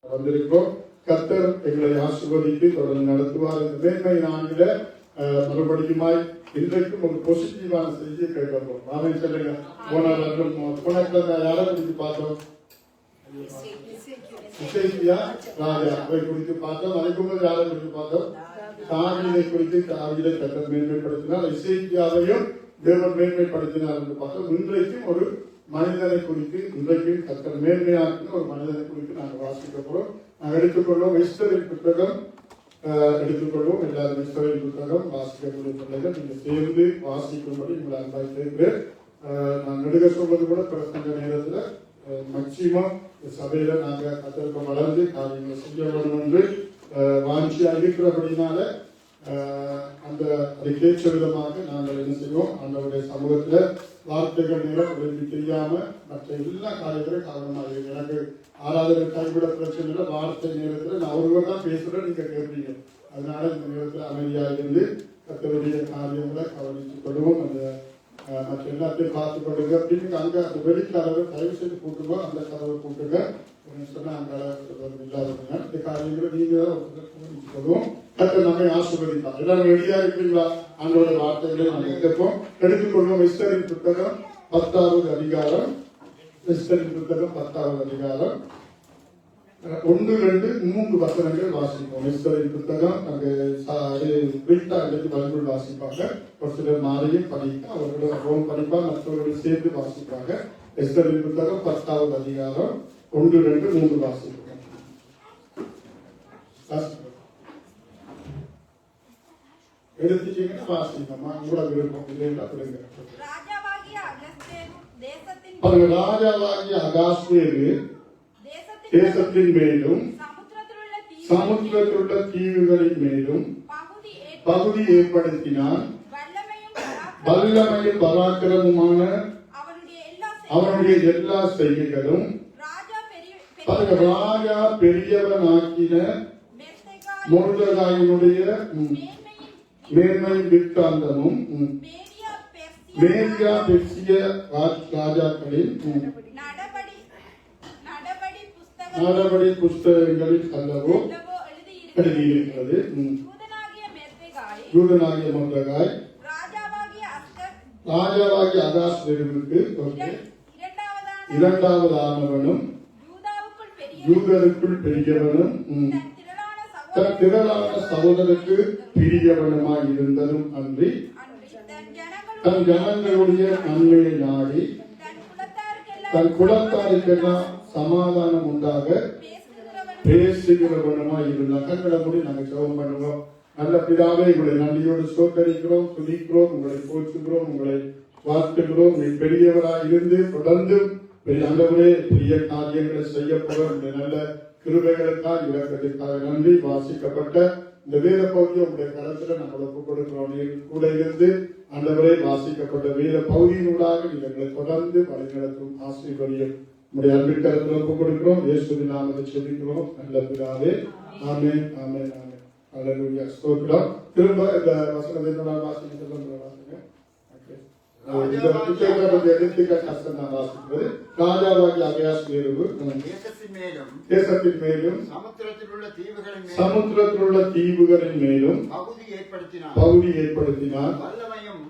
வந்திருக்கிறோம். கர்த்தர் எங்களை ஆசீர்வதித்து தொடர்ந்து நடத்துவார். இந்த மேன்மை நான்கில மறுபடியுமாய் இன்றைக்கும் ஒரு பாசிட்டிவான செய்தியை கேட்கிறோம். ஆமென் சொல்லுங்க. போன யாரை குறித்து பார்த்தோம்? இசைக்கியா ராஜா குறித்து பார்த்தோம். அதுக்கு முதல் யாரை குறித்து பார்த்தோம்? தாவீதை குறித்து. தாவீதை கர்த்தர் மேன்மைப்படுத்தினார். இசைக்கியாவையும் தேவன் மேன்மைப்படுத்தினார் என்று பார்த்தோம். இன்றைக்கும் ஒரு மனிதனை குறித்து, இன்றைக்கு கர்த்தர் மேன்மையாக்கின ஒரு மனிதனை குறித்து நாங்கள் வாசிக்க போறோம். நாங்கள் எடுத்துக்கொள்வோம் எஸ்தரின் புத்தகம் எடுத்துக்கொள்வோம். எல்லாரும் எஸ்தரின் புத்தகம் வாசிக்கக்கூடிய பிள்ளைகள் நீங்கள் சேர்ந்து வாசிக்கும்படி உங்களை அன்பாய் கேட்கிறேன். நான் நெடுக சொல்வது கூட பிரசங்க நேரத்தில் மேக்சிமம் சபையில நாங்கள் கர்த்தருக்கு வளர்ந்து காரியங்களை செய்ய வேண்டும் என்று வாஞ்சியா இருக்கிறபடினால அந்த அதுக்கேற்ற விதமாக நாங்கள் என்ன செய்வோம், ஆண்டவருடைய சமூகத்துல வார்த்தைகள் நேரம் உங்களுக்கு தெரியாம மற்ற எல்லா காரியத்திலும் காரணமாக எனக்கு ஆராதனை கைவிட பிரச்சனை இல்லை. வார்த்தை நேரத்துல நான் ஒருவர் தான் பேசுறேன், நீங்க கேட்பீங்க. அதனால இந்த நேரத்தில் அமைதியாக இருந்து கர்த்தருடைய காரியங்களை கவனித்துக் கொள்வோம். அந்த மற்ற எல்லாத்தையும் பார்த்துக் கொள்ளுங்க. அப்படின்னு அங்க அந்த வெளிக்காரவை தயவு செய்து கூட்டுங்க, அந்த கதவை கூட்டுங்க சொன்னா அந்த இல்லாதவங்க இந்த காரியங்களை நீங்க சொல்லுவோம். கர்த்தர் நம்மை ஆசீர்வதிப்பார். எல்லாரும் ரெடியா இருக்கீங்களா? ஆண்டோட வார்த்தைகளை நம்ம கேட்போம். எடுத்துக்கொள்வோம். எஸ்தரின் புத்தகம் 10வது அதிகாரம். எஸ்தரின் புத்தகம் 10வது அதிகாரம் 1, 2, 3 வசனங்கள் வாசிப்போம். எஸ்தரின் புத்தகம் பைபிள் வாசிப்பாங்க. ஒரு சிலர் மாறியும் படிக்க அவர்களோட படிப்பா மற்றவர்கள் சேர்ந்து வாசிப்பாங்க. எஸ்தரின் புத்தகம் 10வது அதிகாரம் 1, 2, 3 வாசிப்போம். எடுத்துட்டீங்கன்னா வாசிக்கமா கூட விருப்பம் இல்லைன்னா கொடுங்க. ராஜாவாகிய அகாஸ்வேரு தேசத்தின் மேலும் சமுத்திரத்திலுள்ள தீவுகளின் மேலும் பகுதி ஏற்படுத்தினான். வல்லமையும் பராக்கிரமுமான அவனுடைய எல்லா செய்கைகளும் ராஜா பெரியவனாக்கின மொர்தெகாயினுடைய மேன்மையும் விற்காந்தமும் மேரியா பெர்சிய ராஜாக்களின் நடபடி புஸ்தகங்களில் அல்லவோ எழுதியிருக்கிறது. யூதனாகிய மொர்தெகாய் ராஜாவாகிய அகாஸ்வேருவுக்கு இரண்டாவது ஆனவனும் யூதருக்குள் பெரியவனும் தன் திரளான சகோதரருக்கு பிரியவனுமாய் இருந்ததும் அன்றி தன் ஜனங்களுடைய நன்மையை நாடி தன் குலத்தாருக்கெல்லாம் சமாதானம் உண்டாக பேசுகிறவனுமாய் இருந்தார். கண்களை மூடி நாங்கள் ஜெபம் பண்ணுவோம். நல்ல பிதாவே, உங்களை நன்றியோடு சோதரிக்கிறோம், துதிக்கிறோம், உங்களை போற்றுகிறோம், உங்களை வாழ்த்துகிறோம். நீ பெரியவராய் இருந்து தொடர்ந்து ஆண்டவரே பெரிய காரியங்களை செய்யப்படும் இந்த நல்ல கிருபைகளுக்காக இலக்கத்திற்காக நன்றி. வாசிக்கப்பட்ட இந்த வேத பகுதியை உங்களுடைய கருத்துல நாங்கள் ஒப்புக் கொடுக்கிறோம். கூட இருந்து ஆண்டவரே வாசிக்கப்பட்ட வேத பகுதியினூடாக எங்களை தொடர்ந்து வழிநடத்தும் ஆசீர்வதியும் உங்களுடைய அன்பின் கருத்துல ஒப்புக் கொடுக்கிறோம். இயேசுவின் நாமத்தை செபிக்கிறோம் நல்ல பிதாவே. ஆமென், ஆமென், ஆமென். அல்லேலூயா, ஸ்தோத்திரம். திரும்ப இந்த வசனத்தை வாசிக்க ராஜாவாகிய அகாஸ்வேரு தேசத்தின் மேலும் சமுத்திரத்திலுள்ள தீவுகளின் மேலும் பகுதி ஏற்படுத்தினார். வல்லமையும்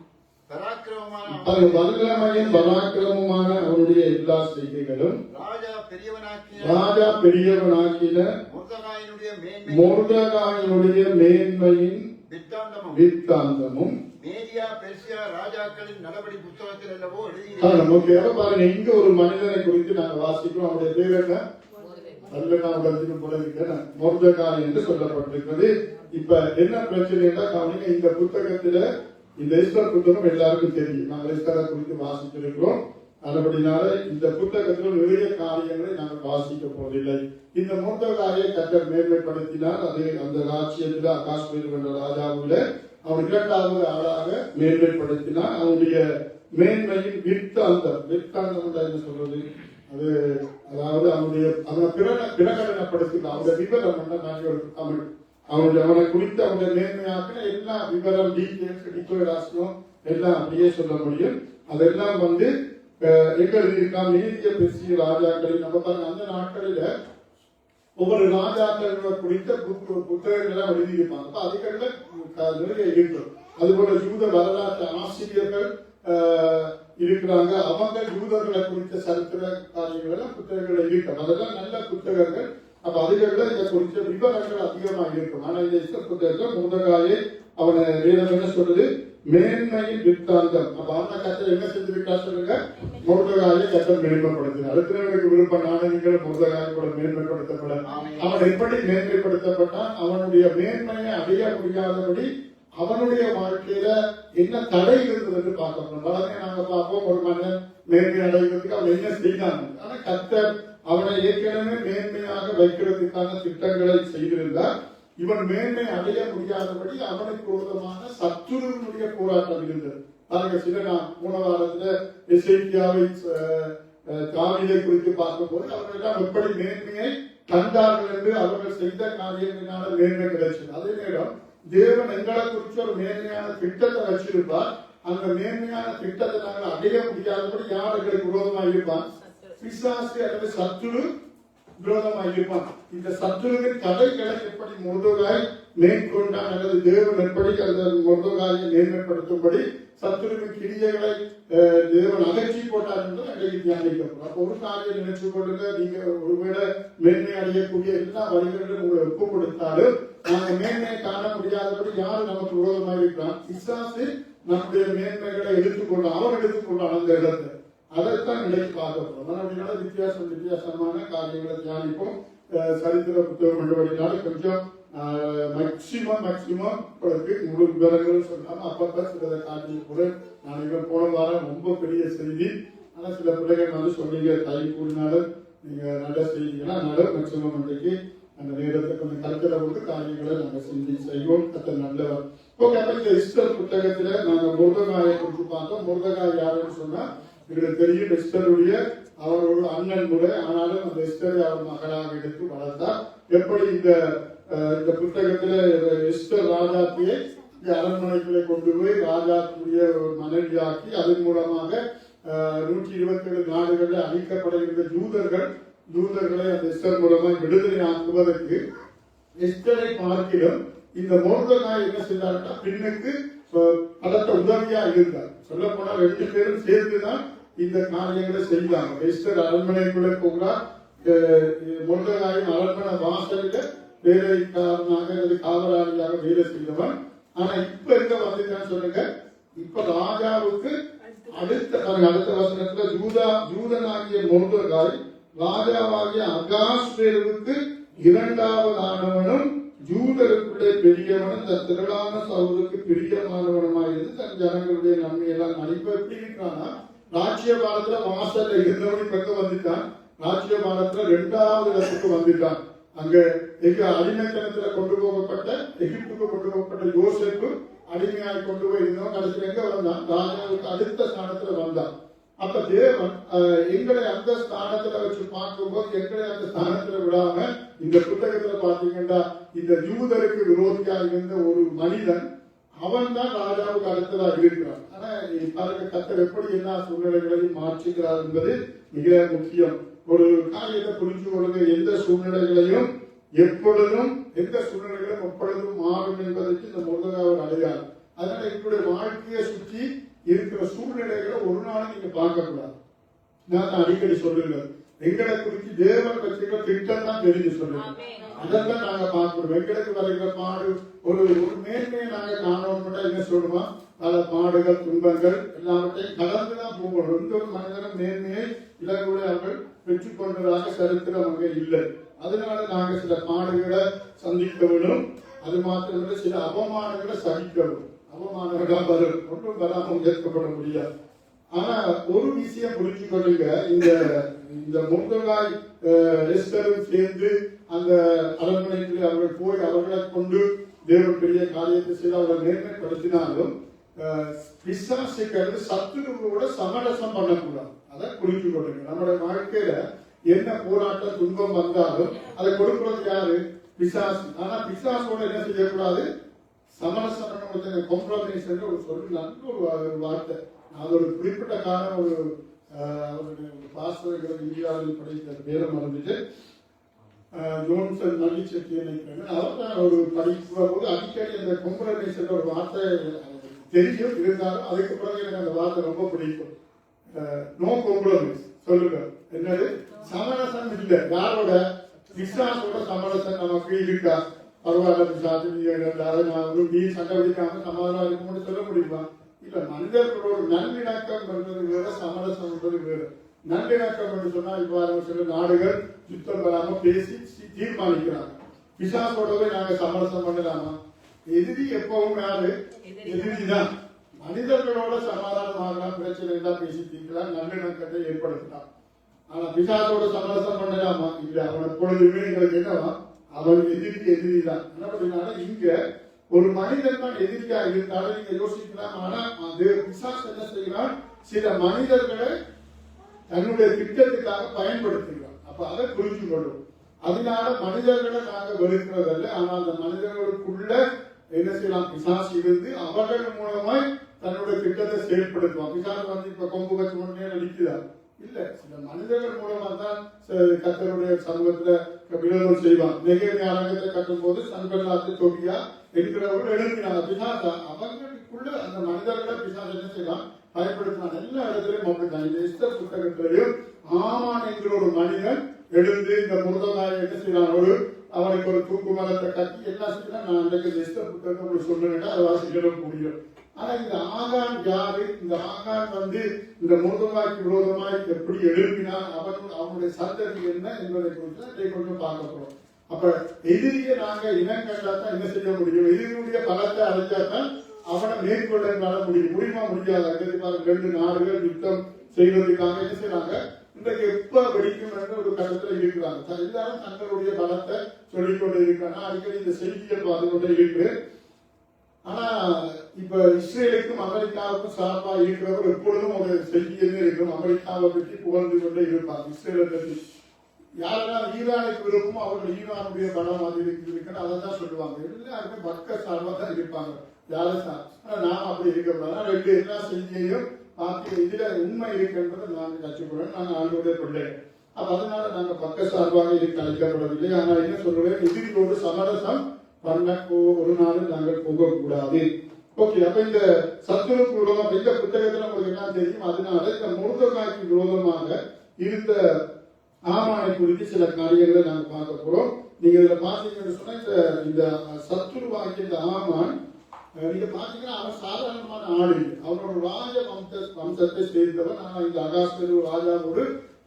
பராக்கிரமுமான அவருடைய எல்லா செய்கைகளும் ராஜா பெரியவனாக்கின மொர்தெகாயினுடைய மேன்மையின் வித்தாந்தமும் இங்க ஒரு மனிதனை குறித்து நாங்கள் வாசிக்கிறோம். அவருடைய பேர் என்ன? மொர்தெகாய் என்று சொல்லப்பட்டிருக்கிறது. இப்ப என்ன பிரச்சனைன்னா கவனிங்க, இந்த புத்தகத்துல இந்த எஸ்தர் புத்தகம் எல்லாருக்கும் தெரியும். நாங்கள் எஸ்தரை குறித்து வாசித்திருக்கிறோம். அதுபடினால இந்த புத்தகத்தில் நிறைய காரியங்களை நாங்கள் வாசிக்க போவதில்லை. இந்த மொர்தெகாயை கர்த்தர் மேன்மைப்படுத்தினார். அது அந்த ராஜ்யத்தில் அகாஸ்வேரு என்ற ராஜாவுல அவர் இரண்டாவது ஆளாக மேன்மைப்படுத்தினார். அவருடைய மேன்மையின் விற்காந்தம் என்ன சொல்றது, அது அதாவது அவனுடைய பிரகடனப்படுத்தினார். அவருடைய விவரம் அவனை குறித்து அவருடைய மேன்மையாக்கின எல்லா விவரம் டீட்டெயில்ஸ் எல்லாம் அப்படியே சொல்ல முடியும். அதெல்லாம் எங்க எழுதியிருக்கான்? நீதிய பெரிய ராஜாக்களில் நம்ம பாருங்க, அந்த நாட்களில ஒவ்வொரு ராஜாக்களை குறித்த புத்தகங்களை எழுதியிருப்பாங்க. அப்ப அதுகள்ல நிறைய இருக்கும். அதுபோல யூத வரலாற்று ஆசிரியர்கள் இருக்கிறாங்க. அவங்க யூதர்களை குறித்த சரித்திர காரியங்கள் புத்தகங்கள் இருக்கும். அதெல்லாம் நல்ல புத்தகங்கள். அப்ப அதுகள்ல இதை குறித்த விவரங்கள் அதிகமாக இருக்கும். ஆனா இந்த இஸ்தர் புத்தகத்தில் முருதகாயை அவனை வேதம் என்ன சொல்றது, மேன்மையின் வித்தாந்தம். அப்ப அந்த கத்தர் என்ன செஞ்சிருக்கா சொல்லுங்க, முருதகாயை கத்தர் மேன்மைப்படுத்தினார். அடுத்தவர்களுக்கு விருப்பம் நாணயங்கள் முருதகாயை கூட மேன்மைப்படுத்தப்பட அவன் எப்படி மேன்மைப்படுத்தப்பட்டான், அவனுடைய மேன்மையை அடைய முடியாதபடி அவனுடைய வாழ்க்கையில என்ன தடை இருந்தது என்று பார்க்கணும். வளமே நாங்க பார்ப்போம், ஒரு மன்னன் மேன்மை அடைவதற்கு அவன் என்ன செய்தான். ஆனா கத்தர் அவனை ஏற்கனவே மேன்மையாக வைக்கிறதுக்கான திட்டங்களை செய்திருந்தார். இவன் மேன்மை அடைய முடியாதபடி அவனுக்கு விரோதமான சத்துருவினுடைய போராட்டம் இருந்தது. பாருங்க, சில நான் 3 வாரத்துல எசேக்கியாவை தாவீதை குறித்து பார்க்கும்போது அவர்கள் எப்படி மேன்மையை கண்டார்கள் என்று அவர்கள் செய்த காரியத்தினால மேன்மை கிடைச்சது. அதே நேரம் தேவன் எங்களை குறித்து ஒரு மேன்மையான திட்டத்தை வச்சிருப்பார். அந்த மேன்மையான திட்டத்தை நாங்கள் அடைய முடியாதபடி யார் எங்களுக்கு விரோதமாக இருப்பான், பிசாசு அல்லது சத்துரு விரோதமாக இருப்பான். இந்த சத்துருவின் தடைகளை எப்படி முருதகாய் மேற்கொண்டான் அல்லது தேவன் எப்படி அந்த முருதகாயை மேன்மைப்படுத்தும்படி சத்துருவின் கிரியைகளை தேவன் அகற்றி போட்டார் என்று அன்றைக்கு தியானிக்கப்படும். அப்போ ஒரு காரியம் நினைச்சு கொள்ளுங்க, நீங்க ஒருவேளை மேன்மை அடையக்கூடிய எல்லா வழிகளிலும் உங்களை ஒப்பு கொடுத்தாலும் நாங்கள் மேன்மையை காண முடியாதபடி யாரு நமக்கு விரோதமாக இருக்கிறான், பிசாசு நம்முடைய மேன்மைகளை எடுத்துக்கொண்டான். அவன் எடுத்துக்கொண்டான் அந்த இடத்தை. அதைத்தான் நிலைக்கு பார்க்கப்படும். அப்படின்னால வித்தியாசமான காரியங்களை தியானிப்போம். சரித்திர புத்தகம் கொண்டு கொஞ்சம் மேக்சிமம் உங்களுக்கு முழு விவரங்கள் சொன்னாலும் அப்பப்ப சிலதை காட்டி கூட நான் போன வாரம் ரொம்ப பெரிய செய்தி. ஆனா சில பிள்ளைகள் வந்து சொன்னீங்க, தாய் கூடினாலும் நீங்க நல்ல செய்திகளா அதனால மேக்சிமம் அன்றைக்கு அந்த நேரத்தை கொஞ்சம் கருத்துல கொண்டு காரியங்களை நாங்க செய்வோம். கத்த நல்லவர். ஓகே, அப்ப இந்த எஸ்தர் புத்தகத்துல நாங்க முருதகாயை குறித்து பார்த்தோம். முருதகாய் யாருன்னு சொன்னா எங்களுக்கு தெரியும், எஸ்தருடைய அவர் ஒரு அண்ணன் முறை. ஆனாலும் அந்த எஸ்தரை அவர் மகளாக எடுத்து வளர்த்தார். எப்படி இந்த புத்தகத்துல எஸ்தர் ராஜாத்தியை இந்த அரண்மனைகளை கொண்டு போய் ராஜாத்துடைய மனைவியாக்கி அதன் மூலமாக 127 நாடுகளில் அழிக்கப்படுகின்ற யூதர்களை அந்த எஸ்தர் மூலமாக விடுதலை ஆக்குவதற்கு எஸ்தரை பார்க்கிறோம். இந்த முருதகாய் என்ன செய்தார்னா பின்னுக்கு பலத்த உதவியா இருந்தார். சொல்ல போனா 2 பேரும் சேர்ந்துதான் இந்த காரியங்களை செய்தாங்க. எஸ்தர் அரண்மனைக்குள்ளே போகிறார். முருதகாயின் அரண்மனை வாசலில் வேலைக்காரனாக அல்லது காவலாளியாக வேலை செய்தவன். ஆனா இப்ப எங்க வந்துட்டான்னு சொல்லுங்க, இப்ப ராஜாவுக்கு அடுத்த வசனத்துல யூதனாகிய முருதகாய் ராஜாவாகிய அகாஸ்வேருவுக்கு 2வதானவனும் யூதருக்குள்ளே பெரியவனும் இந்த திரளான சவுலுக்கு பிரியமானவனுமாயிருந்து தன் ஜனங்களுடைய நன்மையெல்லாம் நடிப்ப எப்படி இருக்கானா, ராஜ்யபாலத்துல வாசல்ல இருந்தவனி பக்கம் வந்துட்டான். ராஜ்யபாலத்துல 2வது இடத்துக்கு வந்துட்டான். அங்க அடிமைத்தனத்துல கொண்டு போகப்பட்ட எகிப்துக்கு கொண்டு போகப்பட்ட யோசேப்பு அடிமையாய் கொண்டு போய் இருந்தவன் கடைசியில் எங்க வந்தான், ராஜாவுக்கு அடுத்த ஸ்தானத்துல வந்தான். அப்ப தேவன் எங்களை அந்த ஸ்தானத்துல வச்சு பார்க்கும்போது எங்களை அந்த ஸ்தானத்துல விடாம இந்த புத்தகத்துல பாத்தீங்கன்னா இந்த யூதருக்கு விரோதியா இருந்த ஒரு மனிதன் அவன் தான் ராஜாவுக்கு அடுத்ததா இருக்கிறான். ஆனா பாருங்க, கத்தர் எப்படி எல்லா சூழ்நிலைகளையும் மாற்றுகிறார் என்பது மிக முக்கியம். ஒரு காரியத்தை புரிஞ்சு கொள்ளுங்க, எந்த சூழ்நிலைகளையும் எப்பொழுதும் மாறும் என்பதற்கு இந்த முருதகாய் அடையாளம். அதனால எங்களுடைய வாழ்க்கையை சுற்றி இருக்கிற சூழ்நிலைகளை ஒரு நாளும் நீங்க பார்க்க கூடாது. நான் அடிக்கடி சொல்லுங்கள், எங்களை குறித்து தேவன் வச்சுக்கிற திட்டம் தான் தெரிஞ்சு சொல்லுங்க. அதெல்லாம் நாங்க பார்க்கிறோம். எங்களுக்கு வருகிற பாடு ஒரு மேன்மையை நாங்க காணோம்னா என்ன சொல்லுவோம், பல பாடுகள் துன்பங்கள் எல்லாவற்றையும் கடந்துதான் போகணும். எந்த ஒரு மனிதனும் மேன்மையை இலகுடைய அவர்கள் பெற்றுக் கொண்டதாக சரித்திரம் அங்கே இல்லை. அதனால நாங்க சில பாடுகளை சந்திக்க வேணும். அது மாத்திரமல்ல, சில அவமானங்களை சகிக்க வேணும். அவமானங்கள் வரும், ஒன்றும் வராமல் ஏற்கப்பட முடியாது. ஆனா ஒரு விஷயம் புரிஞ்சு கொள்ளுங்க, இந்த முருதகாய் எஸ்தரும் சேர்ந்து அந்த அரண்மனைக்கு அவர்கள் போய் அவர்களை கொண்டு தேவன் பெரிய காரியத்தை செய்து அவர்களை மேன்மைப்படுத்தினாலும் பிசாசுக்கு சத்துருவோட சமரசம் பண்ணக்கூடாது. அதை புரிஞ்சு கொள்ளுங்க. நம்முடைய வாழ்க்கையில என்ன போராட்டம் துன்பம் வந்தாலும் அதை கொடுக்கிறது யாரு, பிசாசு. ஆனா பிசாசோட என்ன செய்யக்கூடாது, சமரசம் பண்ண காம்ப்ரமைஸ் என்று ஒரு சொல்லலாம், ஒரு வார்த்தை. அது ஒரு குறிப்பிட்ட காலம் ஒரு பாஸ்டர்கள் இந்தியாவில் படித்த பேரை மறந்துட்டு ஜோன்சன் மல்லிச்செட்டி நினைக்கிறேன். அவர் தான் ஒரு படிக்கிற போது அடிக்கடி அந்த கொம்பரேஷன் ஒரு வார்த்தை தெரியும், இருந்தாலும் அதுக்கு பிறகு எனக்கு அந்த வார்த்தை ரொம்ப பிடிக்கும். நோ காம்ப்ரமைஸ் சொல்லுங்க. என்னது சமரசம் இல்லை. யாரோட? பிசாசோட சமரசம் நமக்கு இருக்கா? பரவாயில்ல பிசாசு நீ சண்டை பிடிக்காம சமாதானம் இருக்கும்னு சொல்ல முடியுமா? இல்ல. மனிதர்களோட நல்லிணக்கம் என்பது வேற, சமரசம் என்பது வேற. நல்லிணக்கம் என்று சொன்னா இவ்வாறு சில நாடுகள் யுத்தம் வராம பேசி தீர்மானிக்கிறாங்க. பிசாசோடவே நாங்க சமரசம் பண்ணலாமா? எதிரி எப்பவும் யாரு? எதிரிதான். மனிதர்களோட சமாதானமாக பிரச்சனை தான் பேசி தீர்க்கலாம், நல்லிணக்கத்தை ஏற்படுத்தலாம். ஆனா பிசாசோட சமரசம் பண்ணலாமா? இல்ல. அவன் எப்பொழுதுமே எங்களுக்கு என்னவா? அவன் எதிரிதான். என்ன பண்ணா இங்க ஒரு மனிதன் தான் எதிரியா இருந்தாலும் நீங்க யோசிக்கலாம். ஆனா அது பிசாசு என்ன செய்யலாம்? சில மனிதர்களை தன்னுடைய திட்டத்துக்காக பயன்படுத்துகிறான். அப்ப அதை புரிஞ்சு கொள்ளும். அதனால மனிதர்களை நாங்க வெறுக்கிறதல்ல, ஆனால் அந்த மனிதர்களுக்குள்ள என்ன செய்யலாம்? பிசாசு இருந்து அவர்கள் மூலமாய் தன்னுடைய திட்டத்தை செயல்படுத்துவான். பிசாசு வந்து இப்ப கொம்பு வச்சு கொண்டே நடிக்கிறார் இல்ல. சில மனிதர்கள் மூலமா தான் கர்த்தருடைய சமூகத்துல விரோதம் செய்வான். நெகேமியா அரங்கத்தை கட்டும் போது சன்பல்லாத்து தொபியா என்கிறவர்கள் எழுப்பினாங்க. பிசாசா அவங்களுக்குள்ள அந்த மனிதர்களை பிசாசு என்ன செய்யலாம்? பயன்படுத்தினான். எல்லா இடத்திலும் அப்படித்தான். இந்த எஸ்தர் புத்தகத்திலையும் ஆமான் என்கிற ஒரு மனிதன் எழுந்து இந்த முருதகாயை என்ன செய்யலாம்? அவனுக்கு ஒரு தூக்கு மரத்தை கட்டி எல்லாம் செய்யலாம். நான் அன்றைக்கு எஸ்தர் புத்தகம் சொன்னேன்னா அதை வாசிக்க முடியும். ஆனா இந்த ஆகான் யாரு? இந்த ஆகான் வந்து இந்த முருதகாய்க்கு விரோதமாய் எப்படி எழுப்பினான், அவனுடைய சந்ததி என்ன என்பதை குறித்து கொஞ்சம் பார்க்க போறோம். அப்ப எதிரியை நாங்க இனம் கண்டாதான் என்ன செய்ய முடியும்? எதிரியுடைய பலத்தை அழைச்சாதான் அவனை மேற்கொள்ள முடியுமா? முடியாது. 2 நாடுகள் யுத்தம் செய்வதற்காக என்ன செய்யறாங்க? இன்றைக்கு எப்ப வெடிக்கும் என்ற ஒரு கட்டத்துல இருக்கிறாங்க. எல்லாரும் தங்களுடைய பலத்தை சொல்லிக்கொண்டே இருக்காங்க. அடிக்கடி இந்த செய்திகள் பார்த்து கொண்டே இருக்கு. ஆனா இப்ப இஸ்ரேலுக்கும் அமெரிக்காவுக்கும் சார்பா இருக்கிறவர் எப்பொழுதும் ஒரு செய்தியுமே இருக்கும். அமெரிக்காவை பற்றி புகழ்ந்து கொண்டே இருப்பாங்க. இஸ்ரேலை பற்றி யாரெல்லாம் ஈரானுக்கு விருப்பமோ அவர்கள் ஈரானுடைய பலம் அது இருக்குன்னு அதை தான் சொல்லுவாங்க. எல்லாருமே பக்க சார்பா தான் இருப்பாங்க. நான் அப்படி இருக்கக்கூடாது. 2 எல்லா செய்தியையும் பார்த்து இதுல உண்மை இருக்குன்றதை நாங்க கற்றுக்கொள்றோம். நாங்க ஆண்டோடைய பிள்ளைகள். அப்ப அதனால நாங்க பக்க சார்பாக இருக்க அழைக்கப்படவில்லை. ஆனா என்ன சொல்றேன்? எதிரியோடு சமரசம் பண்ண ஒரு நாளும் நாங்கள் போகக்கூடாது. ஓகே. அப்ப இந்த சத்துருக்கு விரோதம் இந்த புத்தகத்துல உங்களுக்கு என்ன தெரியும்? அதனால இந்த முருதகாய்க்கு விரோதமாக இருந்த ஆமானை குறித்து சில காரியங்களை நாங்க பார்க்க போறோம். நீங்க இதுல பாத்தீங்கன்னு சொன்னா இந்த சத்துருவாகிய இந்த ஆமான் நீங்க பாத்தீங்கன்னா அவன் சாதாரணமான ஆள் இல்லை. அவனோட ராஜ வம்சத்தை சேர்ந்தவன். ஆனா இந்த அகாஸ்வேரு ராஜாவோடு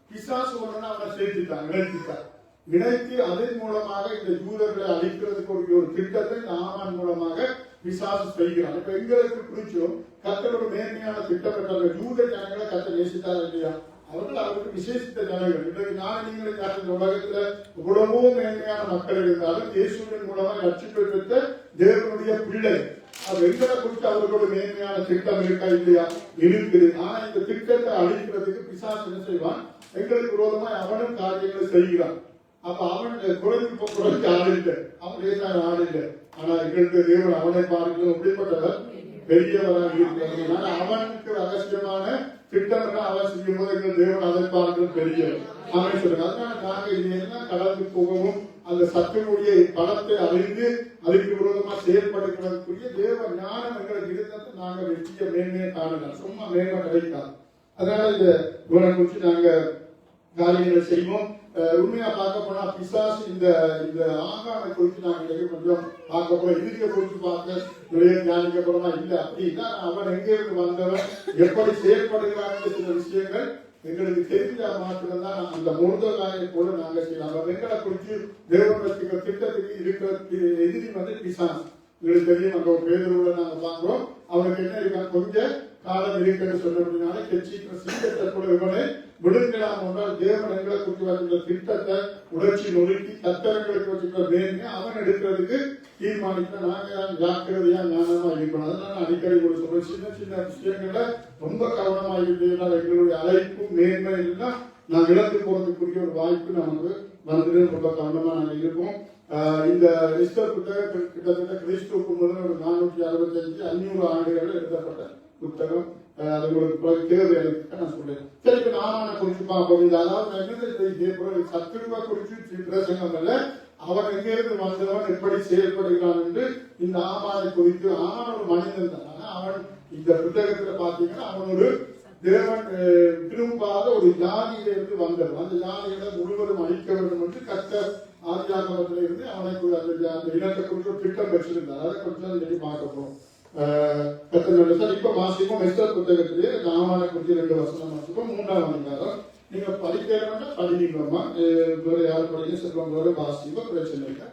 பிசாசு ஒண்ணு அவனை இணைத்துட்டான். இணைத்து அதன் மூலமாக இந்த யூதர்களை அழிக்கிறதுக்கு ஒரு திட்டத்தை இந்த ஆமான் மூலமாக பிசாசு செய்கிறான். இப்ப எங்களுக்கு குறிச்சும் கர்த்தரோட மேன்மையான திட்டம் பெற்றாங்க. யூத ஜனங்களை கர்த்தர் நேசித்தார் இல்லையா? அவர்கள் அவருக்கு விசேஷித்த ஜனங்கள். இன்றைக்கு நான் நீங்கள் இந்த உலகத்துல எவ்வளவோ மேன்மையான மக்கள் இருந்தாலும் இயேசுவின் மூலமாக ரட்சிப்பை பெற்ற தேவனுடைய பிள்ளை. அது எங்களை குறித்து அவர்களோட மேன்மையான திட்டம் இருக்கா இல்லையா? இருக்குது. ஆனா இந்த திட்டத்தை அழிக்கிறதுக்கு பிசாசு என்ன செய்வான்? எங்களுக்கு விரோதமா அவனும் காரியங்களை செய்கிறான். அப்ப அவன் குறைஞ்சு ஆள் இல்லை, அவன் லேசான ஆள் இல்லை. ஆனா எங்களுக்கு தேவன் அவனை பார்க்கிறது எப்படிப்பட்டவர்? பெரியவராக இருக்கிறதுனால அவனுக்கு ரகசியமான திட்டம் அவன் செய்யும் போது எங்கள் தேவன் அதை பார்க்கிறது பெரியவர். அவன் சொல்றாங்க. அதனால நாங்க இதெல்லாம் கடந்து போகவும் அந்த சத்தினுடைய பலத்தை அறிந்து அதுக்கு விரோதமா செயல்படுகிறதுக்குரிய தேவ ஞானம் எங்களுக்கு இருந்தது. நாங்க வெற்றிய மேன்மையை காணலாம். சும்மா மேன்மை கிடைக்காது. அதனால இந்த இவனை குறித்து நாங்க காரியங்களை செய்வோம். உண்மையா பார்க்க போனா பிசாசு இந்த ஆகானை குறித்து நாங்க கொஞ்சம் பார்க்க போறோம். இதுக்கு குறித்து பார்க்க நிறைய தியானிக்க போறோமா? இல்ல. அப்படின்னா அவன் எங்கிருந்து வந்தவன், எப்படி செயல்படுகிறான் சில விஷயங்கள் எங்களுக்கு தெரிஞ்ச மாற்றம் தான் அந்த முருதகாயை போல நாங்க செய்யலாம். எங்களை குறித்து தேவனுடைய திட்டத்துக்கு இருக்கிற எதிரி வந்து பிசாசு. எங்களுக்கு தெரியும். அங்க ஒரு பேருல நாங்க பாக்குறோம். அவனுக்கு என்ன இருக்காங்க? கொஞ்சம் காலம் இருக்குன்னு சொன்னபடினால கட்சிக்கிற சிங்கத்தை கூட இவனை விடுங்கலாம் என்றால் தேவன் எங்களை குறித்து வருகின்ற திட்டத்தை உணர்ச்சி நொறுக்கி கத்தரங்களுக்கு வச்சுக்கிற வேணுங்க அவன் எடுக்கிறதுக்கு தீர்மானிக்க நாங்க ஜாக்கிரதையா ஞானமா இருக்கணும். அதனால அடிக்கடி ஒரு சொல்ற சின்ன சின்ன விஷயங்கள்ல ரொம்ப கவனமா இருக்கிறதுனால எங்களுடைய அழைப்பு மேன்மை எல்லாம் நான் இழந்து போறதுக்குரிய ஒரு வாய்ப்பு நமக்கு வந்து ரொம்ப கவனமா நாங்க இருக்கோம். இந்த எஸ்தர் புத்தகம் கிட்டத்தட்ட கிறிஸ்துவுக்கு முதல் ஒரு 465 500 ஆண்டுகள் எழுதப்பட்ட புத்தகம். அது உங்களுக்கு தேவை நான் சொல்றேன். சரி, இப்ப நாமான குறிச்சு பார்ப்போம். அதாவது சத்துருவ குறிச்சு பிரசங்கம் அல்ல, அவன் எங்கிருந்து வந்தவன் எப்படி செயல்படுகிறான் என்று இந்த ஆமானை குறித்து. ஆமான் ஒரு மனிதன் தான். ஆனா அவன் இந்த புத்தகத்துல பாத்தீங்கன்னா அவன் ஒரு தேவன் விரும்பாத ஒரு ஜாதியிலிருந்து வந்தவன். அந்த ஜாதிகளை முழுவதும் அழிக்க வேண்டும் என்று கர்த்தர் ஆதியாகமத்தில இருந்து அவனுக்கு அந்த இனத்தை குறித்து ஒரு திட்டம் பெற்றிருந்தார். அதை கொஞ்சம் சொல்லி பார்க்க போறோம். இப்ப வாசிப்போம் எஸ்தர் புத்தகத்திலே ஆமானை குறித்து 2 வசனம் வாசிப்போம். 3ஆம் அதிகாரம். நீங்க படிக்கிறவங்க படிக்கணுமா, வேற யாரும் படிக்க செல்வம் வேற வாசிப்போம், பிரச்சனை இல்லை.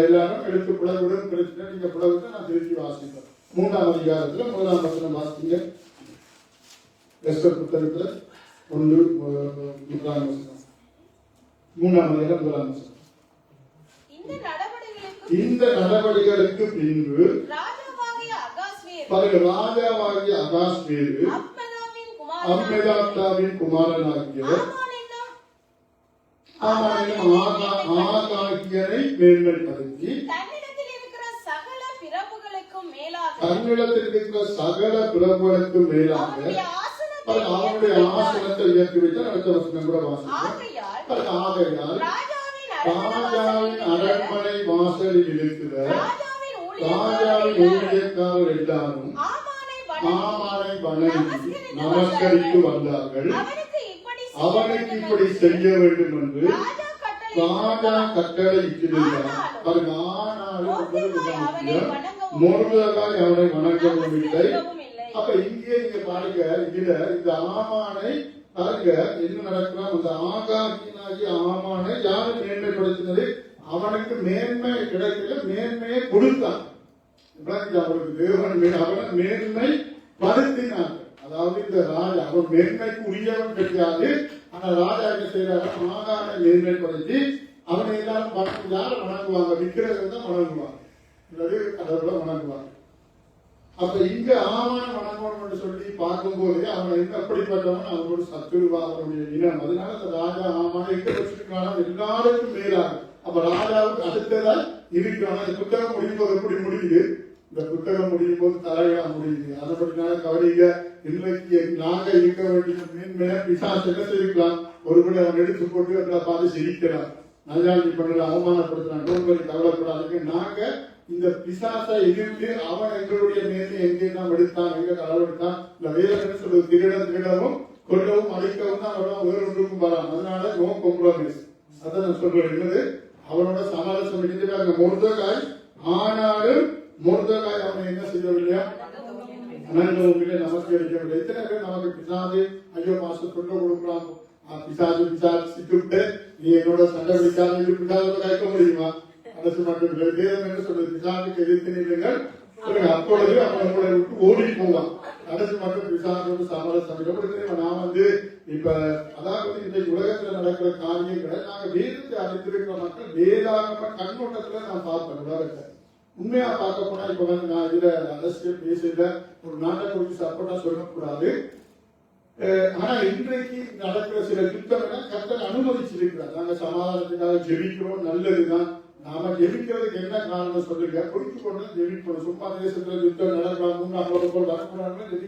எல்லாரும் எடுத்து புலவிடும் பிரச்சனை, நீங்க புலவிட்டு நான் திருப்பி வாசிப்பேன். 3ஆம் அதிகாரத்துல 1ஆம் வசனம் வாசிங்க. எஸ்தர் புத்தகத்துல 3ஆம் வசனம். 3ஆம் அதிகாரம் 1ஆம் வசனம். இந்த நடவடிக்கைகளுக்கு பின்பு ராஜாவாகிய அகாஸ்வேரு அம்மெதாத்தாவின் குமாரனாகிய ஆகாகியனை மேன்மைப்படுத்தி தன்னிடத்தில் இருக்கிற சகல பிரபுகளுக்கும் மேலாக அவனுடைய ஆசனத்தை உயர்த்தி வைத்தார். அடுத்த வசனம் கூட வாசிக்கிறோம். ஆகையால் ராஜாவின் அரண்மனை வாசலில் இருக்கிற ராஜாவின் ஊழியக்காரர் எல்லாரும் ஆமானை வணங்கி நமஸ்கரித்து வந்தார்கள். அவனுக்கு இப்படி செய்ய வேண்டும் என்று ராஜா கட்டளை இட்டிருந்தார். மொர்தெகாய் அவனை வணங்கவும் இல்லை. அப்ப இங்கே நீங்க பாருங்க, இதுல இந்த ஆமானை பாருங்க என்ன நடக்கலாம். அந்த ஆகாகியனாகிய ஆமானை யாரு மேன்மைப்படுத்தினது? அவனுக்கு மேன்மை கிடைக்கல, மேன்மையை கொடுத்தான். அவனுக்கு தேவன் அவனை மேன்மை படுத்தினார். அதாவது இந்த ராஜா அவன் மேன்மைக்கு உரியவன் கிடையாது. ஆனா ராஜா என்ன செய்யறாரு? ஆகானை மேன்மைப்படுத்தி அவனை எல்லாரும் யார வணங்குவாங்க? விக்கிரகத்தை தான் வணங்குவாங்க, கடவுளை வணங்குவாங்க. அப்ப இங்க ஆமான வணங்கணும் சொல்லி பார்க்கும்போது அவன் என்ன எப்படிப்பட்டவன்? அவனோட சத்துருவா, அவனுடைய இனம். அதனால அந்த ராஜா ஆமான எங்க வச்சிருக்கான எல்லாருக்கும் மேலாக. அப்ப ராஜாவுக்கு அடுத்ததா இருக்கிறான். இந்த புத்தகம் முடியும் போது எப்படி முடியுது? இந்த புத்தகம் முடியும் போது தலையா முடியுது. அதனால கவனிங்க, இன்றைக்கு நாங்க இருக்க வேண்டிய மேன்மையா பிசாசு என்ன செய்யலாம்? ஒருபடி அவன் எடுத்து போட்டு அதை பார்த்து சிரிக்கிறான், நல்லாட்சி பண்ணல, அவமானப்படுத்துறான். கவலைப்படாதீங்க. நாங்க இந்த பிசாசை எதிர்த்து அவன் எங்களுடைய மேன்மை எங்கே நாம் எடுத்தான், எங்க களவெடுத்தான். இந்த வேதம் சொல்றது திருடவும் கொல்லவும் அழிக்கவும் தான் அவன் வேறு ஒன்றுக்கும் வரான். அதனால நோ காம்ப்ரமைஸ். அதான் நான் சொல்றேன். என்னது? அவனோட சமாளம் இணைந்து மொர்தெகாய். ஆனாலும் மொர்தெகாய் அவனை என்ன செய்யவில்லையா? அனந்தவும் இல்லை, நமஸ்கரிக்கவில்லை. எத்தனை பேர் நமக்கு பிசாசு ஐயோ மாசம் சொல்ல கொடுக்கலாம், பிசாசு சிக்கிவிட்டு நீ என்னோட சண்டை பிடிக்காத பிசாசோட கைக்க முடியுமா? அரசு மட்டும் வேதம் என்ன சொல்றது? பிசாசுக்கு எதிர்த்து நில்லுங்கள், அப்பொழுது அவன் உங்களை விட்டு ஓடி போவான். அரசு மட்டும் பிசாசோடு சமரசம். நான் இப்ப அதாவது இன்றைக்கு உலகத்துல நடக்கிற காரியங்களை நாங்க வேதத்தை அறிந்திருக்கிற மக்கள் வேதாகம கண்ணோட்டத்துல நான் பார்ப்பேன். உலகத்தை உண்மையா பார்க்க போனா இப்ப நான் இதுல அரசியல் பேசல, ஒரு நாட்டை குறித்து சப்போர்ட்டா சொல்லக்கூடாது. ஆனா இன்றைக்கு நடக்கிற சில யுத்தங்களை கர்த்தர் அனுமதிச்சிருக்கிறார். நாங்க சமாதானத்துக்காக ஜெபிக்கிறோம், நல்லதுதான். நாம ஜெபிக்கிறதுக்கு என்ன காரணம் சொல்லுங்க? குறித்து கொண்டு ஜெபிக்கணும். சும்மா தேசத்துல யுத்தம் நடக்கலாம் வரக்கூடாதுன்னு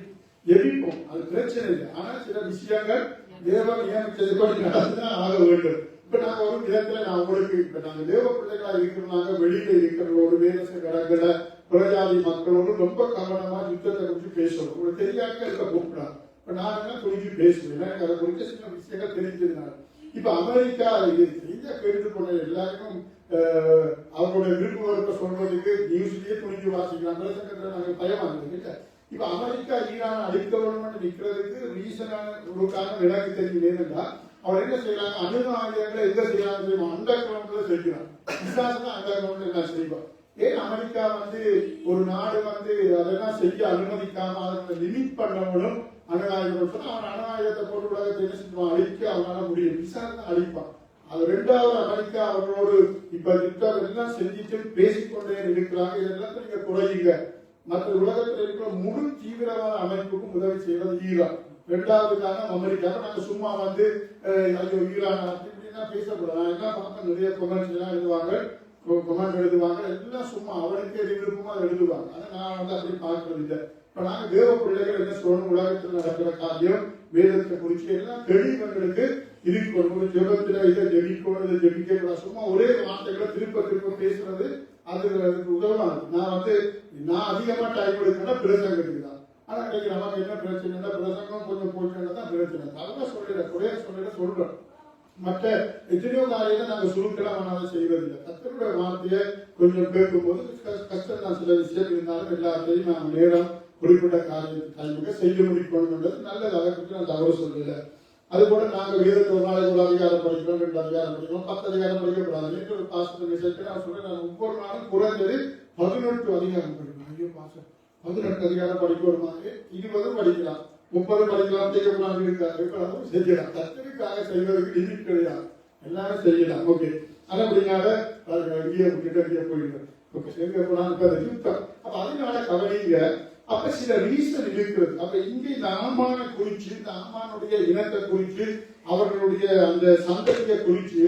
ஜெபிப்போம், அது பிரச்சனை இல்லை. ஆனா சில விஷயங்கள் தேவன் நியமித்தது நடந்துதான் ஆக வேண்டும். இப்ப நாங்க ஒரு விதத்துல நான் உங்களுக்கு இப்ப நாங்க தேவ பிள்ளைகளா இருக்கிறோம், வெளியில இருக்கிறவங்களோடு வேத கடற்கரை புறஜாதி மக்களோடு ரொம்ப கவனமா யுத்தத்தை குறித்து பேசணும். உங்களுக்கு தெரியாத இருக்க கூப்பிடாது. இப்ப நான் என்ன குறித்து பேசுவேன், எனக்கு அதை குறித்து சில விஷயங்கள் தெரிஞ்சிருந்தாங்க. இப்ப அமெரிக்கா செய்ய கேட்டு போன எல்லாருக்கும் அவங்களுடைய விருப்ப வெறுப்ப சொல்றதுக்கு நியூஸ்லயே துணிஞ்சு வாசிக்கலாம். நாங்க பயமா இருக்கு. இப்ப அமெரிக்கா ஈரான் அழிக்க வேணும்னு நிக்கிறதுக்கு ரீசனான எனக்கு தெரியும். ஏனென்றா அவர் என்ன செய்யறாங்க? அணு ஆயுதங்களை எங்க செய்யறாங்க தெரியுமா? அண்டர் கிரவுண்ட்ல செய்யறாங்க. விசாரணை அண்டர் கிரவுண்ட்ல என்ன செய்வாங்க? ஏன் அமெரிக்கா ஒரு நாடு அதெல்லாம் செய்ய அனுமதிக்காம அதை லிமிட் பண்ணவனும் அணு ஆயுதம் சொன்னா அவன் அணு ஆயுதத்தை போட்டு உலகத்தை என்ன செய்வான்? அழிக்க அவனால முடியும். விசாரணை அழிப்பான். அது ரெண்டாவது அமெரிக்கா அவர்களோடு இப்ப யுத்தம் எல்லாம் செஞ்சுட்டு பேசிக்கொண்டே இருக்கிறாங்க. இதெல்லாம் நீங்க குறையுங்க. மற்ற உலகத்தில் இருக்கிற முழு தீவிரவாத அமைப்புக்கும் உதவி செய்வது ஈரான். ரெண்டாவது காரணம் அமெரிக்கா. நாங்க சும்மா ஐயோ ஈரான் அப்படின்னா பேசக்கூடாது. நான் என்ன பார்த்தா நிறைய கொமெண்ட்ஸ் எல்லாம் எழுதுவாங்க, கமெண்ட் எழுதுவாங்க, எல்லாம் சும்மா அவனுக்கு எது விருப்பமோ அதை எழுதுவாங்க. ஆனா நான் அப்படி பார்க்கறது இல்லை. இப்ப நாங்க தேவ பிள்ளைகள் என்ன சொல்லணும், உலகத்தில் நடக்கிற காரியம் வேதத்தை குறிச்சு எல்லாம் தெளிவங்களுக்கு இதுக்கு ஒரு ஜெபத்துல இதை ஜெபிக்கணும், இதை ஜெபிக்க சும்மா ஒரே வார்த்தைகளை திருப்ப திருப்ப பேசுறது அதுக்கு உதவாது. நான் அதிகமா டைம் எடுக்கணும்னா பிரசங்கத்துக்கு தான். ஆனா இன்னைக்கு நமக்கு என்ன பிரச்சனைனா பிரசங்கம் கொஞ்சம் போயிட்டு தான் பிரச்சனை. அதெல்லாம் சொல்லிட குறைய சொல்றோம். மற்ற எத்தனையோ காரியத்தை நாங்க சுருக்கலாம செய்வதில்லை. கர்த்தருடைய வார்த்தையை கொஞ்சம் கேட்கும்போது கஷ்டம் தான். சில விஷயம் இருந்தாலும் எல்லாத்தையும் நாம் நேரம் குறிப்பிட்ட காரியத்தை செய்து முடிக்கணும்ன்றது நல்லது. அதை பற்றி நான் தவறு சொல்லல. அது போல நாங்க வேதத்தை ஒரு நாளைக்கு ஒரு அதிகாரம் படிக்கிறோம், 2 அதிகாரம் படிக்கிறோம், 10 அதிகாரம் படிக்கக்கூடாது. நேற்று ஒரு பாஸ்டர் மெசேஜ் நான் சொல்றேன், நான் ஒவ்வொரு நாளும் குறைஞ்சது 18 அதிகாரம் படிக்கணும். ஐயோ பாஸ்டர் 18 அதிகாரம் படிக்க ஒரு மாதிரி 20 படிக்கலாம், 30 படிக்கலாம், செய்யக்கூடாது இருக்காரு செய்யலாம். கர்த்தருக்காக செய்வதற்கு லிமிட் கிடையாது, எல்லாரும் செய்யலாம். ஓகே, அது அப்படின்னால இங்கே கிட்ட போயிடுறேன். ஓகே, செய்யக்கூடாது யுத்தம். அப்ப அதனால கவனிங்க. அப்ப சில ரீசன் இருக்கிறது. அப்ப இங்க இந்த ஆமான குறிச்சு, இந்த ஆமானுடைய இனத்தை குறிச்சு, அவர்களுடைய அந்த சந்ததியை குறிச்சு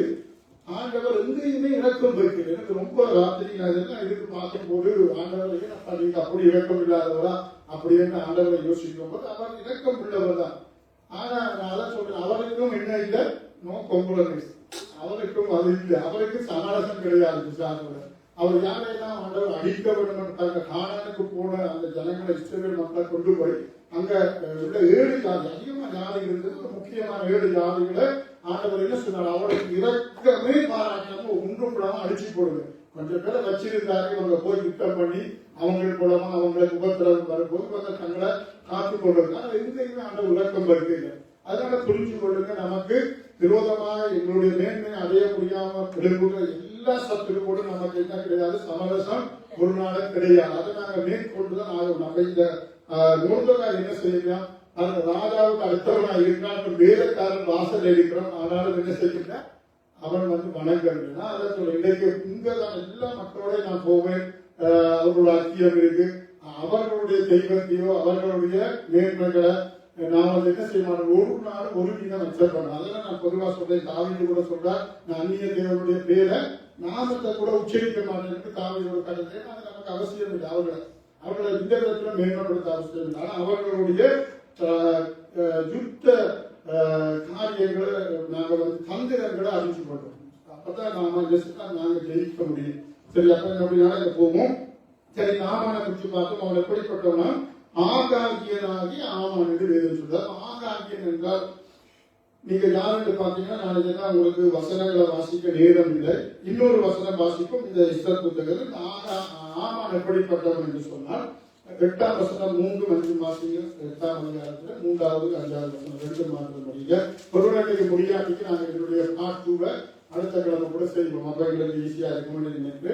ஆண்டவர் எங்கேயுமே இறக்கம் வைக்கிறது. எனக்கு ரொம்ப ராத்திரி இதுக்கு பார்க்கும் போது ஆண்டவர் நீங்க அப்படி இறக்கம் இல்லாதவரா அப்படின்னு ஆண்டவரை யோசிக்கும் போது அவர் இறக்கம் உள்ளவர் தான். ஆனா நான் அதான் சொல்றேன், அவருக்கும் என்ன இல்லை, நோ காம்ப்ரமைஸ். அவருக்கும் அது இல்லை, அவருக்கு சமரசம் கிடையாது. அவர் யாரையெல்லாம் ஆண்டவர் அழிக்க வேண்டும், கானானுக்கு போன அந்த ஜனங்களை இஸ்ரவேல் மக்களை கொண்டு போய் அங்க உள்ள 7 ஜாதி, அதிகமா ஜாதி இருந்தது, ஒரு முக்கியமான 7 ஜாதிகளை ஆண்டவர் என்ன சொன்னார், அவருக்கு இறக்கமே பாராட்டாம ஒன்றும் கூடாம அடிச்சு போடுங்க. கொஞ்சம் பேரை வச்சிருந்தாரு, அவங்க போய் யுத்தம் பண்ணி அவங்களுக்கு மூலமா அவங்களுக்கு உபத்திரவம் வரும்போது அந்த தங்களை காத்து கொள்றது. ஆனா எங்கேயுமே ஆண்டவர் இறக்கம் வருது. அதனால புரிஞ்சு கொள்ளுங்க, நமக்கு விரோதமாக எங்களுடைய மேன்மையை அடைய முடியாம எழுப்புகிற எல்லா சத்துருவோடும் நமக்கு என்ன கிடையாது, சமரசம் ஒரு நாளும் கிடையாது. அதை நாங்க மேற்கொண்டுதான் ஆகும். நம்ம இந்த மொர்தெகாய் என்ன செய்யலாம், அந்த ராஜாவுக்கு அடுத்தவனா இருக்கிறான், வேலைக்காரன் வாசல் இருக்கிறான், ஆனாலும் என்ன செய்யல, அவன் வணங்கா. அதை சொல்ல இன்றைக்கு இங்கதான் எல்லா மக்களோட நான் போவேன், அவர்களோட ஐக்கியம் இருக்கு, அவர்களுடைய தெய்வத்தையோ அவர்களுடைய மேன்மைகளை நான் என்ன செய்ய மாட்டேன், ஒரு நாள் ஒரு வீதம் வச்சிருப்பேன். அதெல்லாம் நான் பொதுவா சொல்றேன். தாவீது கூட சொல்றேன், நான் அந்நிய தேவனுடைய பேரை நாமத்தை கூட உச்சரிக்க மாட்டேன். தாவீதோட கருத்து அது நமக்கு அவசியம் இல்லை. அவர்களை இந்த விதத்துல மேம்படுத்த அவசியம் இல்லை. ஆனா அவர்களுடைய யுத்த காரியங்களை நாங்க தந்திரங்களை அறிஞ்சு பண்றோம். அப்பதான் நாங்க ஜெயிக்க முடியும். சரி, அப்ப அப்படினால போவோம். சரி, நாமான குறிச்சு பார்த்தோம். அவன் எப்படிப்பட்டவனா, ஆகாகியனாகி ஆமான் என்று வேதம் சொல்றார். ஆகாகியன் என்றால் நீங்க யாருன்னு பாத்தீங்கன்னா, நாளைக்கு உங்களுக்கு வசனங்களை வாசிக்க நேரம் இல்லை. இன்னொரு வசனம் வாசிக்கும் இந்த எஸ்தர் புத்தகத்தில். ஆமான் எப்படிப்பட்டவன் என்று சொன்னால் 8ஆம் வசனம் 3-5 வாசிங்க. 8ஆம் அதிகாரத்துல 3வது 5வது வசனம் 2 மாதம் படிங்க. ஒருவனுக்கு முடியாட்டிக்கு நாங்கள் என்னுடைய பார்ட் 2 அடுத்த கிழமை கூட செய்வோம். அப்ப எங்களுக்கு ஈஸியா இருக்கும்னு நினைத்து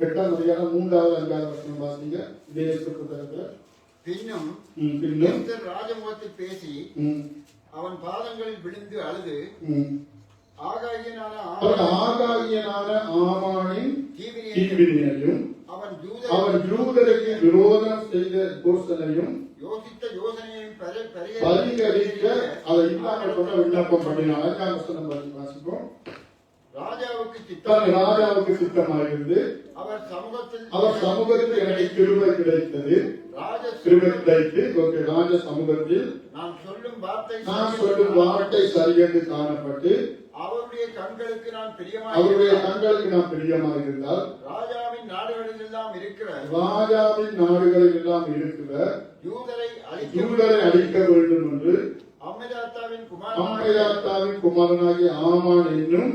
8ஆம் அதிகாரம் 3வது 5வது வசனம் வாசிங்க இதே எஸ்தர் புத்தகத்துல. பின்னும் ராஜமுகத்தில் பேசி அவன் பாதங்களில் விழுந்து அழுது, ஆகாகியனான ஆமானின் தீவினையையும் அவன் யூதருக்கு விரோதம் செய்த யோசனையும் யோசித்த யோசனையும் பரிகரிக்க அதை இல்லாமல் கொண்ட விண்ணப்பம் பண்ணினார். 5ஆம் வசனம் வாசிப்போம். ராஜாவுக்கு சித்தமாயிருந்து அவர் சமூகத்தில் எனக்கு கிருபை கிடைத்தது. கிருபை கிடைத்து ராஜ சமூகத்தில் நான் சொல்லும் வார்த்தை சரியென்று காணப்பட்டு அவருடைய கண்களுக்கு நான் பிரியமாக இருந்தால் ராஜாவின் நாடுகளில் எல்லாம் இருக்கிற யூதரை அழிக்க வேண்டும் என்று அம்மையாத்தாவின் குமாரனாகிய ஆமான் என்னும்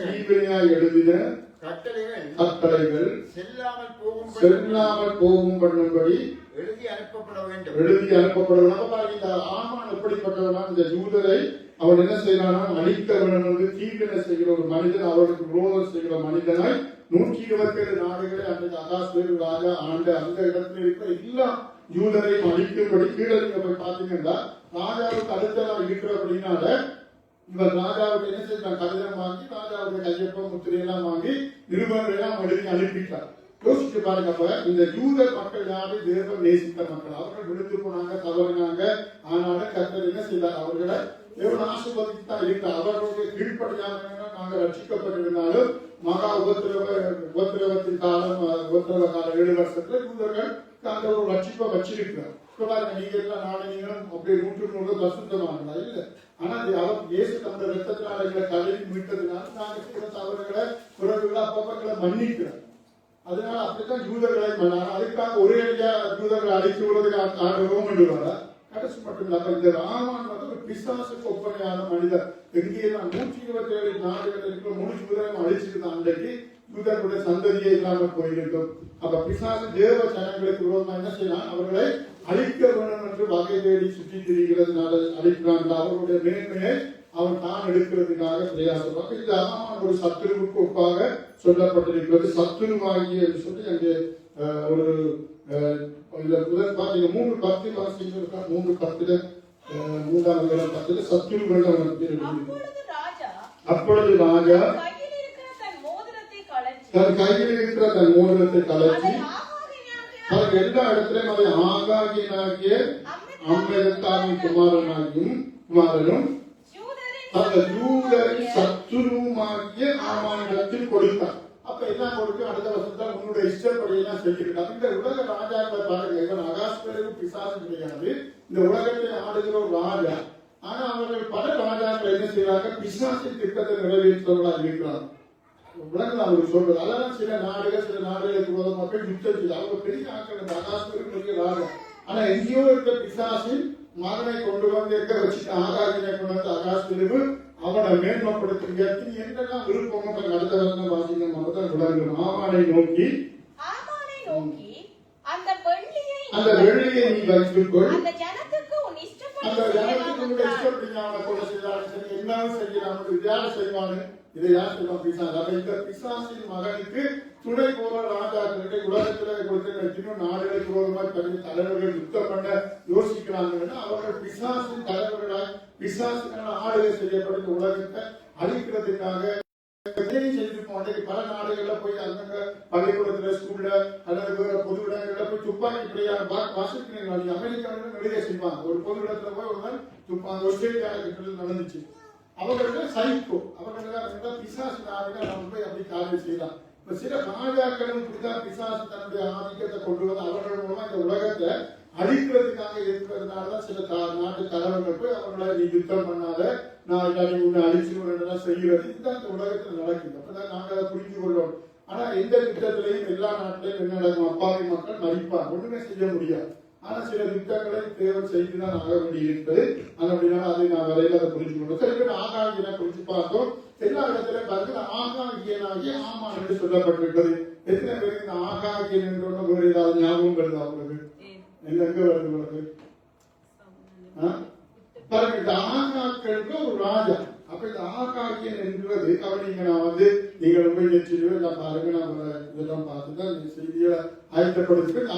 தீவினையாய் எழுதின கட்டளைகள் செல்லாமல் போகும் பண்ணும்படி எழுதி அனுப்பப்பட வேண்டும். இந்த ஆமான் எப்படிப்பட்டவனா, இந்த யூதரை அவன் என்ன செய்யறானா, அழிக்க வேண்டும் என்று தீவினை செய்கிற ஒரு மனிதன், அவருக்கு விரோதம் செய்கிற மனிதனாய் 127 நாடுகளை அன்றைக்கு அகாஸ்வேரு ராஜா ஆண்ட அந்த இடத்துல இருக்கிற எல்லா யூதரையும் அழிக்கும்படி கீழே நீங்க போய் பாத்தீங்கன்னா ராஜாவுக்கு அடுத்ததான் இருக்கிற அப்படின்னால இவர் ராஜாவுக்கு என்ன செய்யறான், கடிதம் வாங்கி ராஜாவுடைய கையொப்பம் முத்திரையெல்லாம் வாங்கி நிருபர்கள் எல்லாம் எழுதி அனுப்பிட்டார். யோசிச்சு பாருங்க. அப்ப இந்த யூத மக்கள் யாரு? தேவன் நேசித்த மக்கள். அவர்கள் விழுந்து போனாங்க, தவறினாங்க. ஆனாலும் கர்த்தர் என்ன செய்தார்? அவர்களை தேவன் ஆசீர்வதித்து தான் இருக்கிறார். அவர்களுடைய கீழ்ப்படியாக நாங்கள் ரட்சிக்கப்பட்டிருந்தாலும் மகா உபத்திரவத்தின் காலம், உபத்திரவ காலம் 7 வருஷத்துல யூதர்கள் அந்த ஒரு ரட்சிப்பை வச்சிருக்கிறார். நீங்க எல்லாம் நாளை நீங்களும் அப்படியே 100 பசுத்தமானதா இல்ல. ஆனா அவர் இயேசு தம்முடைய ரத்தத்தினால எங்களை கழுவி மீட்டதுனால நாங்க செய்த தவறுகளை குறைவுகளை அப்பப்பங்களை மன்னிக்கிறோம். அதனால அப்படித்தான் யூதர்களை பண்ணார். அதுக்காக ஒரே யூதர்களை அழைத்து விடுறதுக்கு ஆண்டவரும் பண்ணுவாரா? கடைசி மட்டும் இல்ல. அப்ப இந்த ராமான் வந்து ஒரு பிசாசுக்கு ஒப்பனையான மனிதர். எங்கேயெல்லாம் 127 நாடுகள் இருக்கிற முழு யூதரையும் அழிச்சுட்டு தான் அன்றைக்கு யூதர்களுடைய சந்ததியே இல்லாமல் போயிருக்கும். அப்ப பிசாசு தேவ ஜனங்களுக்கு விரோதமா என்ன செய்யலாம்? அவர்களை அழிக்க வேண்டும் என்று வகை தேடி சுற்றி திரிகிறதுனால அழிக்கிறாங்க. அவருடைய மேன்மையை அவன் தான் எடுக்கிறதுக்காக பிரயாசமாக இந்த ஆமான் ஒரு சத்துருவுக்கு ஒப்பாக சொல்லப்பட்டிருக்கிறது. சத்துருவாகிய என்று சொல்லி அங்கே ஒரு 3:10 வாசிக்கிறா. 3:10 3:10 சத்துருவிடம் அப்பொழுது ராஜா தன் கையில் இருக்கிற தன் மோதிரத்தை கலச்சி எல்லா இடத்திலும் அதை ஆகாகியனாகிய அம்மெதாவின் குமாரனும் அந்த யூதரின் சத்துருவுமாகிய ஆமானிடத்தில் கொடுத்தார். அப்ப எல்லாம் கொடுத்து அடுத்த வருஷத்துல உன்னுடைய இஷ்டப்படி எல்லாம் செஞ்சிருக்காங்க. இந்த உலக ராஜாக்களை பாருங்க. இவன் அகாஸ்பருக்கு பிசாசு கிடையாது. இந்த உலகத்தை ஆடுகிற ஒரு ராஜா. ஆனா அவர்கள் பல ராஜாக்கள் என்ன செய்யறாங்க? பிசாசின் திட்டத்தை நிறைவேற்றவர்களா இருக்கிறாங்க. உலகம் அவருக்கு சொல்றது. அதெல்லாம் சில நாடுகளுக்கு விரோத மக்கள் யுத்தம் செய்து அவங்க பெரிய ஆக்கள். இந்த அகாஸ்பருக்கு பெரிய ராஜா. ஆனா எங்கேயோ இருக்க பிசாசின் மகனை கொண்டு வந்து எங்க வச்சுட்டு ஆகாதினை கொண்டு வந்து அகாஸ்பருக்கு அவனை மேன்மைப்படுத்தி என்னெல்லாம் விருப்பமோ அடுத்த வருஷம் வாசிங்க மட்டும் விளங்கும். ஆமானை நோக்கி அந்த வெள்ளியை நீ வைத்துக்கொள். அந்த ஜனத்துக்கு இஷ்டப்படி கொலை செய்தாலும் சரி, என்ன செய்யலாம், யார் செய்வானு, இதை யார் செய்வான்? பிசாசு. அப்ப இந்த பிசாசின் மகனுக்கு துணை போற ராஜாக்களுக்கு உலகத்துல கொடுத்த நாடுகளுக்கு விரோதமாக தலைவர்கள் யுத்தம் பண்ண யோசிக்கிறாங்கன்னா அவர்கள் பிசாசின் தலைவர்களாய் பிசாசுக்கான ஆளுகை செய்யப்பட்ட உலகத்தை அழிக்கிறதுக்காக பல நாடுகள்ல போய் அங்கங்க பள்ளிக்கூடத்துல ஸ்கூல்ல அல்லது வேற பொது இடங்கள்ல போய் துப்பாக்கி வாசிக்கிறீங்க. அமெரிக்காவில நிறைய செய்வாங்க. ஒரு பொது இடத்துல போய் ஒரு நாள் துப்பாக்கி ஆஸ்திரேலியாவில் நடந்துச்சு. அவர்கள சைக்கோ, அவர்கள் பிசாசு நாடுகள் நம்ம போய் அப்படி காரியம் செய்யலாம். இப்ப சில ராஜாக்களும் இப்படிதான் பிசாசு தன்னுடைய ஆதிக்கத்தை கொண்டு வந்து அவர்கள் மூலமா இந்த உலகத்தை அழிக்கிறதுக்காக இருக்கிறதுனாலதான் சில நாட்டு தலைவர்கள் போய் அவர்களை நீ யுத்தம் பண்ணாத, நான் எல்லாரையும் உன்னை அழிச்சுடுவேன் செய்கிறது. இதுதான் இந்த உலகத்துல நடக்குது. அப்பதான் நாங்க அதை புரிஞ்சு கொள்ளணும். ஆனா எந்த யுத்தத்திலையும் எல்லா நாட்டிலையும் என்ன நடக்கும்? அப்பாவி மக்கள் மறிப்பார், ஒண்ணுமே செய்ய முடியாது. ஆனா சில யுத்தங்களை தேவன் செய்துதான் ஆக வேண்டி இருக்கிறது. அப்படின்னா அதை நான் வரையில அதை புரிஞ்சு கொள்ளணும். சில பேர் ஆகாகியனை குறித்து பார்த்தோம். எல்லா இடத்திலும் பார்த்து ஆகாகியனாகிய ஆமான் என்று சொல்லப்பட்டிருக்கிறது. எத்தனை பேருக்கு இந்த ஆகாகியன் என்று வேறு ஏதாவது ஞாபகம் வருது? அவங்களுக்கு எங்க வருது உங்களுக்கு? பாருங்க, இந்த ஆகாக்களுக்கு ஒரு ராஜா. அப்ப இந்த ஆகாகியன் என்கிறது கவனிங்க. நான் நீங்கள் போய் நெச்சிடுவேன் பாருங்க. நான் இதெல்லாம் பார்த்துதான் இந்த செய்தியை ஆயத்தப்படுத்துவேன்.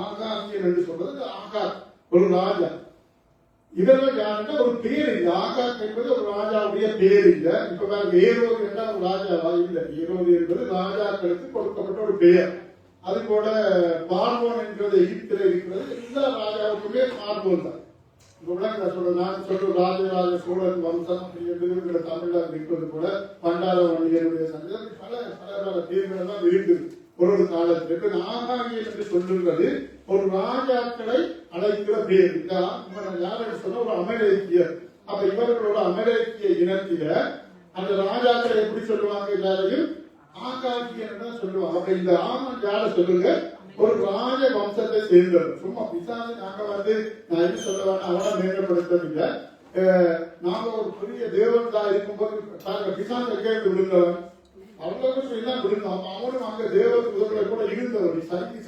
ஆகாகியன் என்று சொல்றது ஆகா ஒரு ராஜா. இதெல்லாம் யாருன்னா ஒரு பேர் இல்லை. ஆகாக் என்பது ஒரு ராஜாவுடைய பேர் இல்லை. இப்ப பாருங்க, ஏரோது என்றால் ஒரு ராஜாவா இல்லை. ஏரோது என்பது ராஜாக்களுக்கு கொடுக்கப்பட்ட ஒரு பெயர். அது போல பார்வோன் என்கிறது எகிப்தில் இருக்கிறது. எல்லா ராஜாவுக்குமே பார்வோன் தான். நான் சொல்ற ராஜராஜ சோழன் வம்சம் எழுதுகிற தமிழ்ல இருக்கிறது போல பண்டார வண்டியனுடைய சந்ததி பல தீர்வுகள் தான் இருக்குது ஒரு காலத்தில். ஆகாகியன் என்று சொல்லுகிறது ஒரு ராஜாக்களை அழைக்கிற பேர். யாரு சொன்ன ஒரு அமெரிக்கியர். அப்ப இவர்களோட அமெரிக்கிய இனத்தில அந்த ராஜாக்களை எப்படி சொல்லுவாங்க? எல்லாரையும் ஆகாகியன் தான் சொல்லுவாங்க. அப்ப இந்த ஆமான் யார சொல்லுங்க? ஒரு ராஜ வம்சத்தை சேர்ந்தவர். சும்மா பிசாசு நாங்க நான் என்ன சொல்லுவேன் அவனை மேம்படுத்தவில்லை. நாங்க ஒரு பெரிய தேவன் தான் இருக்கும்போது பிசாசு எங்கே விழுந்தவன் அவர்களுக்கு எல்லாம் விழுந்தோம். அவனும் அங்க தேவ தூதர்களை கூட இருந்தவர்.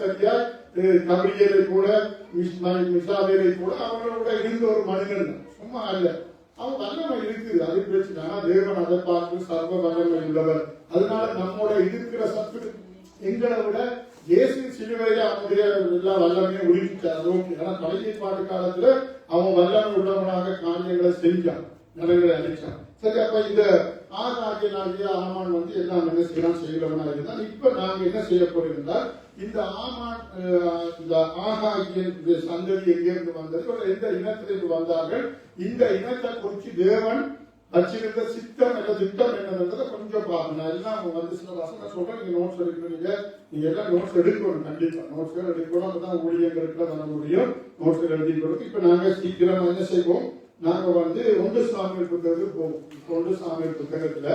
சரியா கபிரியரை கூட மிசாவேரை கூட அவங்களோட இருந்த ஒரு மனிதன். சும்மா அல்ல, அவன் வல்லமை இருக்குது. அது பிரச்சனை. தேவன் அதை பார்த்து சர்வ வல்லமை உள்ளவர். அதனால நம்மோட இருக்கிற சத்து எங்களை விட இயேசு சிலுவையில அவனுடைய எல்லா வல்லமையும் உரிவிச்சார். ஆனா பழைய பாட்டு காலத்துல அவன் வல்லமை உள்ளவனாக காரியங்களை செஞ்சான், நிலைகளை அழிச்சான். சரி, அப்ப இந்த ஆகாகிய ஆமான் வந்து எல்லாம் என்ன செய்யலாம் செய்யறவனா இருந்தால் இப்ப நாங்க என்ன செய்ய போறோம் இந்த ஆமான் இந்த ஆகாகிய சந்ததி எங்கிருந்து வந்தது எந்த இனத்திலிருந்து வந்தார்கள் இந்த இனத்தை குறித்து தேவன் வச்சிருந்த சித்தம் என்ன திட்டம் என்னன்றதை கொஞ்சம் பாருங்க எல்லாம் வந்து சில வசனம் சொல்றேன் நீங்க நோட்ஸ் எடுக்கிறீங்க நீங்க எல்லாம் நோட்ஸ் எடுக்கணும் கண்டிப்பா நோட்ஸ் எடுக்கணும் அப்பதான் ஊழியர்களுக்கு வர முடியும் நோட்ஸ் எழுதி கொடுத்து இப்ப நாங்க சீக்கிரம் என்ன செய்வோம் நாங்க வந்து ஒன்று சாமியல் புத்தகத்துக்கு போவோம் ஒன்று சாமியல் புத்தகத்துல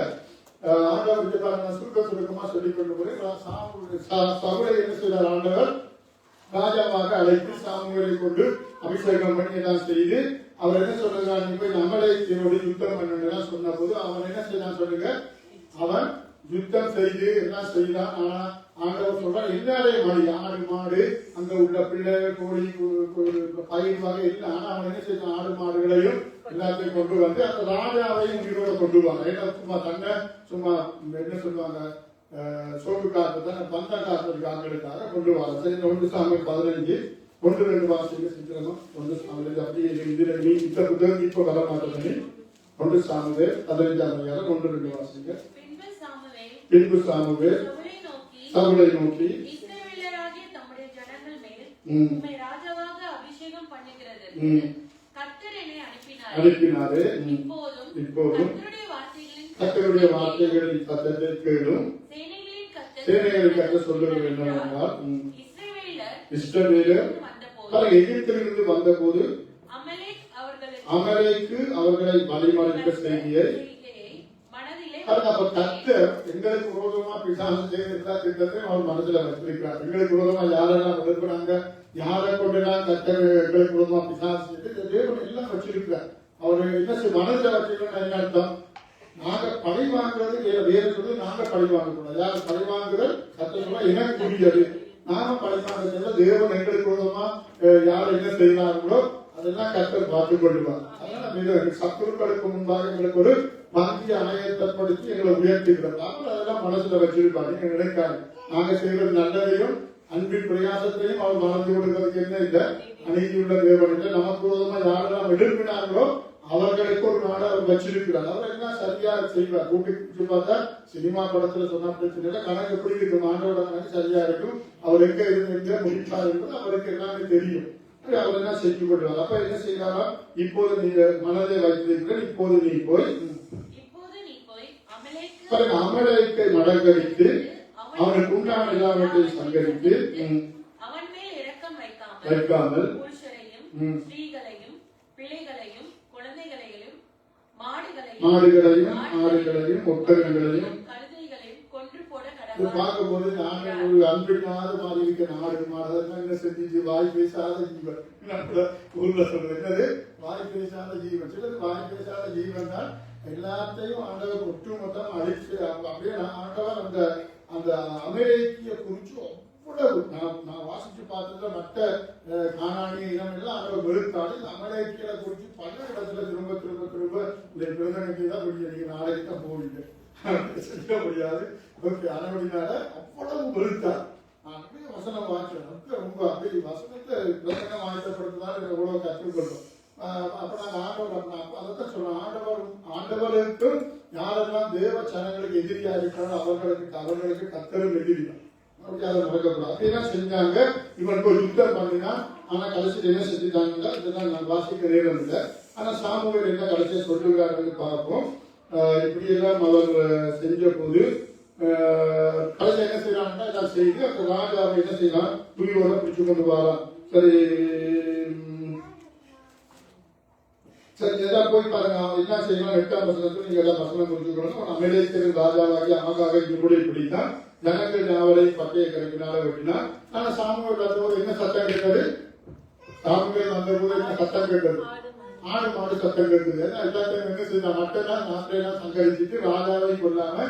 ஆண்டவர் நான் சுருக்கமா சொல்லிக் கொண்டு போறேன் சவுலை என்ன செய்தார் ஆண்டவர் ராஜாவாக அழைத்து சாமுவேலை கொண்டு அபிஷேகம் பண்ணி எல்லாம் செய்து அவர் என்ன சொல்றாரு நீ போய் அமலேக்கியரோடு யுத்தம் பண்ணு சொன்ன போது அவன் என்ன செய்யலாம் சொல்லுங்க அவன் யுத்தம் செய்து எல்லாம் செய்தான் ஆனா ஆண்டவர் சொல்றான் எல்லாரையும் மணி ஆடு மாடு அங்க உள்ள பிள்ளை கோழி பயிர் வகை இல்லை ஆனா அவன் என்ன செய்தான் ஆடு மாடுகளையும் எல்லாத்தையும் கொண்டு வந்து அந்த ராஜாவையும் உயிரோட கொண்டு வாங்க ஏன்னா சும்மா தன்னை சும்மா என்ன சொல்லுவாங்க சோப்பு காற்று தான் பந்த காற்று காக்களுக்காக கொண்டு வாங்க சரி இந்த 1 சாமுவேல் 15 1-2 வாசிங்க சீக்கிரமா 1 சாமுவேல் அப்படியே இதுல நீ இந்த புத்தகம் இப்ப வர மாட்டேன்னு 1 சாமுவேல் 15 1-2 வாசிங்க பின்பு சாமுவேல் சவுலை நோக்கி இஸ்ரவேலராகிய தம்முடைய ஜனங்கள் மேல் உம்மை ராஜாவாக அபிஷேகம் பண்ணுகிறதற்கு கர்த்தர் என்னை அனுப்பினாரே இப்போதும் கர்த்தருடைய வார்த்தைகளின் சத்தத்தை கேளும் சேனைகளின் கர்த்தர் சொல்லுவது என்னவென்றால் இஸ்ரவேலர் எகிப்திலிருந்து வந்தபோது அமலேக்கு அவர்களை வழிமறித்த செய்தியை கர்த்தர் எங்களுக்கு விரோதமா பிசாசு செய்திருந்தா திட்டத்தை அவர் மனசுல வச்சிருக்கிறார் எங்களுக்கு விரோதமா யாரெல்லாம் எதிர்க்கிறாங்க யாரை கொண்டுதான் கர்த்தர் எங்களுக்கு விரோதமா பிசாசு செய்து தேவன் எல்லாம் வச்சிருக்கிறார் அவர் என்ன மனசுல வச்சிருக்கோம் என்ன அர்த்தம் நாங்க பழி வாங்குறது வேற சொல்லி நாங்க பழி வாங்கக்கூடாது யாரு பழி வாங்குறது கர்த்தர் சொன்னா எனக்கு புரியாது நாம பழி வாங்குறதுல தேவன் எங்களுக்கு விரோதமா யார் என்ன செய்வார்களோ அதெல்லாம் கர்த்தர் பார்த்துக் கொள்வார் அதனால சத்துருக்களுக்கு முன்பாக எங்களுக்கு ஒரு பந்திய ஆயத்தப்படுத்தி எங்களை உயர்த்துகிறார் அதெல்லாம் மனசுல வச்சிருப்பாங்க நீங்க நினைக்காது நாங்க செய்வது நல்லதையும் அன்பின் பிரயாசத்தையும் அவர் மறந்து கொடுக்கிறதுக்கு என்ன இல்லை அநீதியுள்ள தேவன் இல்லை நமக்கு விரோதமா யாரெல்லாம் எழுப்பினார்களோ அவர்களுக்கு ஒரு நாடு அவர் வச்சிருக்கிறார் அவர் எல்லாம் சரியா செய்வார் கூட்டி பார்த்தா சினிமா படத்துல சொன்ன பிரச்சனை கணக்கு எப்படி இருக்கும் ஆண்டோட கணக்கு சரியா இருக்கும் அவர் எங்க இருந்து முடிப்பார் என்பது அவருக்கு எல்லாமே தெரியும் அவர் என்ன செஞ்சு கொள்வார் அப்ப என்ன செய்யறாரா இப்போது நீங்க மனதை வைத்திருக்கிறேன் இப்போது நீ போய் அமலேக்கை மடங்கடித்து அவனுக்கு உண்டான எல்லாவற்றையும் சங்கரித்து வைக்காமல் மாடுகளையும் ஆடுகளையும் ஒட்டகங்களையும் பார்க்கும் போது நான் ஒரு அன்பில்லாத மாதிரி இருக்க நாடு மாடு என்ன செஞ்சு வாய் பேசாத ஜீவன் ஊர்ல சொல்றது என்னது வாய் பேசாத ஜீவன் சிலது வாய் பேசாத ஜீவன் தான் எல்லாத்தையும் ஆண்டவர் ஒட்டுமொத்தம் அழிச்சு அப்படியே ஆண்டவர் அந்த அந்த அமெரிக்கிய குறிச்சு அவ்வளவு நான் வாசிச்சு பார்த்ததுல மற்ற காணானிய இனம் எல்லாம் ஆண்டவர் வெறுத்தாடு இந்த அமெரிக்கிய குறிச்சு பல இடத்துல திரும்ப இந்த பிரதனைக்கு தான் நீங்க நாளைக்கு தான் போவீங்க செய்ய முடியாது அதனால அவ்வளவு வெறுத்தார் நான் வசனம் வாய்ச்சேன் ரொம்ப அப்படி வசனத்தை பிரசனம் வாய்ச்சப்படுறதுனால எவ்வளவு கற்றுக்கொள்றோம் அப்ப நாங்க ஆண்டவர் அதைத்தான் சொல்றோம் ஆண்டவருக்கும் யாரெல்லாம் தேவ சனங்களுக்கு எதிரியா இருக்கிறாரோ அவர்களுக்கு கர்த்தரும் எதிரிதான் அதை நடக்கக்கூடாது அப்படியெல்லாம் செஞ்சாங்க இவனுக்கு ஒரு யுத்தம் பண்ணினா ஆனா கடைசியில் என்ன செஞ்சுட்டாங்க இதெல்லாம் நான் வாசிக்க நேரம் இல்லை ஆனா சாமுவேல் என்ன கடைசியை சொல்லுகிறாருன்னு பார்ப்போம் இப்படியெல்லாம் அவர் செஞ்ச போது கடைசியில் என்ன செய்யறாங்கன்னா எல்லாம் செய்து அந்த ராஜாவை என்ன செய்யலாம் துணியோட பிடிச்சு கொண்டு வரலாம் சரி எல்லாம் போய் பாருங்க என்ன செய்யலாம் 8ஆம் வசனத்துல நீங்க எல்லாம் வசனம் புரிஞ்சுக்கணும் அமெரிக்கரின் ராஜாவாகி ஆகாக கூட இப்படித்தான் ஜனங்கள் யாவரையும் பட்டைய கருப்பினால வெட்டினா ஆனா சாமுவேல் வந்தபோது என்ன சட்டம் கேட்டது சாமுவேல் வந்தபோது என்ன சட்டம் கேட்டது ஆடு மாடு சட்டம் கேட்குது எல்லாத்தையும் என்ன செய்த மட்டெல்லாம் நாட்டையெல்லாம் சங்கரிச்சுட்டு ராஜாவை கொள்ளாம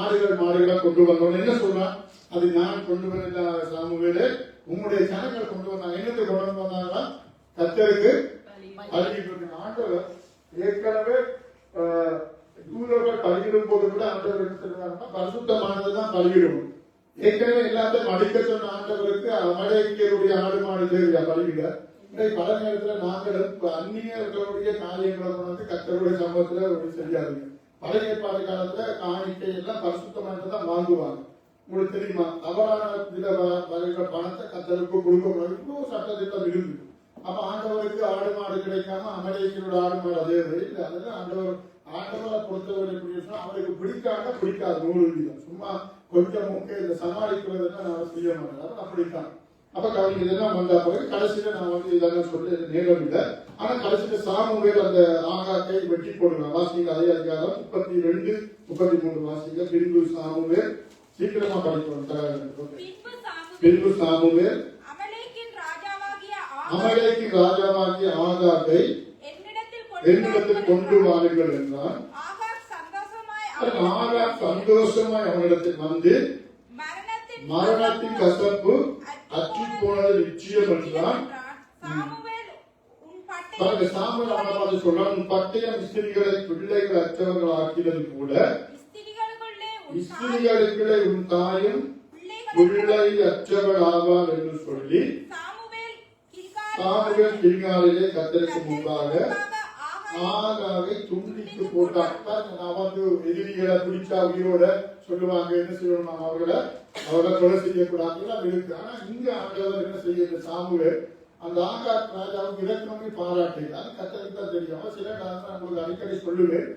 ஆடுகள் மாடுகளை கொண்டு வந்தோம் என்ன சொல்றான் அது நான் கொண்டு வந்த சாமுவேலே உங்களுடைய ஜனங்கள் கொண்டு வந்தாங்க என்னத்தை கொண்டு வந்தாங்களா கர்த்தருக்கு ஆண்டவர் ஏற்கனவே தூதர்கள் பலியிடும் போது கூட ஆண்டவர் என்ன சொல்றாங்கன்னா பரிசுத்தமானதுதான் பலியிடும் ஏற்கனவே எல்லாத்தையும் அடிக்க சொன்ன ஆண்டவருக்கு அமலேக்கியருடைய ஆடு மாடு தேவையா பலியிட பல நேரத்துல நாங்களும் அந்நியர்களுடைய காரியங்களை வந்து கர்த்தருடைய சமூகத்துல செய்யாதுங்க பழைய ஏற்பாடு காலத்துல காணிக்கை எல்லாம் பரிசுத்தமானதான் வாங்குவாங்க. உங்களுக்கு தெரியுமா? தவறான வருகிற பணத்தை கர்த்தருக்கு கொடுக்க முடியாது. இவ்வளவு சட்டத்திட்டம் இருந்து அப்ப ஆண்டவருக்கு ஆடு மாடு கிடைக்காம அமெரிக்கரோட ஆடு மாடு அதே இல்லை. அதெல்லாம் ஆண்டவரை பொறுத்தவரை எப்படி அவருக்கு பிடிக்காது 100%. சும்மா கொஞ்சம் முக்கிய இந்த சமாளிக்கிறதுனா நான் செய்ய மாட்டேன். அப்படித்தான். அப்ப கவனிக்கு இதெல்லாம் வந்த பிறகு கடைசியில நான் இதெல்லாம் சொல்லி நேரம் இல்லை. ஆனா கடைசியில சாமுவேல் அந்த ஆகாக்கை வெட்டி போடுவேன். வாசிங்க அதே அதிகாரம் 32, 33 வாசிங்க. பின்பு சாமுவேல் சீக்கிரமா படிக்கணும். பின்பு சாமுவேல் அமலேக்கின் ராஜாவாகிய ஆகாக்கை என்னிடத்தில் கொண்டு வாருங்கள் என்றான். ஆகாக் சந்தோஷமாய் அவனிடத்தில் வந்து மரணத்தின் கசப்பு அற்றி போனது நிச்சயம் என்றான். சாமுவேல் அவனை பார்த்து சொல்றான், உன் பட்டயம் ஸ்திரீகளை பிள்ளைகள் அற்றவர்கள் ஆக்கினது கூட ஸ்திரீகளுக்குள்ளே உன் தாயும் பிள்ளை அற்றவள் ஆவாள் என்று சொல்லி சாமுவேல் கில்காலிலே கர்த்தருக்கு முன்பாக ஆகாகை துண்டித்து போட்டான். நான் வந்து எதிரிகளை பிடிச்சா உயிரோட சொல்லுவாங்க, என்ன செய்யணும், அவர்களை கொலை செய்யக்கூடாது இருக்கு. ஆனா இங்க ஆண்டவர் என்ன செய்ய சாமுவேல் அந்த ஆகாக் ராஜாவுக்கு இலக்கணமே பாராட்டுகிறார். கர்த்தருக்கு தான் தெரியும். சில காலத்துல உங்களுக்கு அடிக்கடி சொல்லுவேன்,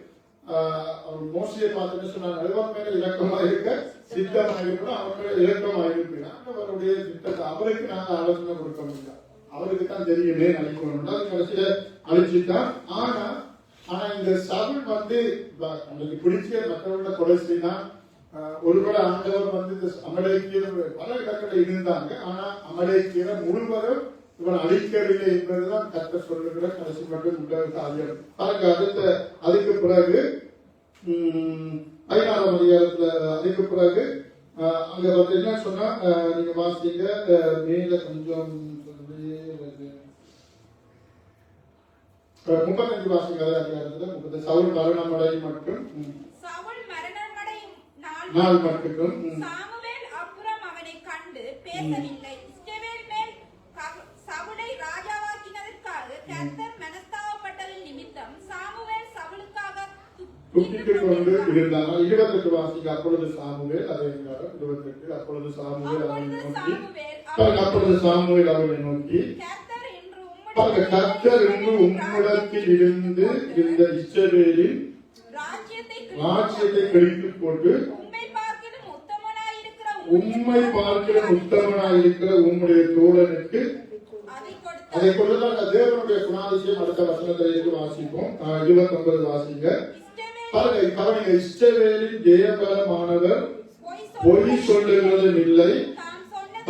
அவர் மோசையை பார்த்து சொன்னார், நடுவன் மேல இலக்கமா இருக்க சித்தமா இருக்கணும், அவர் மேல இலக்கமா இருப்பேன். அவருடைய திட்டத்தை அவருக்கு நாங்க ஆலோசனை கொடுக்க முடியாது. அவருக்கு தான் தெரியுமே அழிக்கணும். கடைசியில அழிச்சுட்டான். ஆனா இந்த சவுல் வந்து அவங்களுக்கு பிடிச்ச மற்றவர்களை கொலை செய்தா. ஒருவேளை ஆண்டவர் வந்து இந்த அமலேக்கியர் பல இடங்களில் இருந்தாங்க. ஆனா அமலேக்கியரை முழுவதும் இவன் அழிக்கவில்லை என்பதுதான் கர்த்தர் சொல்லுகிற கடைசி மட்டும் உள்ள காரியம். அதுக்கு பிறகு 5ஆம் அதிகாரத்துல அதுக்கு பிறகு அங்க வந்து என்ன சொன்னா, நீங்க வாசிங்க மேல கொஞ்சம் 35 வாசிங்க அதிகாரத்துல 30 சவுல் மரணமடை மட்டும் நாள் மட்டும் சாமுவேல் அப்புறம் அவனை கண்டு பேசவில்லை. இஸ்ரவேல் மேல் சவுலை ராஜாவாக்கினதற்காக கர்த்தர் மனஸ்தாபப்பட்டதின் நிமித்தம் சாமுவேல் சவுலுக்காக துக்கிட்டுக் கொண்டு இருந்தான். 28 வாசிங்க. அப்பொழுது சாமுவேல் அதே 28 அப்பொழுது சாமுவேல் அவனை நோக்கி கர்த்தர் என்று உம்மிடத்தில் இருந்து இந்த இஸ்ரவேலின் ராஜ்யத்தை கிழித்து போட்டு உம்மை பார்க்கிற உத்தமனாயிருக்கிற உம்முடைய தோழனுக்கு அதை கொடுத்தால் தேவனுடைய குணாதிசயம் அடுத்த வசனத்திலிருந்து வாசிப்போம். 29 வாசிங்க. கவனிங்க, இஸ்ரவேலின் ஜெயபலமானவர் பொய் சொல்லுகிறதும் இல்லை,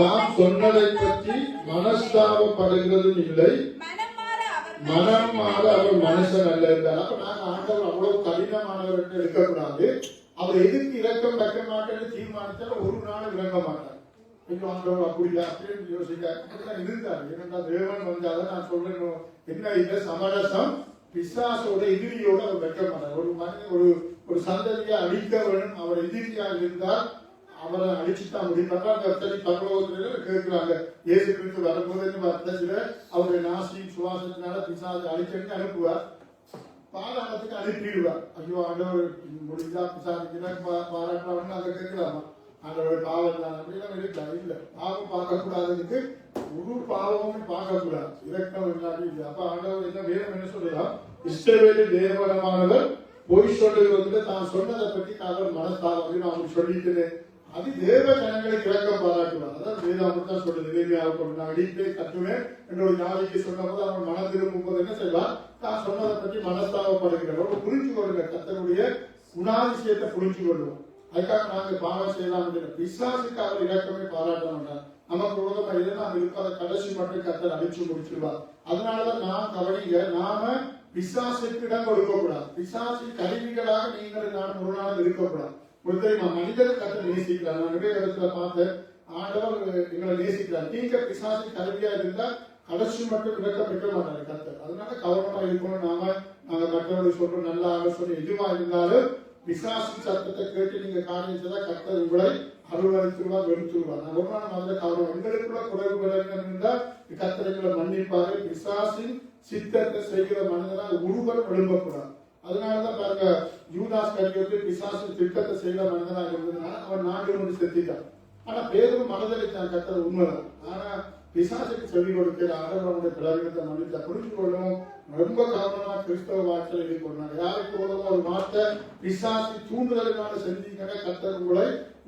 தாம் சொன்னதை பற்றி மனஸ்தாபப்படுகிறதும் இல்லை, மனம் மாற அவர் மனுஷன் அல்ல என்றார். அப்ப நாங்க ஆண்டவர் அவ்வளவு கடினமானவர் என்று இருக்கக்கூடாது. அவர் எதிர்த்து இறக்கம் வைக்க மாட்டேன்னு தீர்மானித்தால் ஒரு நாள் இறங்க மாட்டார். கொஞ்சம் ஆண்டவர் அப்படியா அப்படின்னு யோசிக்க அப்படிதான் இருந்தார். ஏன்னா தேவன் வந்தாலும் நான் சொல்றேன் என்ன இல்லை சமரசம் பிசாசோட எதிரியோட அவர் வைக்க மாட்டார். ஒரு மனிதன் ஒரு சந்ததியை அழிக்க வேணும், அவர் எதிரியாக இருந்தால் அவரை அழிச்சுதான் முடியும். கர்த்தரி பரலோகத்தில கேட்கிறாங்க, இயேசு கிறிஸ்து வரும்போது வர்த்தசில அவருடைய நாசியின் சுவாசத்தினால பிசாசை அழிச்சு அனுப்புவார், பாதாளத்துக்கு அனுப்பிடுவார். ஐயோ ஆண்டவர் முடிஞ்சா பிசாசுக்கு பாராட்டுவாங்கன்னு அதை கேட்கலாமா? ஆண்டவர் பாவம் தான் அப்படிலாம் இருக்கலாம். இல்ல, பாவம் பார்க்கக்கூடாதுக்கு ஒரு பாவமும் பார்க்கக்கூடாது, இரக்கம் இல்லாட்டி இல்லை. அப்ப ஆண்டவர் என்ன வேணும் என்ன சொல்லலாம், இஸ்ரவேலின் தேவனமானவர் பொய் சொல்லுகிறது தான் சொன்னதை பற்றி அவர் மனஸ்தாபம் நான் சொல்லிட்டு அது தேவ ஜனங்களுக்கு இறக்கம் பாராட்டுவார். அதான் வேதாமம் தான் சொல்லுது, நான் அடிப்பே கட்டுவேன் என்ற ஒரு ஞானிக்கு சொன்னபோது அவன் மன திரும்பும் போது என்ன செய்வார், தான் சொன்னதை பற்றி மனஸ்தாபப்படுகிறவர் புரிஞ்சு கொள்ளுங்க. கர்த்தருடைய குணாதிசயத்தை புரிஞ்சு கொள்வோம். அதுக்காக நாங்கள் பாவம் செய்யலாம். விசுவாசிக்கு அவர் இறக்கமே பாராட்ட மாட்டார். நமக்கு உலகம் இதெல்லாம் இருப்பதை கடைசி மட்டும் கர்த்தர் அழிச்சு முடிச்சிருவார். அதனாலதான் நான் கவனிங்க, நாம பிசாசுக்கு இடம் கொடுக்க கூடாது. பிசாசு கருவிகளாக நீங்கள் நான் ஒரு நாள் இருக்கக்கூடாது. ஒரு தெரியுமா, மனிதர் கர்த்தர் நேசிக்கிறார். நான் நிறைய இடத்துல பார்த்தேன், ஆண்டவர் எங்களை நேசிக்கிறார். நீங்க பிசாசு கருவியா இருந்தா கடைசி மட்டும் இறக்கம் வைக்க மாட்டாரு கர்த்தர். அதனால கவனமா இருக்கணும். நாங்க மற்றவர்கள் சொல்ற நல்ல ஆலோசனை எதுவா இருந்தாலும் பிசாசின் சத்தத்தை கேட்டு நீங்க காணிச்சதா கர்த்தர் உங்களை அருள்வழித்துள்ளார், வெறுத்துள்ளார். நான் ஒரு நாள் முதல்ல கவனம், எங்களுக்குள்ள குறைவுகள் இருந்தா கர்த்தர்களை மன்னிப்பாரு. பிசாசின் சித்தத்தை செய்கிற மனிதனா ஒருவர் எழும்பக்கூடாது. அதனாலதான் பாருங்க, யூதாஸ் கரியோத்து பிசாசு திட்டத்தை செய்த மனிதனாக இருந்ததுனால அவன் 4 முறை செத்துட்டான். ஆனா பேரும் மனதளித்தான் கத்தர் உண்மைதான். ஆனா பிசாசுக்கு செவி கொடுக்கிற ஆடவனுடைய பிறவினத்தை மன்னித்த புரிந்து கொள்ளவும் ரொம்ப கவனமா கிறிஸ்தவ வாழ்க்கையில் ஈடுபடுறாங்க. யாருக்கு உதவும் ஒரு வார்த்தை பிசாசு தூண்டுதலுக்கான செஞ்சீங்கன்னா கத்தர்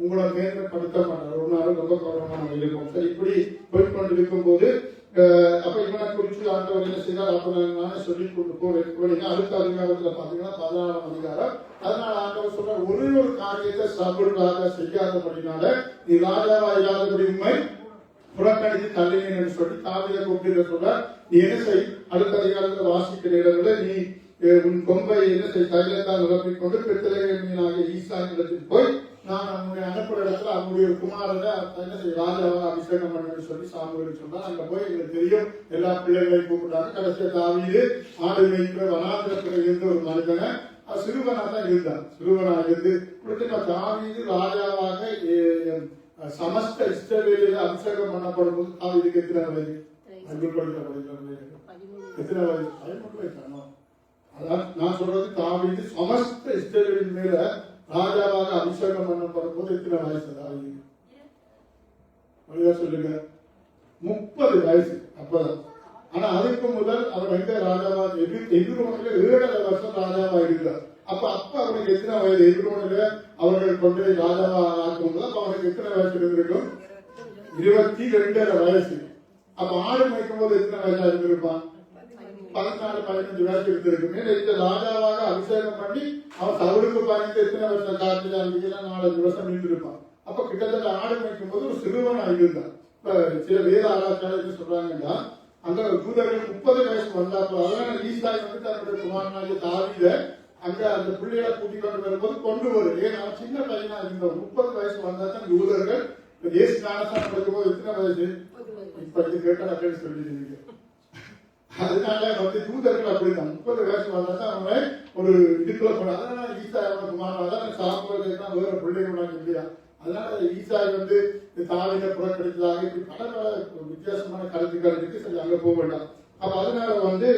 உங்களை மேன்மைப்படுத்த மாட்டார். ஒரு நாள் ரொம்ப கவனமா நம்ம இருக்கும். சரி, இப்படி போய்கொண்டு இருக்கும் போது அப்ப இவனை குறிச்சு ஆண்டவர் என்ன செய்தார்? அப்ப நானே சொல்லி கொண்டு போறீங்க. அடுத்த அதிகாரத்துல பாத்தீங்கன்னா 14ஆம் அதிகாரம். அதனால ஆண்டவர் சொல்ற ஒரே ஒரு காரியத்தை சவுல் ராஜா செய்யாதபடினால நீ ராஜாவா இல்லாதபடி உண்மை புறக்கணித்து தள்ளினேன்னு சொல்லி தாவீதை கூப்பிட்டு சொல்ற நீ என்ன செய்? அடுத்த அதிகாரத்துல வாசிக்கிற இடத்துல நீ உன் கொம்பை என்ன செய்? தைலத்தால் நிரப்பிக் கொண்டு பெத்லகேமியனாகிய ஈசா இடத்துக்கு போய் நான் அவனுடைய அனுப்புற இடத்துல அவனுடைய குமாரனை என்ன செய்ய ராஜாவாக அபிஷேகம் பண்ணு சொல்லி சாமுவேல் சொன்னா. அங்க போய் எங்களுக்கு தெரியும் எல்லா பிள்ளைகளையும் கூப்பிட்டாங்க. கடைசியா தாவீது ஆடு மேய்க்கிற வனாந்திரத்துல இருந்த ஒரு மனிதனை சிறுவனா தான் இருந்தான். சிறுவனா இருந்து தாவீது ராஜாவாக சமஸ்த இஸ்ரவேலில் அபிஷேகம் பண்ணப்படும் போது தாவீதுக்கு எத்தனை வயது? எத்தனை வயது? 13 வயசு. அதான் நான் சொல்றது தாவீது சமஸ்த இஸ்ரவேலின் மேல ராஜாவாக அபிஷேகம் பண்ணப்படும் போது எத்தனை வயசு தாவீது? சொல்லுங்க. 30 வயசு அப்பதான். ஆனா அதுக்கு முதல் அவர் எங்க ராஜாவாக எதிர்மொழியில 7 வருஷம் ராஜாவா இருந்தார். அப்ப அவனுக்கு எத்தனை வயது? எதிர்மொழியில அவர்கள் கொண்டு ராஜாவா ஆக்கும்போது அப்ப அவனுக்கு எத்தனை வயசு இருந்திருக்கும்? 22 வயசு. அப்ப ஆடு மேய்க்கும் போது எத்தனை வயசா இருந்திருப்பான்? 14-15 வயசு இருந்திருக்குமே. இந்த ராஜாவாக அபிஷேகம் பண்ணி அவன் சவுலுக்கு பயந்து எத்தனை வருஷம் காலத்துல 4 வருஷம் இருந்திருப்பான். அப்ப கிட்டத்தட்ட ஆடு மேய்க்கும் போது ஒரு சிறுவனா இருந்தான். இப்ப சில வேத ஆராய்ச்சியாளர் என்ன சொல்றாங்கன்னா அங்க யூதர்கள் 30 வயசு வந்தாப்போ அதனால ஈசாய் வந்து தன்னுடைய குமாரனாகிய தாவீதை அங்க அந்த பிள்ளைகளை கூட்டிக் கொண்டு வரும்போது கொண்டு வரும். ஏன்னா சின்ன பையனா இருந்தவர் 30 வயசு வந்தா தான் யூதர்கள் தேச ஞானஸ்தானம் படிக்கும்போது எத்தனை வயசு? இப்ப இது கேட்டா அப்படின்னு சொல்லிடுவீங்க. அதனால வந்து யூதர்கள் அப்படிதான் 30 வயசு வந்தா தான் அவங்க ஒரு இதுக்குள்ள போனாங்க. அதனால ஈசாய் அவனுக்கு குமாரன் சாப்பிடுறது தான் வேற பிள்ளைகள் இல்லையா. அதனால ஈசாய் வந்து தாவீதை புறக்கணித்ததாக இப்படி பல வித்தியாசமான கருத்துக்கள் இருக்கு. சரி, அங்க போக வேண்டாம். அப்ப அதனால வந்து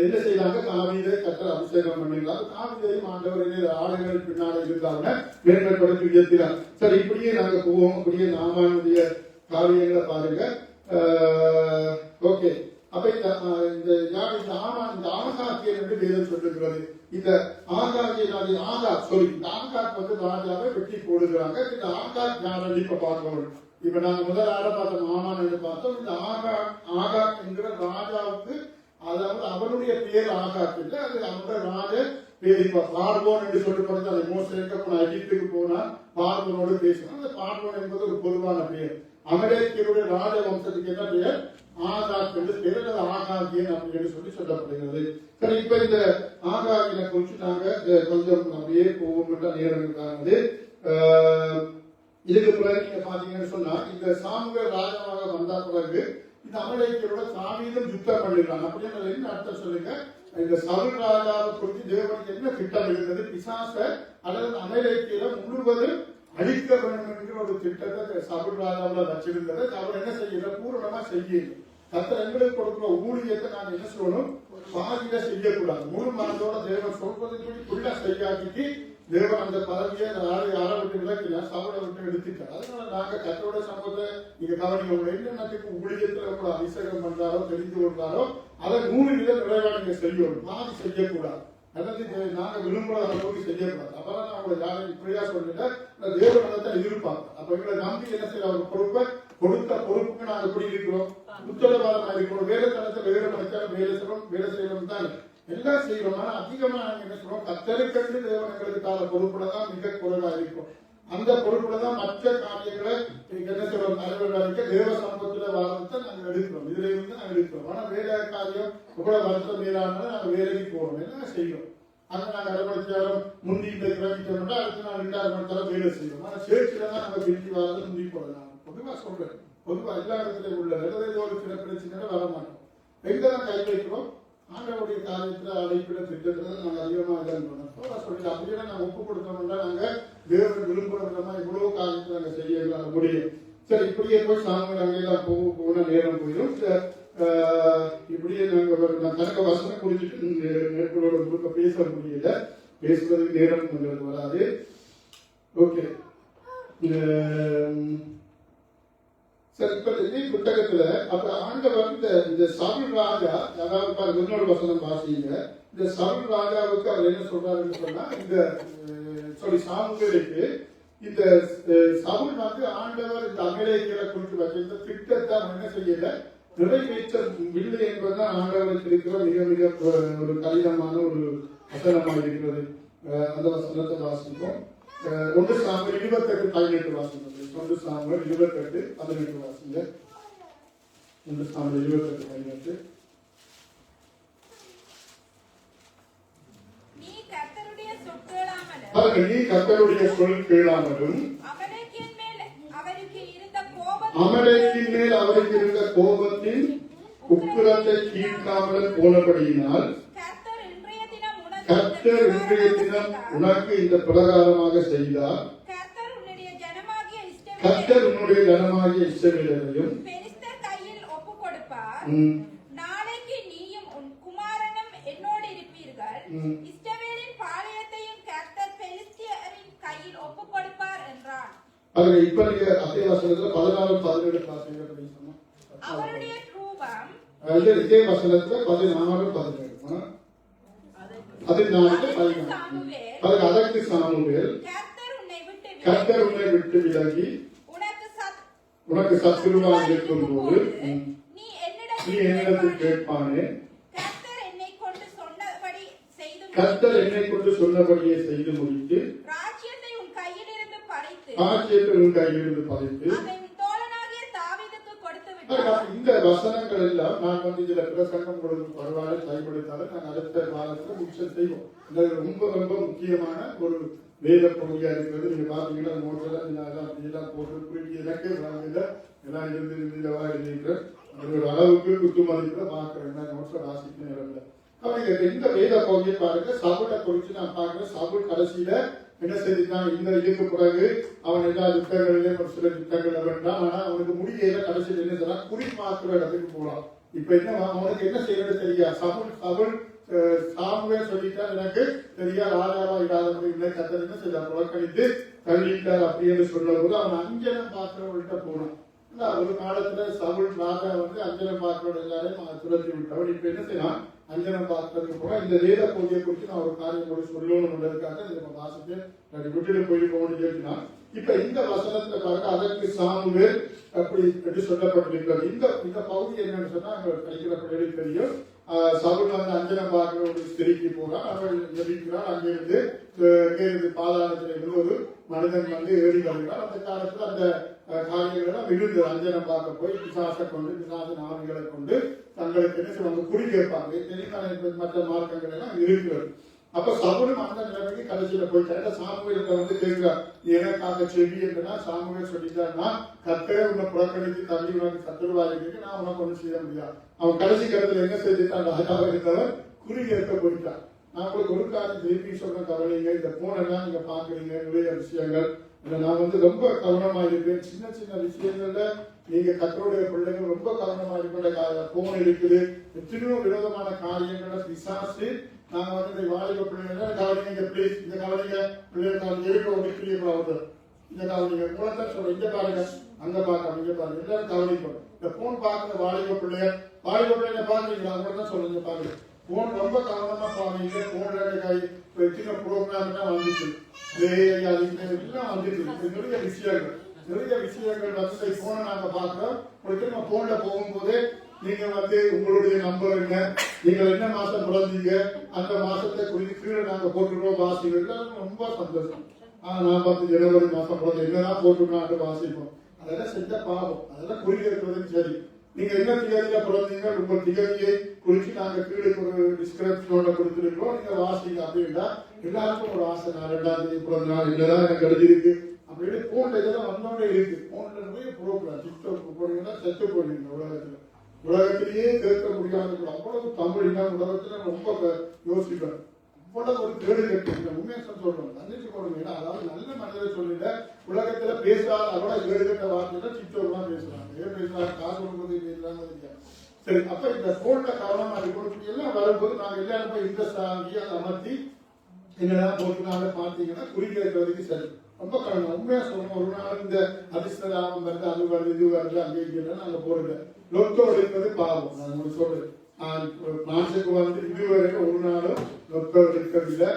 என்ன செய்யறாங்க? தாவீதை கர்த்தர் அபிஷேகம் பண்ணிருக்காங்க. தாவீதையும் ஆண்டவரின் ஆளுநர்கள் பின்னால இருந்தாங்க மேன்மைப்படுத்தி உயர்த்தினார். சரி, இப்படியே நாங்க போவோம். அப்படியே நாமானுடைய காரியங்களை பாருங்க. ஓகே, அப்ப இந்த ஆகாக்கியன் என்று வேதம் சொல்லுகிறது. இந்த ஆகாக்கியனாகிய இந்த ஆகாக் வந்து ராஜாவை வெட்டி போடுகிறாங்க. இந்த ஆகாக் யாரும் இப்ப பார்க்கணும். இப்ப நாங்க முதல் ஆட பார்த்தோம் மாமான் என்று பார்த்தோம். இந்த ஆகாக் என்கிற ராஜாவுக்கு, அதாவது அவனுடைய பேர் ஆகாக் இல்லை, அது அவருடைய ராஜ பேர். இப்ப பார்வோன் என்று சொல்லப்படுது. அதை மோசேக்கு எகிப்துக்கு போனா பார்வோனோடு பேசினா அந்த பார்வோன் என்பது ஒரு பொதுவான பெயர். அமெரிக்கருடைய ராஜ வம்சத்துக்கு என்ன பெயர்? ஆகாக் என்று பெயர். அது ஆகாகியன் அப்படின்னு சொல்லப்படுகிறது. சரி, இப்ப இந்த ஆகாகியனை குறித்து நாங்க கொஞ்சம் அப்படியே போவோம் நேரம் இருக்காங்க. இதுக்கு பிறகு நீங்க பாத்தீங்கன்னு சொன்னா இந்த சாமுவேல் ராஜாவாக வந்த பிறகு இந்த அமலேக்கியரோட தாவீதும் யுத்தம் பண்ணிருக்காங்க. அப்படின்னு என்ன அர்த்தம் சொல்லுங்க? இந்த சவுல் ராஜாவை குறித்து தேவனுக்கு என்ன திட்டம் இருந்தது? பிசாச அல்லது அமலேக்கியரை முழுவதும் அழிக்க வேண்டும் என்கிற ஒரு திட்டத்தை சவுல் ராஜாவில் வச்சிருந்தது. அவர் என்ன செய்யல? பூரணமா செய்யல. கர்த்தர் எங்களுக்கு கொடுக்கிற ஊழியத்தை நாங்க என்ன சொல்லணும்? பாதியில செய்யக்கூடாது. முழு மனதோட தேவன் சொல்வதற்கு ஃபுல்லா செய்யாக்கிட்டு தேவன் அந்த பதவியை யாரை விட்டு விளக்கல, சவுலை விட்டு எடுத்துட்டார். அதனால நாங்க கர்த்தரோட சமூகத்தை நீங்க கவனிக்க என்னத்துக்கு ஊழியத்துல கூட அபிஷேகம் பண்றாரோ தெரிந்து கொண்டாரோ அதை 100 நிறைவா நீங்க செய்யணும். பாதி செய்யக்கூடாது. அல்லது நாங்க விரும்புற அளவுக்கு செய்யக்கூடாது. அப்பதான் நான் உங்களை யாரும் இப்படியா சொல்லிட்டு தேவன் தான் எதிர்ப்பாங்க. அப்ப எங்களை நம்பி என்ன செய்யற ஒரு பொறுப்பை கொடுத்த பொறுப்புக்கு நாங்க எப்படி இருக்கிறோம்? உத்தரவாதமா இருக்கிறோம். வேலை தளத்துல வேலை மணிச்சாலும் வேலை செய்யணும் தான் எல்லாம் செய்யறோம். ஆனா அதிகமா நாங்க என்ன சொல்றோம்? கத்தருக்கண்டு தேவன் எங்களுக்கான பொறுப்புலதான் மிக குறைவா இருக்கும். அந்த பொறுப்புலதான் மற்ற காரியங்களை என்ன சொல்றோம்? தலைவர்களுக்கு தேவ சமூகத்துல வாழ்றத நாங்க எடுக்கிறோம். இதுல இருந்து நாங்க எடுக்கிறோம். ஆனா வேலை காரியம் இவ்வளவு வருஷம் மேலான நாங்க வேலைக்கு போறோம். என்ன செய்யறோம்? அங்க நாங்க அரைமணிச்சாலும் முந்தி இந்த கிளம்பிட்டோம்னா அடுத்த நாள் 2 மணி நேரம் வேலை செய்யறோம். ஆனா சேர்ச்சில தான் நம்ம திரும்பி வர்றது முந்தி போறோம். பொதுவா சொல்றேன். பொதுவா எல்லா இடத்துலயும் உள்ள ஒரு சில பிரச்சனை வர மாட்டோம். எங்கதான் கை வைக்கிறோம்? ஆண்டவருடைய காரியத்துல அழைப்பிட திட்டத்துல நாங்க அதிகமா இதன் சொல்லி அப்படியே நாங்க ஒப்பு கொடுத்தோம்னா நாங்க தேவன் விரும்புற விதமா இவ்வளவு காரியத்தை நாங்க செய்ய முடியும். சரி, இப்படியே போய் சாமி அங்கெல்லாம் போன நேரம் போயிடும். இப்படியே நாங்க கணக்க வசனம் குறிச்சிட்டு நேர்களோட குழுக்க பேச முடியல. பேசுவதற்கு நேரம் உங்களுக்கு வராது. ஓகே, சரி. இப்ப இதே புத்தகத்துல அப்ப ஆண்டவர் இந்த சவுல் ராஜா, அதாவது இன்னொரு வசனம் வாசிங்க. இந்த சவுல் ராஜாவுக்கு அவர் என்ன சொல்றாருன்னு சொன்னா, இந்த சாமுவேலுக்கு இந்த சவுல் ஆண்டவர் இந்த அமலேக்கியரை குறித்து வச்சிருந்த திட்டத்தை என்ன செய்யல, நிறைவேற்றவில்லை என்பதுதான் ஆண்டவருக்கு இருக்கிற மிக மிக ஒரு கடினமான ஒரு வசனமாக இருக்கிறது. அந்த வசனத்தை வாசிப்போம். 1 சாமுவேல் 28:18 வாசிப்போம். 1 சாமுவேல் 28:18 வாசிங்க. 1 சாமுவேல் 28:18. நீ கர்த்தருடைய சொல் கேளாமலும் அமலேக்கின் மேல் அவருக்கு இருந்த கோபத்தின் உக்கிரத்தை தீர்க்காமலும் போனபடியினால் கர்த்தர் இன்றைய தினம் உனக்கு இந்த பிரகாரமாக செய்தார். கர்த்தர் உன்னுடைய ஜனமாகிய இஸ்ரவேலையும் பெலிஸ்தர் கையில் ஒப்புக் கொடுப்பார். நாளைக்கு நீயும் உன் குமாரனும் என்னோடு இருப்பீர்கள். இஸ்ரவேலின் பாளையத்தையும் கர்த்தர் பெலிஸ்தியரின் கையில் ஒப்புக் கொடுப்பார் என்றார். அதுல இப்ப நீங்க அதே வசனத்துல 14-17 வாசிங்க. அவருடைய ரூபம் இதே வசனத்துல 14-17 அதற்கு சாமுவேல் கர்த்தர் உன்னை விட்டு விலகி உனக்கு சத்துருவாக இருக்கும் போது நீ என்னிடத்தில் கேட்பானே, கர்த்தர் என்னை கொண்டு சொன்னபடியே செய்து முடித்து ராஜ்யத்தை உன் கையிலிருந்து பறித்து இந்த வசனங்கள் எல்லாம் நான் இதுல பிரசங்கம் கொடுக்கும் பரவாயில்ல பயன்படுத்தாலும் நான் அடுத்த வாரத்துல மிக்சர் செய்வோம். ரொம்ப ரொம்ப முக்கியமான ஒரு வேத பகுதியா இருக்கிறது. நீங்க பாத்தீங்கன்னா நோட்டெல்லாம் போட்டு குறிப்பிட்டு எனக்கே எல்லாம் இருந்திருக்கிற ஒரு அளவுக்கு குத்து மதிப்புல பாக்குறேன். நோட்ஸ் வாசிக்க நேரம் அவங்க இந்த வேத பகுதியை பாருங்க. சவுலை குறிச்சு நான் பாக்குறேன். சவுல் கடைசியில என்ன செய்திருக்கான், இந்த இதுக்கு பிறகு அவன் எல்லா யுத்தங்களிலே ஒரு சில யுத்தங்கள் வேண்டாம். ஆனா அவனுக்கு முடியல. கடைசியில் என்ன செய்யலாம், குறிப்பாக்குற இடத்துக்கு போகலாம். இப்ப என்ன அவனுக்கு என்ன செய்யறது தெரியா. சவுல் சாமுவேல் சொல்லிட்டா எனக்கு தெரியா, ராஜாவா இல்லாத இல்லை, கத்தர் என்ன செய்ய புறக்கணித்து தள்ளிட்டார் அப்படின்னு சொல்லும் போது அவன் அஞ்சனம் பார்க்கிறவர்கிட்ட போனான். ஒரு காலத்துல சவுல் ராஜா அஞ்சனம் பார்க்கிறவங்க எல்லாரையும் துரத்தி விட்டவன். இப்ப என்ன செய்யலாம், அஞ்சனம் பார்க்கறதுக்கு போனா இந்த வேத பகுதியை குறித்து நான் ஒரு காரியம் கூட சொல்லணும்ன்றதுக்காக நம்ம வாசிட்டு விட்டுட்டு போய் போகணும்னு கேட்டுனா, இப்ப இந்த வசனத்துல பாருங்க, அதற்கு சாமுவேல் அப்படி சொல்லப்பட்டிருக்கிறது. இந்த பகுதி என்னன்னு சொன்னா படிக்கிற பிள்ளைகளுக்கு தெரியும். சவுல் அஞ்சனம் பார்க்கிற ஒரு ஸ்திரிக்கு போறான். அவள் ஜபிக்கிறாள். அங்கிருந்து பாதாளத்திலிருந்து ஒரு மனிதன் ஏறி வருகிறார். அந்த காலத்துல அந்த காரியங்கள் விழுந்து அஞ்சனம் பார்க்க போய் பிசாசை கொண்டு பிசாசின் ஆவிகளை கொண்டு தங்களுக்கு என்ன செய்வாங்க, குறி கேட்பாங்க. தெரியும் மற்ற மார்க்கங்கள் எல்லாம் இருக்கிறது. அப்ப சவுலும் அந்த நிலைமைக்கு கடைசியில போயிட்டாரு. சாமுவேலுக்கு கேட்கிறார், எனக்காக செவி என்றா சாமுவேல் சொல்லிட்டாருன்னா கர்த்தரே உன்னை புறக்கணித்து தள்ளி உனக்கு சத்துருவாயிருக்கு, நான் உனக்கு ஒண்ணு செய்ய முடியாது. அவன் கடைசி கருத்துல என்ன செஞ்சுட்டான், ராஜாவை இருந்தவர் குறி கேட்க போயிட்டான். நான் உங்களுக்கு ஒரு காரியம் திருப்பி சொல்ற கவலைங்க, இந்த போனெல்லாம் நீங்க பாக்குறீங்க நிறைய விஷயங்கள். நான் ரொம்ப கவனமா இருப்பேன். சின்ன சின்ன விஷயங்கள்ல நீங்க கத்தருடைய பிள்ளைகள் ரொம்ப கவனமா இருக்கின்ற போன் இருக்குது. எத்தனையோ விரோதமான காரியங்கள பிசாசு. நாங்க இந்த வாலிப பிள்ளைகள் கவனிங்க, பிளீஸ் இந்த கவனிங்க, பிள்ளைகள் இருக்க ஒதுக்கீடு இந்த கவனிங்க மூலத்தான் சொல்றேன். இந்த பாருங்க, அங்க பாருங்க, இங்க பாருங்க, எல்லாரும் கவனிக்கணும். இந்த போன் பாக்குற வாலிப பிள்ளைகள் பாக்குறீங்களா, அவங்க தான் சொல்லுங்க. பாருங்க, போன் ரொம்ப கவனமா பாருங்க. போன்ல சின்ன ப்ரோக்ராம் தான் வந்துச்சு, எல்லாம் வந்துச்சு. நிறைய விஷயங்கள் போன நாங்க பாக்குறோம். நம்ம போன்ல போகும்போது நீங்க உங்களுடைய நம்பர் என்ன, நீங்க என்ன மாசம் பிறந்தீங்க, அந்த மாசத்தை குறித்து கீழே நாங்க போட்டுருவோம். வாசிகள் ரொம்ப சந்தோஷம். நான் ஜனவரி மாசம் பிறந்த என்னதான் போட்டுருக்கோம் வாசிப்போம். அதெல்லாம் செஞ்ச பாவம். அதெல்லாம் குறிக்கிறதுக்கு சரி. நீங்க என்ன திகதியில பிறந்தீங்க, உங்க திகதியை குறிச்சு நாங்க கீழே ஒரு டிஸ்கிரிப்ஷனோட கொடுத்துருக்கோம், நீங்க வாசிங்க அப்படின்னா எல்லாருக்கும் ஒரு ஆசை. நான் 2ஆம் தேதி பிறந்த நாள் இல்லதான் எனக்கு எழுதிருக்கு அப்படின்னு போன்ல இதெல்லாம் வந்தோடனே இருக்கு. போன்ல நிறைய ப்ரோக்ராம் டிக்டாக் போனீங்கன்னா செத்து போடுவீங்க. உலகத்திலேயே கேட்க முடியாத அவ்வளவு தமிழ் உலகத்துல ரொம்ப யோசிப்பேன். அவ்வளவு ஒரு கேடு கேட்டு உண்மையை சொல்றோம், தன்னிச்சு போடுங்க. அதாவது நல்ல மனிதரை சொல்லிட உலகத்துல பேசாத அவ்வளவு கேடு கட்ட வார்த்தை டிக்டாக் தான் பேசுறாங்க. ஏன் பேசுறாங்க, காசு கொடுப்பது பேசுறாங்க. சரி, அப்ப இந்த போன்ல கவனமா இருக்கணும். எல்லாம் வரும்போது நாங்க எல்லாரும் போய் இன்ட்ரெஸ்ட் ஆகி அதை அமர்த்தி என்னதான் போட்டுனால பார்த்தீங்கன்னா குறிக்கிறதுக்கு சரி ரொம்ப கவனம். உண்மையா சொல்லணும், ஒரு நாள் இந்த அதிர்ஷ்டலாபம் வருது, அது வருது, இது வருது, அங்கே இங்கே நாங்க போறது லொத்தோ எடுக்கிறது பாவம். நான் உங்களுக்கு சொல்றேன், நாட்டுக்கு வந்து இதுவரை ஒரு நாளும் லொத்தோ எடுக்கிறதுல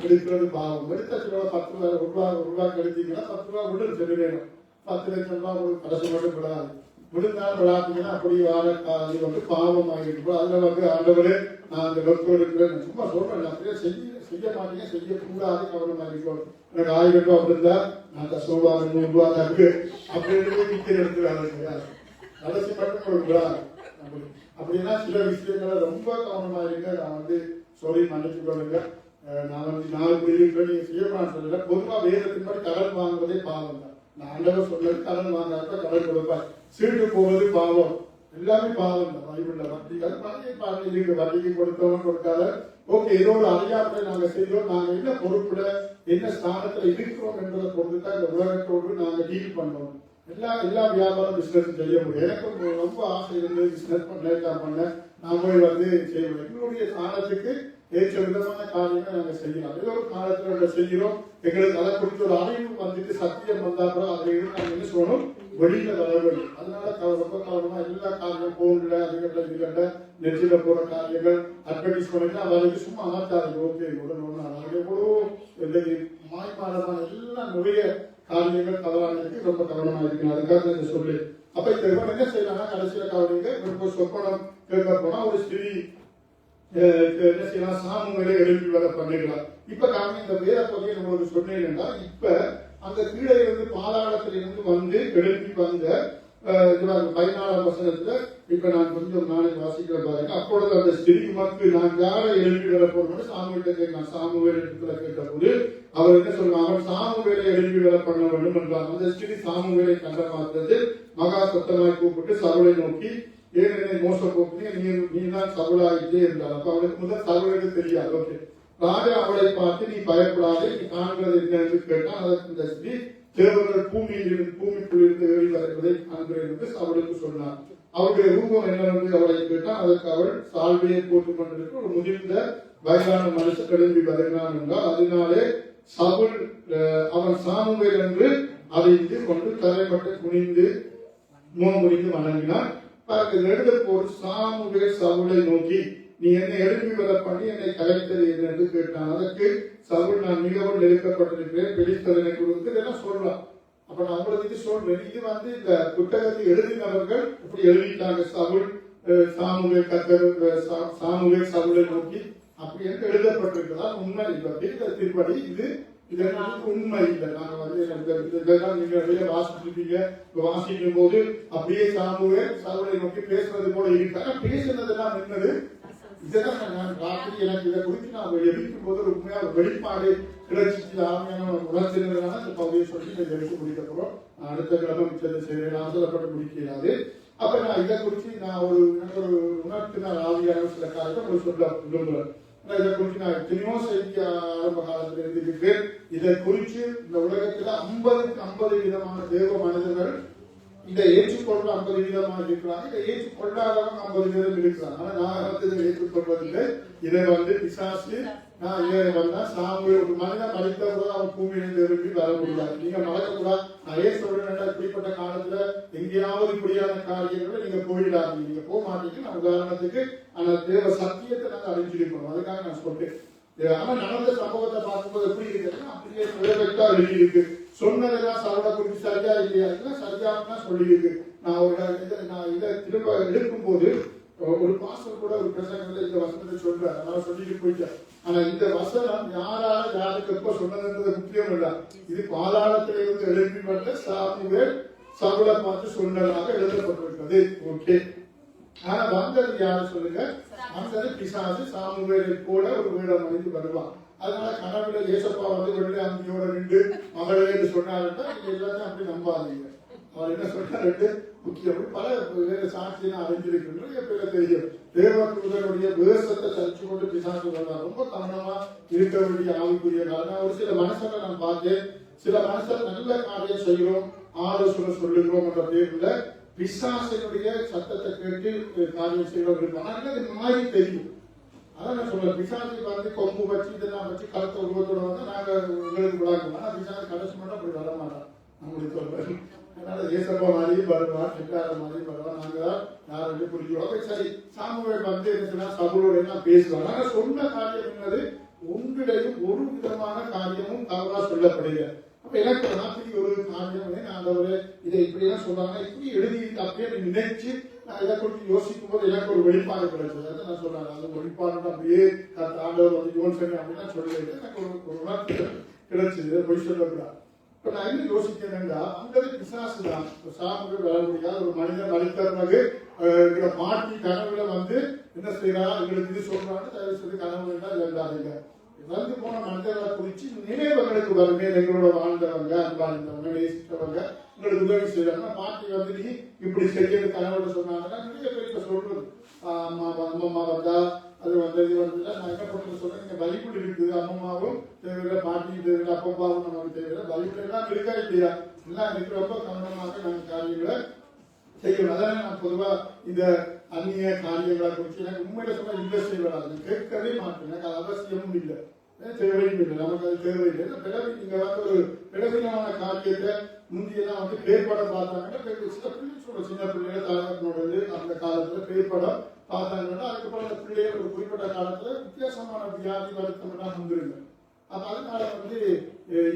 எடுக்கிறது பாவம். எடுத்த சில 10 ரூபாய் எடுத்தீங்கன்னா 10 ரூபாய் விட சரி வேணும். 10 லட்சம் ரூபாய் ஒரு கடைசி மட்டும் விடாது. விழுந்தாலும் விளாட்டீங்கன்னா அப்படி வாழ அது வந்து பாவம் ஆகிட்டு அதுல வந்து ஆண்டவரே நான் அந்த லொத்தோ எடுக்கிறேன் சும்மா சொல்றேன். அப்படியே செய்ய மாட்டீங்க, செய்யக்கூடாது, கவனமா இருக்கணும். எனக்கு 1000 ரூபாய் அப்படிருந்தா நான் கஷ்டமா 100 ரூபாய் தருக்கு அப்படின்னு விற்கிற எடுத்துக்காது கடைசி மட்டும் கொடுக்குறாங்க. அப்படின்னா சில விஷயங்களை ரொம்ப கவனமா இருங்க. நான் வந்து சொல்லி மன்னிச்சு கொள்ளுங்க. நான் வந்து 4 பேருக்கு நீங்க செய்யக்கூடாது சொல்லல. பொதுவா வேதத்தின்படி கடன் வாங்குவதே பாவம் தான். நான் ஆண்டவர் சொன்னது கடன் வாங்காத கடன் கொடுப்பார். சீட்டு போவது பாவம், எல்லாமே பாவம் தான். பைபிள்ல வட்டிகள் பாருங்க இருக்கு, வட்டிக்கு கொடுத்தவங்க கொடுக்காத ஓகே, ஏதோ ஒரு அறியாமலை நாங்க செய்தோம். நாங்க என்ன பொறுப்புல என்ன ஸ்தானத்துல இருக்கிறோம் என்பதை பொறுத்துதான் இந்த உலகத்தோடு நாங்க டீல் பண்ணோம். எல்லா வியாபாரம் பிசினஸ் செய்ய முடியும். எனக்கு ரொம்ப ஆசை இருந்து பிசினஸ் பண்ண நான் போய் வந்து செய்வோம். எங்களுடைய ஸ்தானத்துக்கு ஏற்ற விதமான காரியங்களை நாங்க செய்யலாம். ஏதோ ஒரு காலத்துல நாங்க செய்கிறோம். எங்களுக்கு அதை குறித்து ஒரு அறிவு வந்துட்டு சத்தியம் வந்தா கூட அதுல இருந்து நாங்க என்ன சொல்லணும், வெளியில வர வேண்டும். அதனால ரொம்ப கவனமா எல்லா காரியம் போன்ல அதுகட்ட இதுகட்ட நெற்றில போற காரியங்கள் அட்வர்டைஸ் பண்ணிட்டு அவருக்கு சும்மா ஆட்டாரு ஓகே உடனே எவ்வளோ மாய்மாலமான எல்லாம் நிறைய காரியங்கள் தவறானதுக்கு ரொம்ப கவனமா இருக்கு. அதுக்காக சொல்லு. அப்ப இந்த என்ன செய்யலாம், கடைசியில கவனிங்க சொப்பனம் கேட்க போனா ஒரு ஸ்திரீ என்ன செய்யலாம், சாமுவேலை எழுப்பி வர பண்ணிடலாம். இப்ப காரணம் இந்த வேற பகுதியை உங்களுக்கு சொன்னேன்னா, இப்ப அந்த கீழே இருந்து பாதாளத்திலிருந்து வந்து எழுப்பி வந்த 14ஆம் வசனத்துல இப்ப நான் கொஞ்சம் நாளைக்கு வாசிக்கிற பாருங்க. அப்பொழுது அந்த ஸ்திரீ உமக்கு நான் யாரை எழுப்பி வர போறோம் சாமுவேலை கேட்கலாம். சாமுவேல் இடத்துல கேட்ட போது அவர் என்ன சொல்றாங்க, அவன் சாமுவேலை எழுப்பி வர பண்ண வேண்டும் என்றார். அந்த ஸ்திரீ சாமுவேலை கண்ட மாத்திரத்தில் மகா சத்தமாய் கூப்பிட்டு சவுலை நோக்கி, ஏன் என்னை மோச போக்குனீங்க, நீ தான் சவுலாயிட்டே இருந்தார். அப்ப அவனுக்கு முதல் சவுலுக்கு தெரியாது. ஓகே, ராஜா அவளை பார்த்து நீ பயப்படாது, நீ காண்கிறது என்ன என்று கேட்டான். அதற்கு இந்த ஸ்திரீ தேவர்கள் பூமிக்குள் இருந்து ஏறி வருவதை காண்கிறேன் என்று அவளுக்கு சொன்னார். அவருடைய ரூபம் என்னவென்று அவளை கேட்டால் அதற்கு அவள் சால்வையை போட்டுக் கொண்டிருக்க ஒரு முதிர்ந்த வயதான மனுஷன் கிளம்பி வருகிறான் என்றால், அதனாலே சவுல் அவன் சாமுவேல் என்று அறிந்து கொண்டு தலைப்பட்டு குனிந்து முகமுடிந்து வணங்கினார். எழுத போது சாமுவேல் சவுலை நோக்கி, நீ என்னை எழுப்பி வர பண்ணி என்னை கலைத்தது என்று கேட்டான். அதற்கு சவுல், நான் மிகவும் நெருக்கப்பட்டிருக்கிறேன், பெலிஸ்தரனை கொடுத்து இதெல்லாம் சொல்லலாம். அப்ப நான் உங்களுக்கு சொல்றேன், இது வந்து இந்த புத்தகத்தை எழுதினவர்கள் இப்படி எழுதிட்டாங்க. சவுல் சாமுவேல் சவுலை நோக்கி அப்படி என்று எழுதப்பட்டிருக்கிறதா உண்மை இல்லை. திருப்படி இதெல்லாம் உண்மை இல்லை. நாங்க வந்து இதெல்லாம் நீங்க நிறைய வாசிச்சிருப்பீங்க. வாசிக்கும் போது அப்படியே சாமுவேல் சவுலை நோக்கி பேசுறது போல இருக்காங்க. பேசுனதெல்லாம் என்னது, இதெல்லாம் நான் ராத்திரி எனக்கு இதை குறித்து நான் எழுதிக்கும் போது ஒரு உண்மையான வெளிப்பாடு கிடைச்சிச்சு. ஆமையான உணர்ச்சினால இந்த பகுதியை சொல்லி இதை எடுத்து முடிக்க போறோம். அடுத்த கிழமை மிச்சத்தை செய்வேன், ஆசைப்பட்டு முடிக்கிறாது. அப்ப நான் இதை குறித்து நான் ஒரு உணர்த்தினால் ஆவியான சில காரியத்தை ஒரு சொல்ல விரும்புகிறேன். இதை குறித்து நான் எத்தனையோ செய்தி ஆரம்ப காலத்தில் எழுதியிருக்கேன். இதை குறித்து இந்த உலகத்துல 50க்கு 50 விதமான தேவ மனிதர்கள் இதை ஏற்றுக்கொள்ள 50 விதமாக இருக்கிறாங்க. இதை ஏற்றுக்கொள்ளாதவங்க 50 பேரும் இருக்கிறாங்க. ஆனா நான் வந்து இதை ஏற்றுக்கொள்வதில்லை. இதை வந்து பிசாசு நான் இதை வந்தா சாமுவேல் ஒரு மனிதன் மறைத்த கூட அவன் பூமியிலிருந்து எழுப்பி வர முடியாது. நீங்க மறக்கக்கூடாது. நான் ஏன் சொல்றேன், இப்படிப்பட்ட காலத்துல எங்கேயாவது இப்படியான காரியங்களை நீங்க போயிடாதீங்க. நீங்க போக மாட்டீங்க. நான் உதாரணத்துக்கு அந்த தேவ சத்தியத்தை நாங்க அறிஞ்சிருக்கணும். அதுக்காக நான் சொல்றேன். ஆனா நடந்த சம்பவத்தை பார்க்கும்போது எப்படி இருக்குன்னா, அப்படியே சுயபக்தா எழுதி இருக்கு. சொன்னதெல்லாம் சவுலை குறித்து சரியா இல்லையா, சரியானதான் சொல்லி இருக்கு. நான் இதை திரும்ப எடுக்கும் போது ஒரு பாஸ்டர் கூட ஒரு பிரசங்கத்துல இந்த வசனத்தை சொல்றாரு. நான் சொல்லிட்டு போயிட்டேன். ஆனா இந்த வசனம் யாரால யாருக்கு எப்ப சொன்னதுன்றது முக்கியம் இல்ல. இது பாதாளத்திலே இருந்து எழுப்பப்பட்ட சாமுவேல் சவுலை பார்த்து சொன்னதாக எழுதப்பட்டிருக்கிறது. ஓகே, ஆனா வந்தது யாரு சொல்லுங்க, வந்தது பிசாசு. சாமுவேலை போல ஒரு வேடம் அணிந்து வருவான். அதனால கனவுல ஏசப்பா வந்து வெள்ளை அங்கியோட நின்று மகளே என்று சொன்னாருன்னா நீங்க எல்லாத்தையும் அப்படி நம்பாதீங்க. அவர் என்ன சொன்னாரு முக்கியம், பல வேறு சாட்சியை அறிஞ்சிருக்கின்ற எப்ப தெரியும். தேவதூதனுடைய வேஷத்தை தரிச்சு கொண்டு பிசாசு வந்தார். ரொம்ப கவனமா இருக்க வேண்டிய ஆவிக்குரிய காரணம். ஒரு சில மனுஷனை நான் பார்த்தேன். சில மனுஷன் நல்ல காரியம் செய்கிறோம், ஆலோசனை சொல்லுகிறோம் என்ற பேர்ல பிசாசனுடைய சத்தத்தை கேட்டு காரியம் செய்கிறோம் இருப்பாங்க. அது மாதிரி தெரியும். அதான் நான் சொல்றேன், பிசாசு வந்து கொம்பு வச்சு இதெல்லாம் வச்சு கருத்த உருவத்தோட வந்து நாங்க உங்களுக்கு விளாக்குவோம். ஆனா பிசாசு கடைசி மட்டும் அப்படி வர மாட்டோம். நம்மளுக்கு சொல்றேன். அதனால ஏசப்பா மாதிரியும் வருவான், செக்கார மாதிரியும் வருவான். நாங்க யாரும் புரிஞ்சுக்கிறோம். சரி, சாமுவேல் வந்து என்ன சபையோட எல்லாம் பேசுவாங்க. ஆனா சொன்ன காரியம் என்னது, ஒன்றிலையும் ஒரு விதமான காரியமும் தவறா சொல்லப்படுகிறது. அப்ப எனக்கு ராத்திரி ஒரு காரியம் ஆண்டவரே இதை இப்படி எல்லாம் சொல்றாங்க, இப்படி எழுதி அப்படியே நினைச்சு நான் இதை குறித்து யோசிக்கும் போது எனக்கு ஒரு வெளிப்பாடு கிடைச்சது. நான் சொல்றேன், அந்த வெளிப்பாடு அப்படியே ஆண்டவர் வந்து யோசனை அப்படின்னா சொல்லி எனக்கு ஒரு உணர்வு கிடைச்சது. பொய் சொல்லக்கூடாது. இப்ப நான் என்ன யோசிக்கிறேன்னா, அந்த பிசாசு தான் சாமுக்கு வர முடியாத ஒரு மனிதன் மனித பிறகு எங்களை மாட்டி கனவுல வந்து என்ன செய்யறா, எங்களுக்கு இது சொல்றாங்க, தயவு செய்து கனவு வேண்டாம் இருந்தாங்க. வந்து போன மனிதர்களை குறிச்சு நினைவுகளுக்கு வருமே, எங்களோட வாழ்ந்தவங்க, அன்பார்ந்தவங்க, நேசித்தவங்க, உங்களுக்கு உதவி செய்யறாங்க. பாட்டி வந்து நீ இப்படி செய்யறது கனவுல சொன்னாங்கன்னா நிறைய பேருக்கு சொல்றது, அம்மா வந்தா அது வந்து இது வந்து நான் என்ன பண்றது சொல்றேன், நீங்க பைபிள் இருக்குது, அம்மாவும் தேவையில்லை, பாட்டியும் தேவையில்லை, அப்பாவும் நமக்கு தேவையில்லை, பைபிள் எல்லாம் இருக்கா இல்லையா, எல்லாம் இருக்கு. ரொம்ப கவனமாக நாங்கள் காரியங்களை செய்யணும். அதான் நான் பொதுவா இந்த அந்நிய காரியங்களை குறித்து எனக்கு உண்மையில சொன்னா இன்ட்ரெஸ்ட் செய்வராது, கேட்கவே மாட்டேன். எனக்கு அது அவசியமும் இல்லை, தேவையும் இல்லை, நமக்கு அது தேவையில்லை. பிறகு நீங்க வந்து ஒரு பிறவினமான காரியத்தை முந்தியெல்லாம் வந்து பேர்படம் பார்த்தாங்கன்னா, சில பிள்ளைங்களோட சின்ன பிள்ளைங்க தாயாரோட அந்த காலத்துல பேர்படம் பார்த்தாங்கன்னா, அதுக்கப்புறம் அந்த பிள்ளைகள் ஒரு குறிப்பிட்ட காலத்துல வித்தியாசமான வியாதி வருத்தம் எல்லாம் வந்துருங்க. அப்ப அதனால வந்து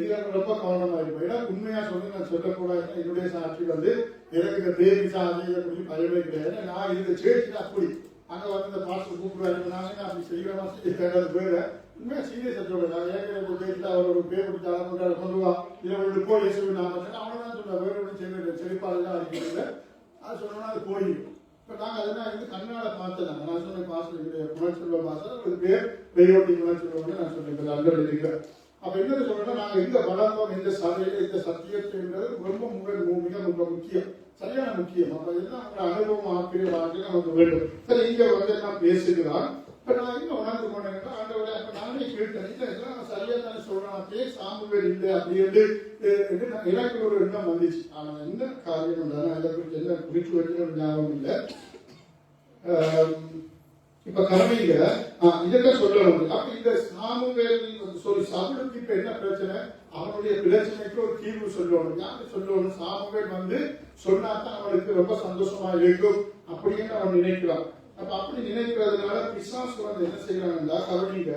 இதற்கு ரொம்ப கவனமா இருக்கும். ஏன்னா உண்மையா சொல்லி நான் சொல்லக்கூடாது, என்னுடைய சாட்சி வந்து எனக்கு இந்த பேர் விசா அதை குறித்து பயமே கிடையாது. நான் இந்த சேர்ச்சில அப்படி அங்க வந்து இந்த பாஸ்டர் கூப்பிடுவாரு, நாங்க அப்படி செய்யறோமா செய்ய பேர உண்மையா சீரியஸா சொல்றேன். நான் ஏற்கனவே பேசிட்டு அவர் ஒரு பேர் பிடிச்சாலும் கொண்டுவா இதை போய் இயேசு நாம அவனதான் சொல்ற, வேற ஒன்றும் செய்ய செழிப்பாளெல்லாம் அடிக்கிறது அது சொன்னா அது போயிடும். இப்ப நாங்க அதெல்லாம் வந்து கண்ணால பார்த்தேன். நான் சொன்ன பாஸ்டர் குணச்செல்வ பாஸ்டர் ஒரு பேர் பெரியோட்டி குணச்செல்வம் நான் சொன்னேன் அங்கே இருக்கிறேன். அப்ப என்ன சொல்றேன்னா, நாங்க எங்க வளர்ந்தோம், இந்த சபையில இந்த சத்தியத்தைன்றது ரொம்ப மிக முக்கியம், சரியான முக்கியம். அப்ப எல்லாம் அனுபவம் ஆக்கிரிய வாழ்க்கை நமக்கு வேண்டும். சரி, இங்க வந்து நான் பேசுகிறான். இப்ப நான் இன்னும் உணர்ந்து கொண்டேன் ஆண்டவரே, அப்ப நானே கேட்டேன், இதெல்லாம் சரியா தானே சொல்றேன், பேர் சாமுவேல் இல்லை அப்படின்னு எனக்கு ஒரு எண்ணம் வந்துச்சு. ஆனா என்ன காரியம் அதை குறித்து என்ன குறிச்சு வைக்கணும் ஞாபகம் இல்லை. இப்ப கவனிங்க, இதெல்லாம் சொல்ல முடியும். அப்ப இந்த சாமுவேல் சவுலுக்கு இப்ப என்ன பிரச்சனை, அவனுடைய பிரச்சனைக்கு ஒரு தீர்வு சொல்லணும். யாரு சொல்லணும், சாமுவேல் வந்து சொன்னாதான் அவனுக்கு ரொம்ப சந்தோஷமா இருக்கும் அப்படின்னு அவன் நினைக்கிறான். அப்ப அப்படி நினைக்கிறதுனால பிசாசு வந்து என்ன செய்யறாங்கன்னா, கவனிங்க,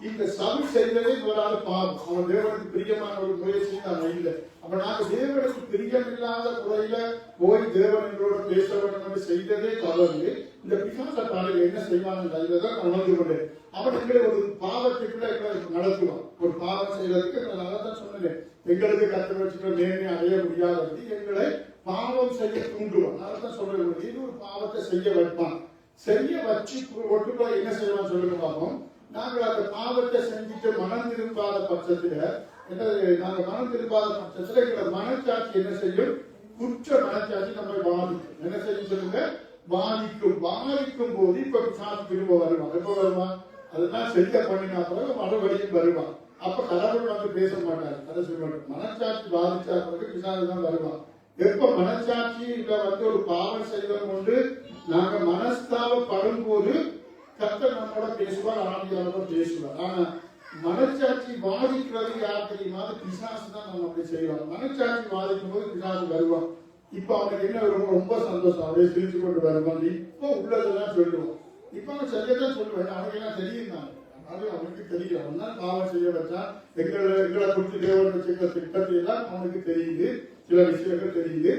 இந்த சவுல் செய்ததே ஒரு பாவம், அவன் தேவனுக்கு பிரியமான ஒரு முயற்சி தான் இல்லை. அப்ப நாங்க தேவனுக்கு பிரியமில்லாத முறையில போய் தேவனோட பேச வேண்டும் செய்ததே தவறு. இந்த பிசாச பாடல என்ன செய்வாங்க இதான் உணர்ந்து கொண்டேன். அவன் எங்களை ஒரு பாவத்துக்குள்ள எங்களை நடத்துவான். ஒரு பாவம் செய்யறதுக்கு நான் தான் சொன்னேன், எங்களுக்கு கற்று வச்சுக்கிற நேர்மையை அடைய முடியாதது எங்களை பாவம் செய்ய தூண்டுவான். அதான் சொல்றேன், இது ஒரு பாவத்தை செய்ய வைப்பான். செய்ய வச்சு ஒட்டுக்குள்ள என்ன செய்வான் சொல்லுங்க பார்ப்போம். நாங்கள் அந்த பாவத்தை செஞ்சுட்டு மனம் திரும்பாத பட்சத்துல நாங்க மனம் திரும்பாத பட்சத்துல எங்களோட மனச்சாட்சி என்ன செய்யும், குற்ற மனச்சாட்சி நம்ம பாதிக்கும். என்ன செய்யும் சொல்லுங்க, பாதிக்கும் போது இப்ப சாட்சி திரும்ப வருவான். எப்ப வருவான், அதெல்லாம் செய்ய பண்ணினா பிறகு மறுபடியும் வருவான். அப்ப கடவுள் வந்து பேச மாட்டாரு, அதை சொல்ல மாட்டார். மனச்சாட்சி பாதிச்சா பிறகு பிசாசு தான் வருவான். எப்ப மனச்சாட்சி இல்ல வந்து ஒரு பாவம் செய்வதும் கொண்டு நாங்க மனஸ்தாபப்படும் போது கர்த்தர் நம்மளோட பேசுவார், ஆவியானோட பேசுவார். ஆனா மனச்சாட்சி பாதிக்கிறது யார் தெரியுமா, பிசாசு தான் நம்ம அப்படி செய்வாங்க. மனச்சாட்சி பாதிக்கும் போது பிசாசு வருவான். இப்ப அவனுக்கு என்ன வரும், ரொம்ப சந்தோஷம், அப்படியே சிரிச்சு கொண்டு வருவான். இப்போ உள்ளதெல்லாம் சொல்லுவான். இப்ப அவன் செய்யதான் சொல்லுவேன், அவனுக்கு எல்லாம் தெரியும் தான், அவனுக்கு தெரியும். அவன் தான் பாவம் செய்ய வச்சா எங்களை குறித்து தேவன் வச்சுக்கிற திட்டத்தை எல்லாம் அவனுக்கு தெரியுது, சில விஷயங்கள் தெரியுது.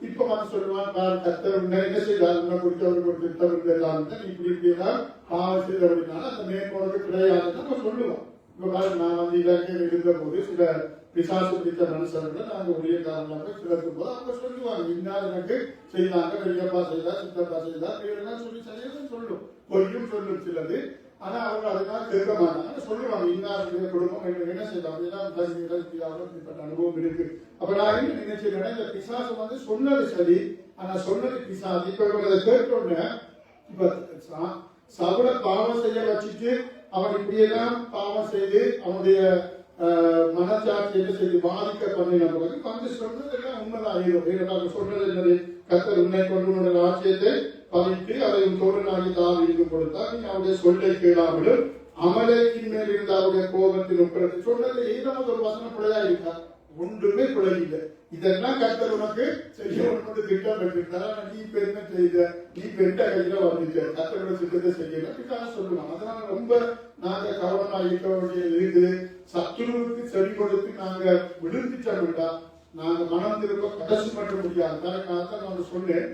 இப்ப வந்து சொல்லுவான், கர்த்தர் என்ன செய்தார், உன்னை குறித்து அவருக்கு ஒரு திட்டம் இருந்தெல்லாம் நீ இப்படி இப்படிதான் பாவம் செய்த அப்படின்னாலும் அந்த மேற்கொண்டு கிடையாதுன்னு நம்ம சொல்லுவோம். இப்ப பாருங்க, நான் வந்து இலக்கையில் இருந்த போது சில பிசாசு பிடித்த மனுஷர்களை நாங்க உரிய காரணமாக கிடக்கும் போது அவங்க சொல்லுவாங்க, இன்னார் எனக்கு செய்தாங்க, பெரியப்பா செய்தா, சித்தப்பா செய்தா, பேரெல்லாம் சொல்லி சரியாதான் சொல்லும், பொய்யும் சொல்லும் சிலது. ஆனா அவங்க அதெல்லாம் கேட்க மாட்டாங்க, சொல்லுவாங்க இன்னாருடைய குடும்பம் என்ன செய்தாங்க, இப்படிப்பட்ட அனுபவம் இருக்கு. அப்ப நான் என்ன நினைச்சேன், இந்த பிசாசு வந்து சொன்னது சரி, ஆனா சொன்னது பிசாசு. இப்ப அதை கேட்டோன்னு இப்ப சவுல பாவம் செய்ய வச்சுட்டு அவன் இப்படியெல்லாம் பாவம் செய்து அவனுடைய மனச்சாட்சி என்ன செய்து பாதிக்க பண்ணின பிறகு வந்து சொன்னது எல்லாம் உண்மைதான் ஆயிரும். சொன்னது என்னது, கர்த்தர் உன்னை கொண்டு உன்னுடைய ராஜ்யத்தை பறித்து அதை தோழனாகி தாவீதுக்கு கொடுத்தார். நீ அவருடைய சொல்லை கேளாமலும் அமலேக்கின் மேல் இருந்த அவருடைய கோபத்தில் உட்படுத்தி சொன்னது ஏதாவது ஒரு வசனம் பிழையா இருக்கா? ஒன்றுமே பிழை இல்லை. இதெல்லாம் கர்த்தர் உனக்கு செய்யணும்னு திட்டம் பெற்றிருந்தாரா? நீ இப்ப என்ன செய்த? நீ பெற்ற கையில வந்துட்ட, கர்த்தரோட திட்டத்தை செய்யலாம் சொல்லுவாங்க. அதனால ரொம்ப நாங்க கவனமா இருக்க வேண்டியது இருக்குது. சத்துருவுக்கு செடி கொடுத்து நாங்க விழுந்துட்டோம்டா நாங்க மனம் திரும்ப கடைசி மட்டும் முடியாது. நான் சொன்னேன்,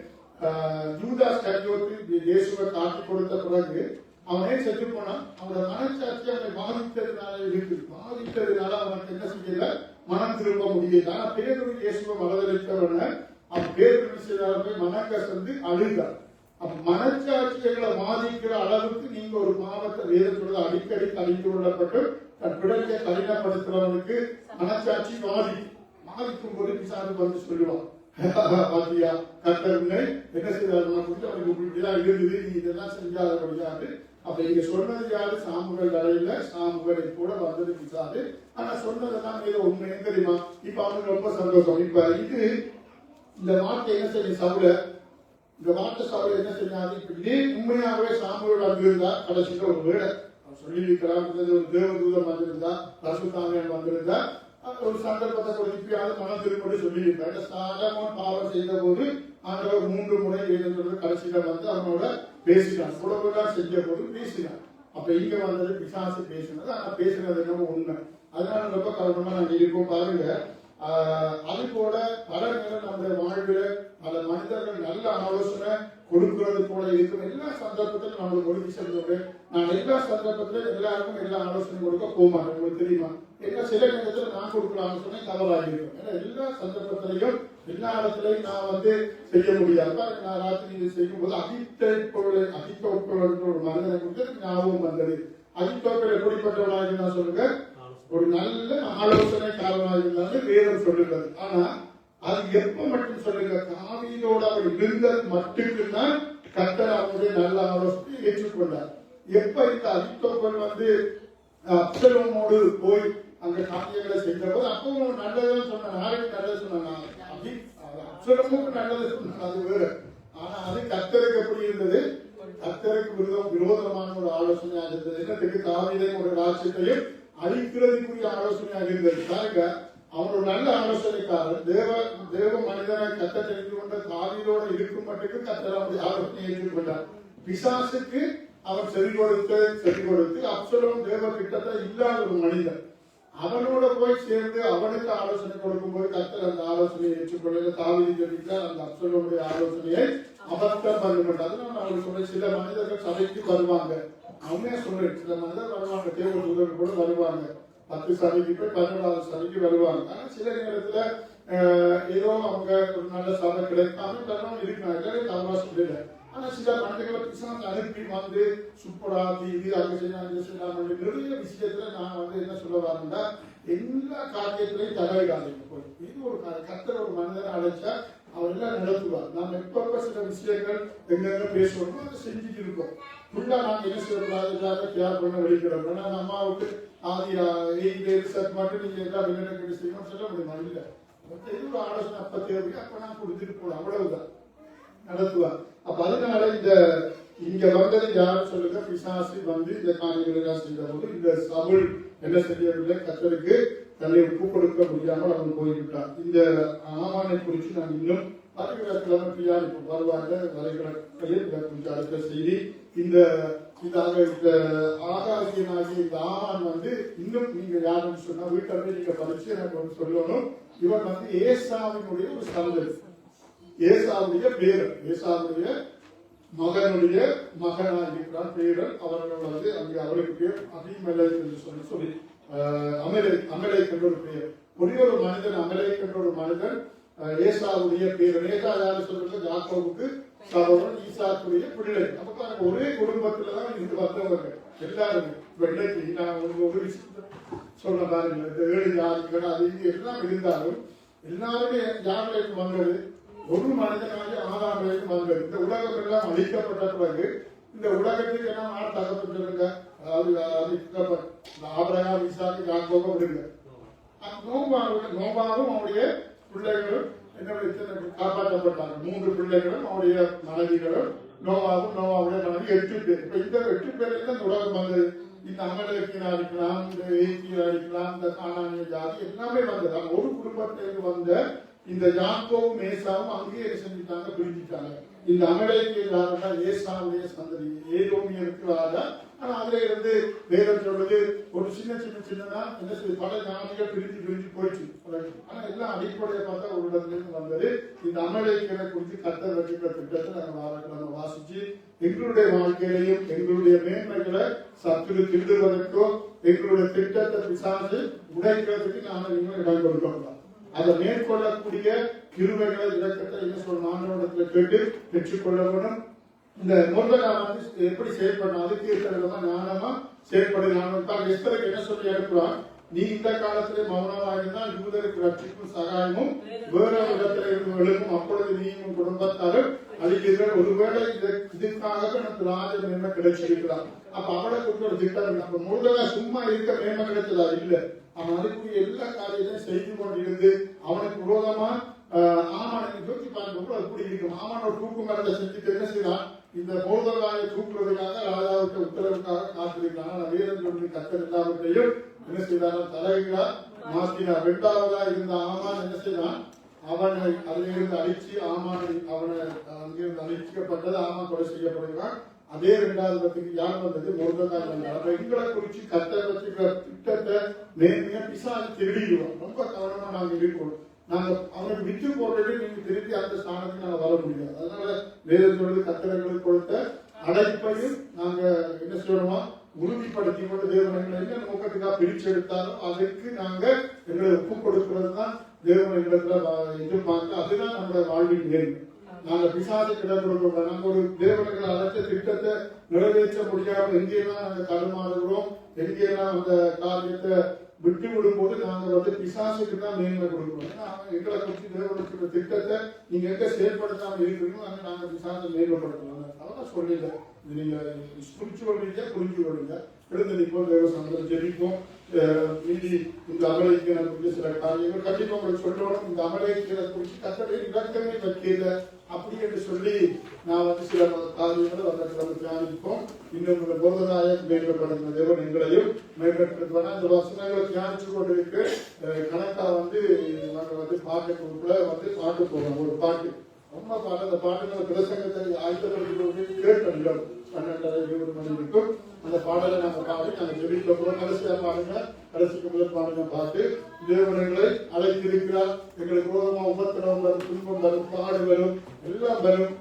யூதாஸ் கரியோத்து இயேசுவை காட்டி கொடுத்த பிறகு அவனே செத்து போனான். அவனோட மனச்சாட்சி அவனை பாதித்ததுனால இருக்குது. பாதித்ததுனால அவனுக்கு என்ன செய்யல, மனம் திரும்ப முடியல. ஆனா பேதுரு இயேசுவை மனதளித்தவன அவன் பேதுரு செய்தாலுமே மனக்கசந்து அழுதார். அப்ப மனச்சாட்சிகளை பாதிக்கிற அளவுக்கு நீங்க ஒரு பாவத்தை வேதத்தோட அடிக்கடி கழித்து கொள்ளப்பட்டு தன் பிள்ளையை கடினப்படுத்துறவனுக்கு மனச்சாட்சி பாதிக்கும் போது பிசாசு வந்து சொல்லுவான், பாத்தியா கர்த்தருங்க என்ன செய்தாரு, அவனுக்கு இருந்தது, நீ இதெல்லாம் செஞ்சாத முடியாது. அப்ப இங்க சொன்னது யாரு? சாமுவேல் வரையில சாமுவேலை கூட வந்தது பிசாசு. ஆனா சொன்னதெல்லாம் ஏதோ உண்மை தெரியுமா? இப்ப அவனுக்கு ரொம்ப சந்தோஷம். இப்ப இது இந்த வார்த்தை என்ன செய்யும் சவுல, இந்த வார்த்தை சவுல என்ன செய்யாது, இப்ப இதே உண்மையாகவே சாமுவேல் வந்திருந்தா கடைசியில ஒரு வேலை சொல்லியிருக்கிறார், ஒரு தேவதூதம் வந்திருந்தா, பரிசுத்தாவியான் வந்திருந்தா, ஒரு சந்தர்ப்பத்தை கொடுப்பியாவது மனம் திருப்படி சொல்லியிருப்பாங்க. சாலமோன் பாவம் செய்த போது ஆண்டவர் 3 முறை வேதம் கடைசியில வந்து அவனோட பேசினான். உடம்புலாம் செஞ்ச போது பேசினான். அப்ப இங்க வந்தது பிசாசு பேசினது. ஆனா பேசினது என்னமோ உண்மை. அதனால ரொம்ப கவனமா நாங்க இருக்கோம். பாருங்க, அது போல பல நேரம் நம்முடைய வாழ்வில் பல மனிதர்கள் நல்ல ஆலோசனை கொடுக்கிறது போல இருக்கும். எல்லா சந்தர்ப்பத்திலும் நம்மளுக்கு கொடுத்து செல்றேன். நான் எல்லா சந்தர்ப்பத்திலும் எல்லாருக்கும் எல்லா ஆலோசனை கொடுக்க போமாட்டேன். உங்களுக்கு தெரியுமா? என்ன சில நேரத்தில் நான் கொடுக்குற ஆலோசனை தவறாகிருக்கும். ஏன்னா எல்லா சந்தர்ப்பத்திலையும் எல்லா இடத்துலையும் நான் வந்து செய்ய முடியாது. நான் ராத்திரி இது செய்யும் போது அகித்தோப்பல் ஒரு மனிதனை கொடுத்து ஞாபகம் வந்தது. அகித்தோப்பல் எப்படிப்பட்டவனாக நான் சொல்லுங்க, ஒரு நல்ல ஆலோசனை காரணமாக இருந்தாலும் வேதம் சொல்லுகிறது. ஆனா அது எப்ப மட்டும் சொல்லுங்க, தாவீதோட அவர் இருந்தது மட்டும்தான் கர்த்தர் அவருடைய நல்ல ஆலோசனை ஏற்றுக்கொண்டார். எப்ப இந்த அகித்தோப்பல் வந்து அப்சலோமோடு போய் அங்க காரியங்களை செய்த போது அப்பவும் நல்லதுன்னு சொன்னாங்க. யாருக்கு நல்லது சொன்னாங்க? அப்சலோமுக்கு நல்லது சொன்னாங்க, அது வேற. ஆனா அது கர்த்தருக்கு எப்படி இருந்தது? கர்த்தருக்கு விரோதமான ஒரு ஆலோசனையாக இருந்தது. என்னத்துக்கு? தாவீதையும் ஒரு ராஜ்யத்தையும் அழிக்கிறதுக்குரிய ஆலோசனையாக இருந்தது. பாருங்க, அவர் ஒரு நல்ல ஆலோசனைக்காரர். தேவ மனிதனை கத்த தெரிந்து கொண்ட தாவீதோடு இருக்கும் மட்டுக்கு கத்தர் அவருடைய ஆலோசனையை ஏற்றுக்கொண்டார். பிசாசுக்கு அவர் செவி கொடுத்து அப்சலோம் தேவ கிட்டத்தை இல்லாத ஒரு மனிதன் அவனோட போய் சேர்ந்து அவனுக்கு ஆலோசனை கொடுக்கும் போது கத்தர் அந்த ஆலோசனையை ஏற்றுக்கொள்ள தாவீது சொல்லிட்டார். அந்த அப்சலோனுடைய ஆலோசனையை அபத்தம் பண்ணப்பட்டது. நான் அவர்கள் சொல்ல, சில மனிதர்கள் சபைக்கு வருவாங்க. அவனே சொல்றேன், சில மனிதர் வருவாங்க, தேவ தூதர்கள் கூட வருவாங்க, 10 சபைக்கு போய் 11வது சபைக்கு வருவாங்க. ஆனா சில நேரத்துல ஏதோ அவங்க ஒரு நல்ல சபை கிடைக்காம இருக்காங்க, எல்லாரும் தவறா சொல்லல. ஆனா சில மனிதர்களை பிசாசு அனுப்பி வந்து சூப்பரா இது அங்க செய்யலாம் நிறைய விஷயத்துல நான் வந்து என்ன சொல்ல வரேன்னா, எல்லா காரியத்திலையும் தலையிடாதீங்க. போய் இது ஒரு கர்த்தர் ஒரு மனிதனை அழைச்சா அவர் எல்லாம் நடத்துவார். நாம் எப்பப்ப சில விஷயங்கள் எங்க பேசுவோமோ அதை செஞ்சுட்டு இருக்கோம். ஃபுல்லா நாங்க என்ன செய்யக்கூடாது, கேர் பண்ண வெளிக்கிறோம். நம்ம அம்மாவுக்கு ஆதி ரிசர்ச் மட்டும் நீங்க எல்லாம் வெளியிட செய்யணும் சொல்ல முடியுமா? இல்ல, இது ஒரு ஆலோசனை அப்ப தேவை, அப்ப நான் கொடுத்துட்டு போனோம், அவ்வளவுதான் நடத்துவார். அப்ப அதனால இங்க வந்தது யாரும் சொல்லுங்க, பிசாசு வந்து இந்த காரியங்கள் எல்லாம் செய்த போது இந்த சவுல் என்ன செய்யவில்லை, கர்த்தருக்கு தன்னை ஒப்பு கொடுக்க முடியாமல் அவன் போய்விட்டான். இந்த ஆமானை குறித்து நான் இன்னும் வருகிற கிழமையா இப்ப வருவாங்க, வருகிற கொஞ்சம் அடுத்த செய்தி. இந்த ஆகாரியனாகிய இந்த ஆமான் வந்து இன்னும் நீங்க யாருன்னு சொன்னா வீட்டில் நீங்க படிச்சு எனக்கு ஒன்று சொல்லணும். இவன் வந்து ஏசாவினுடைய ஒரு சந்ததி, ஏசாவுடைய பேரன், ஏசாவுடைய மகனுடைய மகனாக இருக்கிறான் பேரன். அவர்கள் வந்து அங்கே அவருக்கு பேர் அபிமெலேக் என்று சொல்லி அமலேக் என்ற ஒரு பெயர். ஒரே ஒரு மனிதன் அமலேக் என்ற ஒரு மனிதன் ஏசாவுடைய பேரன். ஏசா யாரு சொல்றது? யாக்கோபுக்கு சகோதரன், ஈசாக்குடைய பிள்ளை. அப்ப ஒரே குடும்பத்துலதான் இருந்து வந்தவர்கள் எல்லாருமே. வெள்ளைக்கு நான் ஒரு விஷயம் சொல்ல பாருங்க, இந்த 7 ஜாதிகள் அது இது எல்லாம் இருந்தாலும் எல்லாருமே யாருக்கு வந்தது? ஒரு மனிதனாக ஆதாரம் வந்தது. இந்த உலகம் எல்லாம் அழிக்கப்பட்ட பிறகு இந்த உலகத்துக்கு எல்லாம் ஆறு தகப்பட்டிருங்க, அதாவது ஆபிரகாம், ஈசாக்கு, யாக்கோபு விடுங்க. நோபாவும் அவருடைய பிள்ளைகளும் என்ன காப்பாற்றப்பட்டாங்க. 3 பிள்ளைகளும் அவருடைய மனைவிகளும் நோவாவுடைய மனைவி 8 பேர். இப்ப இந்த 8 பேர்ல இந்த உலகம் வந்தது. இந்த அமலேக்கியனா இருக்கலாம், இந்த ஏத்தியா இருக்கலாம், இந்த கானானிய ஜாதி எல்லாமே வந்தது. ஒரு குடும்பத்திலிருந்து வந்த இந்த யாக்கோவும் ஏசாவும் அங்கேயே செஞ்சுட்டாங்க, பிரிஞ்சுட்டாங்க. இந்த அமலேக்கிய ஜாதினா ஏசாவுடைய சந்ததி, ஏதோமியருக்கு வாழா. ஆனா அதுல இருந்து வேதம் சொல்றது ஒரு சின்னதா என்ன செய்ய பல ஜாதிகள் பிரிஞ்சு போயிடுச்சு. ஆனா எல்லாம் அடிப்படையை பார்த்தா ஒரு இடத்துல இருந்து வந்தது. இந்த அமலேக்கியனை குறித்து கர்த்தர் வச்சிருக்கிற திட்டத்தை நாங்க வாசிச்சு எங்களுடைய வாழ்க்கையிலையும் எங்களுடைய மேன்மைகளை சற்று திருடுவதற்கோ எங்களுடைய திட்டத்தை பிசாசு உடைக்கிறதுக்கு நாங்கள் இன்னும் இடம் கொடுக்கிறோம். அதை மேற்கொள்ளக்கூடிய கிருபைகளை இலக்கத்தை என்ன சொல்லணும் ஆண்டவரிடத்துல கேட்டு பெற்றுக்கொள்ள வேணும். இந்த மொர்தெகா வந்து எப்படி செயல்படணும் அதுக்கு இருக்கிற ஞானமா செயல்படுகிறான். எஸ்தருக்கு என்ன சொல்லி அனுப்புறான், நீ இந்த காலத்திலே மௌனமாக இருந்தால் யூதருக்கு ரட்சிப்பும் சகாயமும் வேற இடத்துல இருந்து எழுப்பும், அப்பொழுது நீயும் குடும்பத்தாரும் அழிக்கிறீர்கள். ஒருவேளை இதுக்காக எனக்கு ராஜன் என்ன கிடைச்சிருக்கிறான். அப்ப அவளை குறித்து ஒரு திட்டம். அப்ப மொர்தெகா சும்மா இருக்க மேன்மை கிடைச்சதா இல்ல, அவன் அதுக்குரிய எல்லா காரியத்தையும் செய்து கொண்டிருந்து அவனுக்கு விரோதமா ஆமானை யோசிச்சு பார்க்க அப்படி இருக்கும். ஆமானோட தூக்கு மரத்தை செஞ்சுட்டு என்ன செய்யலாம், இந்த மொர்தெகாயை தூக்குறதுக்காக ராஜாவுக்கு உத்தரவுக்காக காத்திருக்கிறான். வேதம் சொல்லி கர்த்தர் எல்லாவற்றையும் என்ன செய்தாலும் தலைகளா மாற்றினார். 2வதா இருந்த ஆமான் என்ன செய்தான், அவனை அதிலிருந்து அழிச்சு அவனை அங்கிருந்து அழிக்கப்பட்டது. ஆமான் கொலை செய்யப்படுகிறான். அதே 2வது பத்திக்கு யார் வந்தது, மொர்தெகா வந்தார். அப்ப எங்களை குறிச்சு கர்த்தர் வச்சுக்கிற திட்டத்தை நேர்மையா பிசாசு திருடிடுவோம். ரொம்ப கவனமா நாங்க இருக்கணும். நாங்க அவனுக்கு விட்டு போடுறது நீங்க திருப்பி அந்த ஸ்தானத்துக்கு நாங்க வர முடியாது. அதனால வேதம் சொல்றது கர்த்தர்களுக்கு கொடுத்த அழைப்பையும் நாங்க என்ன சொல்லணுமா உறுதிப்படுத்தி கொண்டு தேவன் எங்க நோக்கத்துக்காக பிரிச்சு எடுத்தாலும் அதற்கு நாங்க எங்களை ஒப்பு கொடுக்கிறது தான் தேவன் எங்களுக்கு எதிர்பார்க்க. அதுதான் நம்மளோட வாழ்வின் நேர்மை. நாங்க பிசாசுக்கு இடம் கொடுக்கிறோம். நாங்க ஒரு தேவனுக்கு அழைச்ச திட்டத்தை நிறைவேற்ற முடியாம எங்கெல்லாம் நாங்க தடுமாறுகிறோம், எங்கெல்லாம் அந்த காரியத்தை விட்டு விடும் போது நாங்க வந்து பிசாசுக்கு தான் மேன்மை கொடுக்கிறோம். ஏன்னா எங்களை குறித்து தேவனுக்கு திட்டத்தை நீங்க எங்க செயல்படுத்தாம இருக்கிறீங்களோ அங்க நாங்க பிசாசை மேன்மைப்படுத்தலாம். அதெல்லாம் சொல்லல, இது நீங்க ஸ்பிரிச்சுவல் ரீதியா புரிஞ்சு கொள்ளுங்க. எழுந்து நிற்போம், தேவ சமூகத்தில் ஜெபிப்போம். மீதி இந்த அமலேக்கியனை குறித்து சில காரியங்கள் கண்டிப்பா உங்களுக்கு சொல்லணும். இந்த அமலேக்கியனை குறித்து கர்த்தரை இலக்கமே வைக்கல அப்படி என்று சொல்லி நான் வந்து சில காரியங்களை வந்து தியானிப்போம். இன்னும் இந்த மொர்தெகாயை மேம்படுத்த தேவன் எங்களையும் மேம்படுத்துவாங்க. இந்த வசனங்களை தியானிச்சு கொண்டிருக்கு கணக்கா வந்து நாங்கள் வந்து பாட்டு குரூப்ல வந்து பாட்டு போவோம். ஒரு பாட்டு ரொம்ப பாட்டு, அந்த பாட்டுங்களை பிரசங்கத்தை ஆயுதப்படுத்தி கேட்டோம். 12:30 மணி இருக்கும் அந்த பாடலை நாங்க பாடி நாங்க ஜெபிக்க போறோம். கடைசியா பாருங்க, கடைசிக்கு முதல் பாருங்க பாட்டு. தேவனங்களை அழைத்திருக்கிறார். எங்களுக்கு விரோதமா உபத்திரவம் வரும், துன்பம் வரும், பாடு வரும், எல்லாம் வரும்.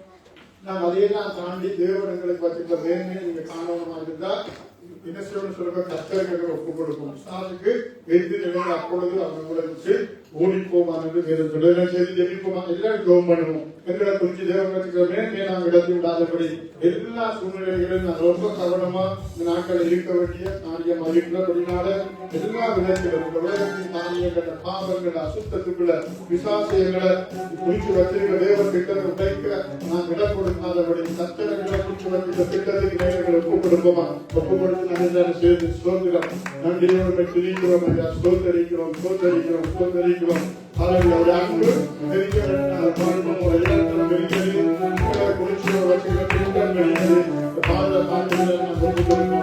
நாம் அதையெல்லாம் தாண்டி தேவனங்களுக்கு வச்சுக்கிற மேன்மையை நீங்க காணவனமா இருந்தா என்ன செய்யணும் சொல்ற கர்த்தருக்கு ஒப்பு கொடுக்கும். சாதுக்கு எதிர்த்து நிலையில் அப்பொழுது அவங்களை வச்சு ஓடிப்போமான் என்று வேறு சொல்ல செய்தி ஜெபிப்போமா. எல்லாரும் ஜெபம் பண்ணுவோம். எங்களை குறித்து தேவனத்துக்கு மேன்மையை நாங்கள் இடத்தி விடாதபடி எல்லா சூழ்நிலைகளிலும் நாங்கள் ரொம்ப கவனமா இந்த நாட்கள் இருக்க வேண்டிய காரியம் இருக்கிறபடினால எல்லா விதத்திலும் இந்த உலகத்தின் காரியங்கள், பாவங்கள், அசுத்தத்துக்குள்ள விசாசியங்களை குறித்து வச்சிருக்க தேவ திட்டத்தை உடைக்க நாம் இடம் கொடுக்காதபடி கர்த்தர்களை குறித்து வச்சிருக்க திட்டத்துக்கு நேரங்களை ஒப்பு கொடுப்போமா. ஒப்பு கொடுத்து நன்றாக சேர்ந்து சோதரம் நன்றியோடு துணிக்கிறோம், சோதரிக்கிறோம், சோதரிக்கிறோம், சோதரிக்கிறோம். அவர்கள் அன்பு குறிச்சு வச்சிருக்க திட்டங்கள் பாத பாட்டுகளை நாம் ஒப்பு கொடுக்கிறோம்.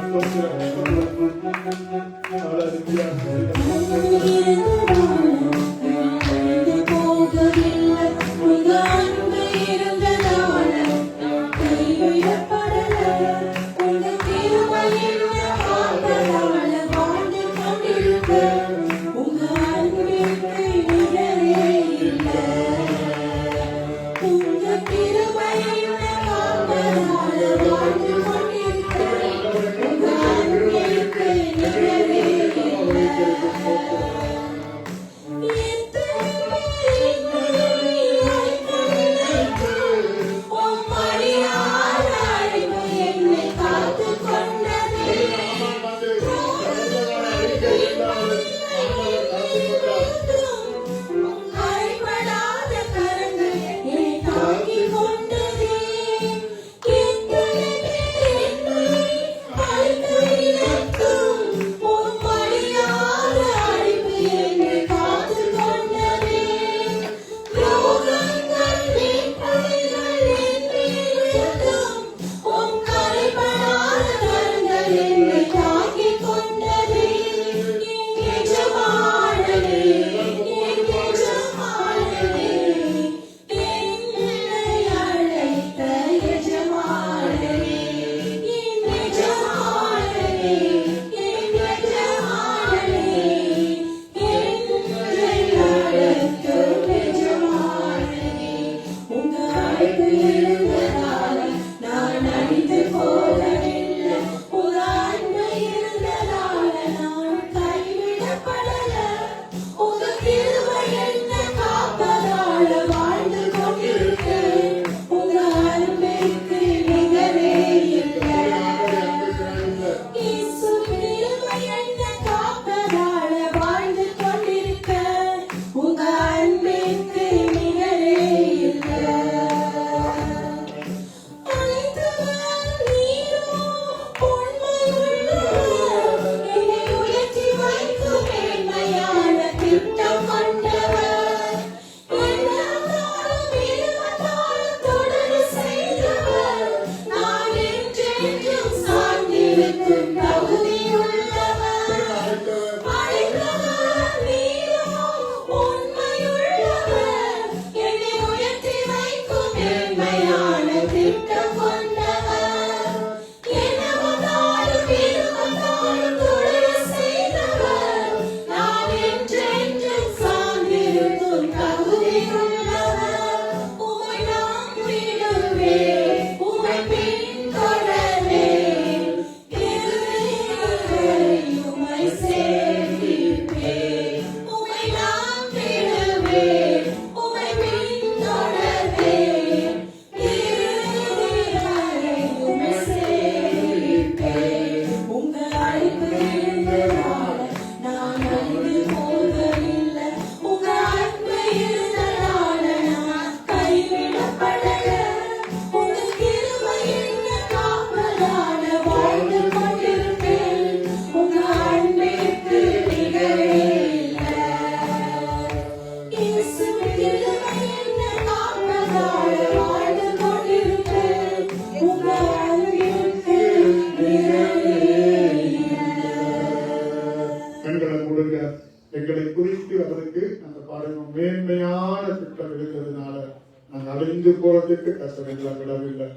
அழிந்து போறதுக்கு கஷ்டம் விடவில்லை.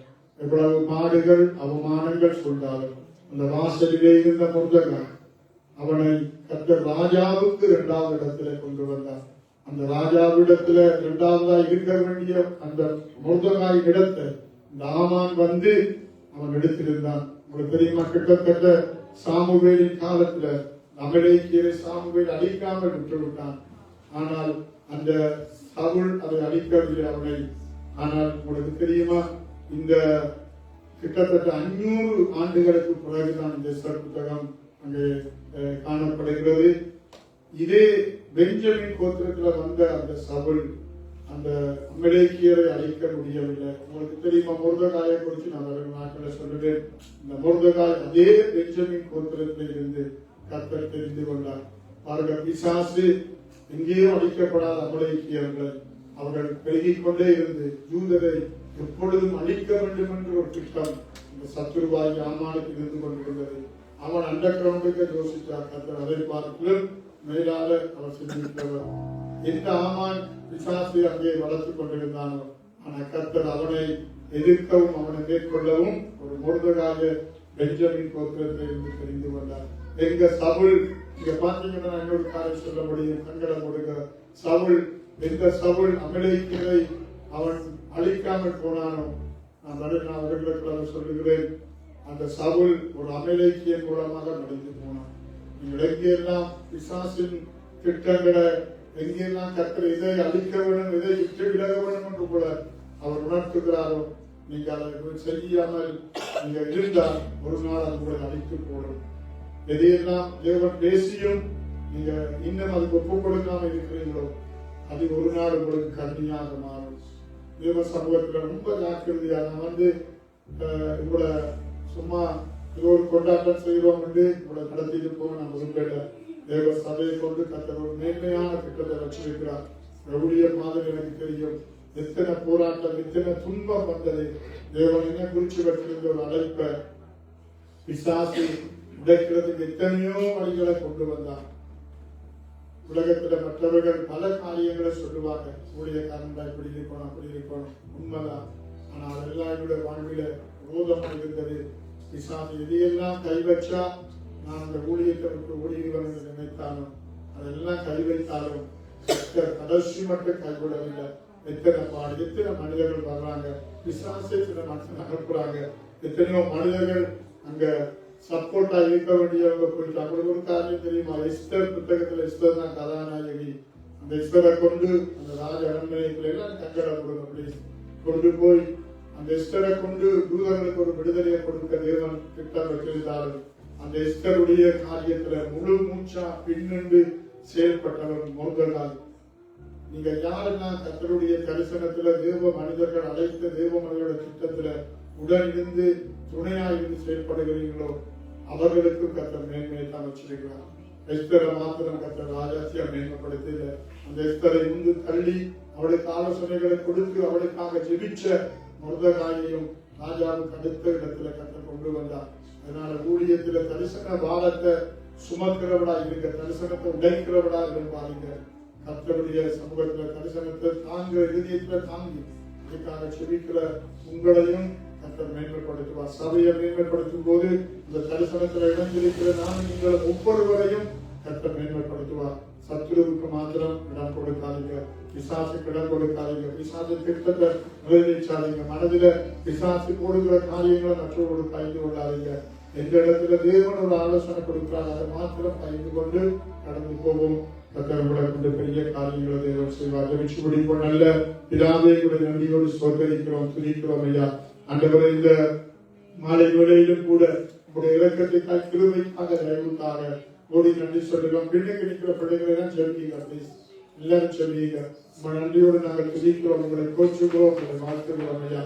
எவ்வளவு பாடுகள் அவமானங்கள் சொன்னாலும் அந்த வாசலிலே இருந்த முருகன் அவனை கர்த்தர் ராஜாவுக்கு 2வது இடத்துல கொண்டு வந்தார். அந்த ராஜாவிடத்துல 2வதா இருக்க வேண்டிய அந்த முருகனாய் இடத்தை நாமான் வந்து அவன் எடுத்திருந்தான். உங்களுக்கு தெரியுமா, கிட்டத்தட்ட சாமுவேலின் காலத்துல அமலேக்கியரை சாமுவேல் அழிக்காமல் விட்டுவிட்டான். ஆனால் அந்த சவுல் அதை அழிக்கவில்லை அவனை. ஆனால் உங்களுக்கு தெரியுமா, இந்த கிட்டத்தட்ட 500 ஆண்டுகளுக்கு பிறகுதான் இந்த எஸ்தர் புத்தகம் அங்கே காணப்படுகிறது. இதே பெஞ்சமின் கோத்திரத்தில் வந்த அந்த சவுல் அந்த அமலேக்கியரை அழிக்க முடியவில்லை. உங்களுக்கு தெரியுமா, முருதகாயை குறித்து நான் வரும் நாட்களில் சொல்லுவேன். இந்த முருதகாய் அதே பெஞ்சமின் கோத்திரத்தில் இருந்து கர்த்தர் தெரிந்து கொண்டார். அவர்கள் பிசாசு எங்கேயோ அழிக்கப்படாத அமலேக்கியர்கள் அவர்கள் பெருகிக் கொண்டே இருந்து யூதரை எப்பொழுதும் அழிக்க வேண்டும் என்று ஒரு திட்டம் இந்த சத்துருவாகி ஆமானுக்கு இருந்து கொண்டிருந்தது. அவன் அந்த கிரௌண்டுக்கு யோசித்தார். கர்த்தர் அதை பார்க்கலும் மேலாக அவர் செஞ்சிருக்கிறவர். எந்த ஆமான் பிசாசை அங்கே வளர்த்துக் கொண்டிருந்தானோ, ஆனால் கர்த்தர் அவனை எதிர்க்கவும் அவனை மேற்கொள்ளவும் ஒரு முருகனாக பெஞ்சமின் கோத்திரத்தை இருந்து தெரிந்து கொண்டார். எங்க சவுல், இங்க பாத்தீங்கன்னா இன்னொரு காரியம் சொல்ல முடியும், கண்களை கொடுக்க சவுல், எந்த சவுல் அமலேக்கியரை அவன் அழிக்காமல் போனானோ, நான் அவர்களுக்கு சொல்லுகிறேன், அந்த சவுல் ஒரு அமலேக்கியன் மூலமாக நடித்து போனான். நீங்கள் எங்கெல்லாம் பிசாசின் திட்டங்களை, எங்கெல்லாம் கர்த்தர் இதை அழிக்க வேண்டும், இதை விட்டு விலக வேண்டும் என்று கூட அவர் உணர்த்துகிறாரோ, நீங்க அதை செய்யாமல் நீங்க இருந்தால் ஒரு நாள் அது கூட அழித்து போடும். எதையெல்லாம் தேவன் பேசியும் நீங்க இன்னும் அதுக்கு ஒப்புக் கொடுக்காம இருக்கிறீங்களோ, அது ஒரு நாள் உங்களுக்கு கண்ணியாக மாறும். தேவ சமூகத்துல ரொம்ப ஜாக்கிரதையா, நான் வந்து உங்களை சும்மா இது ஒரு கொண்டாட்டம் செய்வோம் என்று உங்களை நடத்திட்டு போக நான் விரும்பல. தேவ சபையை கொண்டு கர்த்தர் ஒரு மேன்மையான திட்டத்தை வச்சிருக்கிறார். ஊழிய மாதிரி எனக்கு தெரியும் எத்தனை போராட்டம், எத்தனை துன்பம் வந்தது. தேவன் என்ன குறிச்சு வச்சிருந்த ஒரு அழைப்பை பிசாசு உடைக்கிறதுக்கு எத்தனையோ வழிகளை கொண்டு வந்தார். உலகத்துல மற்றவர்கள் பல காரியங்களை சொல்லுவாங்க, ஊழியக்காரன் இப்படி இருக்கணும் அப்படி இருக்கணும், உண்மைதான். ஆனால் அதெல்லாம் என்னுடைய வாழ்வில விரோதமாக இருந்தது. பிசாசு எதையெல்லாம் கை வச்சா நான் அந்த ஊழியத்தை விட்டு ஓடிடுவேன் என்று நினைத்தாலும் அதெல்லாம் கை வைத்தாலும் கடைசி மட்டும் கைவிடவில்லை. எத்தனை பாடு, எத்தனை மனிதர்கள் வர்றாங்க, பிசாசு எத்தனை மனுஷன் அனுப்புறாங்க, எத்தனையோ மனிதர்கள் அங்க சப்போர்ட்டா இருக்க வேண்டியவங்க போயிட்டு. அவங்களுக்கு ஒரு காரியம் தெரியுமா, எஸ்தர் புத்தகத்துல எஸ்தர் தான் கதாநாயகி. அந்த எஸ்தரை கொண்டு அந்த ராஜ அரண்மனைக்குள்ள எல்லாம் கங்கடை கொடுங்க அப்படி கொண்டு போய் அந்த எஸ்தரை கொண்டு யூதர்களுக்கு ஒரு விடுதலையை கொடுக்க தேவன் திட்டம் வச்சிருந்தாலும் அந்த எஸ்தருடைய காரியத்துல முழு மூச்சா பின்னெண்டு செயல்பட்டவர் மொர்தெகாய். நீங்க யாரெல்லாம் கர்த்தருடைய தரிசனத்துல தேவ மனிதர்கள் அழைத்த தேவ மனிதரோட திட்டத்துல உடனிருந்து துணையாயிருந்து செயல்படுகிறீங்களோ அவர்களுக்கு கர்த்தர் மேன்மையை தான் வச்சிருக்கிறார். எஸ்தரை மாத்திரம் கர்த்தர் ராஜாசியா மேன்மைப்படுத்தல. அந்த எஸ்தரை முந்து தள்ளி அவளுக்கு ஆலோசனைகளை கொடுத்து அவளுக்காக ஜெபிச்ச மொர்தெகாயையும் ராஜாவுக்கு அடுத்த இடத்துல கர்த்தர் கொண்டு வந்தார். அதனால ஊழியத்துல தரிசன பாரத்தை சுமக்கிறவடா இருக்க, தரிசனத்தை உடைக்கிறவடா இருப்பாருங்க. கர்த்தருடைய சமூகத்துல தரிசனத்தை தாங்க, இதயத்துல தாங்கி இதுக்காக செபிக்கிற உங்களையும் கர்த்தர் மேன்மைப்படுத்துவார். சபையை மேன்மைப்படுத்தும் போது இந்த தரிசனத்துல இணைந்திருக்கிற நான் நீங்கள் ஒவ்வொருவரையும் கர்த்தர் மேன்மைப்படுத்துவார். சத்துருவுக்கு மாத்திரம் இடம் கொடுக்காதீங்க, பிசாசுக்கு இடம் கொடுக்காதீங்க, பிசாசு திட்டத்தை நிறைவேற்றாதீங்க, மனதில பிசாசு போடுகிற காரியங்களை மற்றவர்களுக்கு பயந்து கொள்ளாதீங்க. எந்த இடத்துல தேவன் ஒரு ஆலோசனை கொடுக்கிறார் அதை மாத்திரம் பயந்து கொண்டு கடந்து போவோம். கர்த்தரை கொண்டு பெரிய காரியங்களை தேவன் செய்வார். ஜெபிச்சு முடிப்போம். நல்ல பிதாவே கூட நன்றியோடு சோதரிக்கிறோம், துதிக்கிறோம் ஐயா. ஆண்டவரே, இந்த மாலை வேளையிலும் கூட உங்களுடைய இலக்கத்தை கிருபைக்காக தயவுக்காக ஓடி நன்றி சொல்லுகிறோம். பின்னுக்கு நிற்கிற பிள்ளைகளை தான் சொல்லிங்க, எல்லாரும் சொல்லிங்க. உங்க நன்றியோடு நாங்கள் துதிக்கிறோம், உங்களை கோச்சுக்கிறோம், உங்களை வாழ்த்துகிறோம் ஐயா.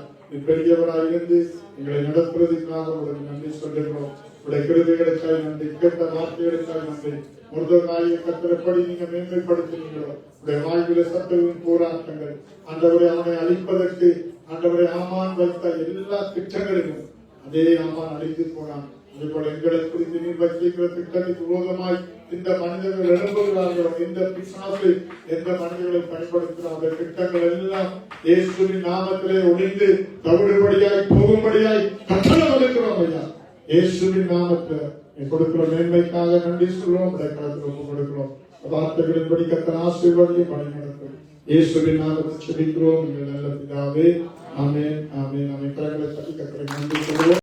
பெரியவராக இருந்து எங்களை நடத்துவதற்காக உங்களுக்கு நன்றி சொல்லுகிறோம். உடைய கிருபைகளுக்காக நன்றி, கேட்ட வார்த்தைகளுக்காக நன்றி. மொர்தெகாயை கர்த்தரப்படி நீங்க மேன்மைப்படுத்தினீங்களோ உடைய வாழ்வில சத்துருவின் போராட்டங்கள், ஆண்டவரை அவனை அழிப்பதற்கு ஆண்டவரை ஆமான் வைத்த எல்லா திட்டங்களிலும் அதே ஆமான் அழித்து போனான். இதுபோல எங்களை குறித்து நீர் வச்சிருக்கிற திட்டத்துக்கு விரோதமாய் இந்த மனிதர்கள் எழும்புகிறார்களோ, இந்த பிசாசு எந்த மனிதர்களை பயன்படுத்துகிறார்களோ, திட்டங்கள் எல்லாம் இயேசுவின் நாமத்திலே ஒளிந்து தவிடுபடியாய் போகும்படியாய் கட்டளை கொடுக்கிறோம் ஐயா. இயேசுவின் நாமத்தில் கொடுக்கிற மேன்மைக்காக நன்றி சொல்றோம். இடைக்காலத்தில் ஒப்பு கொடுக்கிறோம். வார்த்தைகளின்படி கர்த்தர் ஆசீர்வாதம் வழி நடத்தும். இயேசுவின் நாமத்தில் செபிக்கிறோம் எங்கள் நல்ல பிதாவே. ஆமென், ஆமென், ஆமென். கரங்களை தட்டி கர்த்தரை நன்றி சொல்லுவோம்.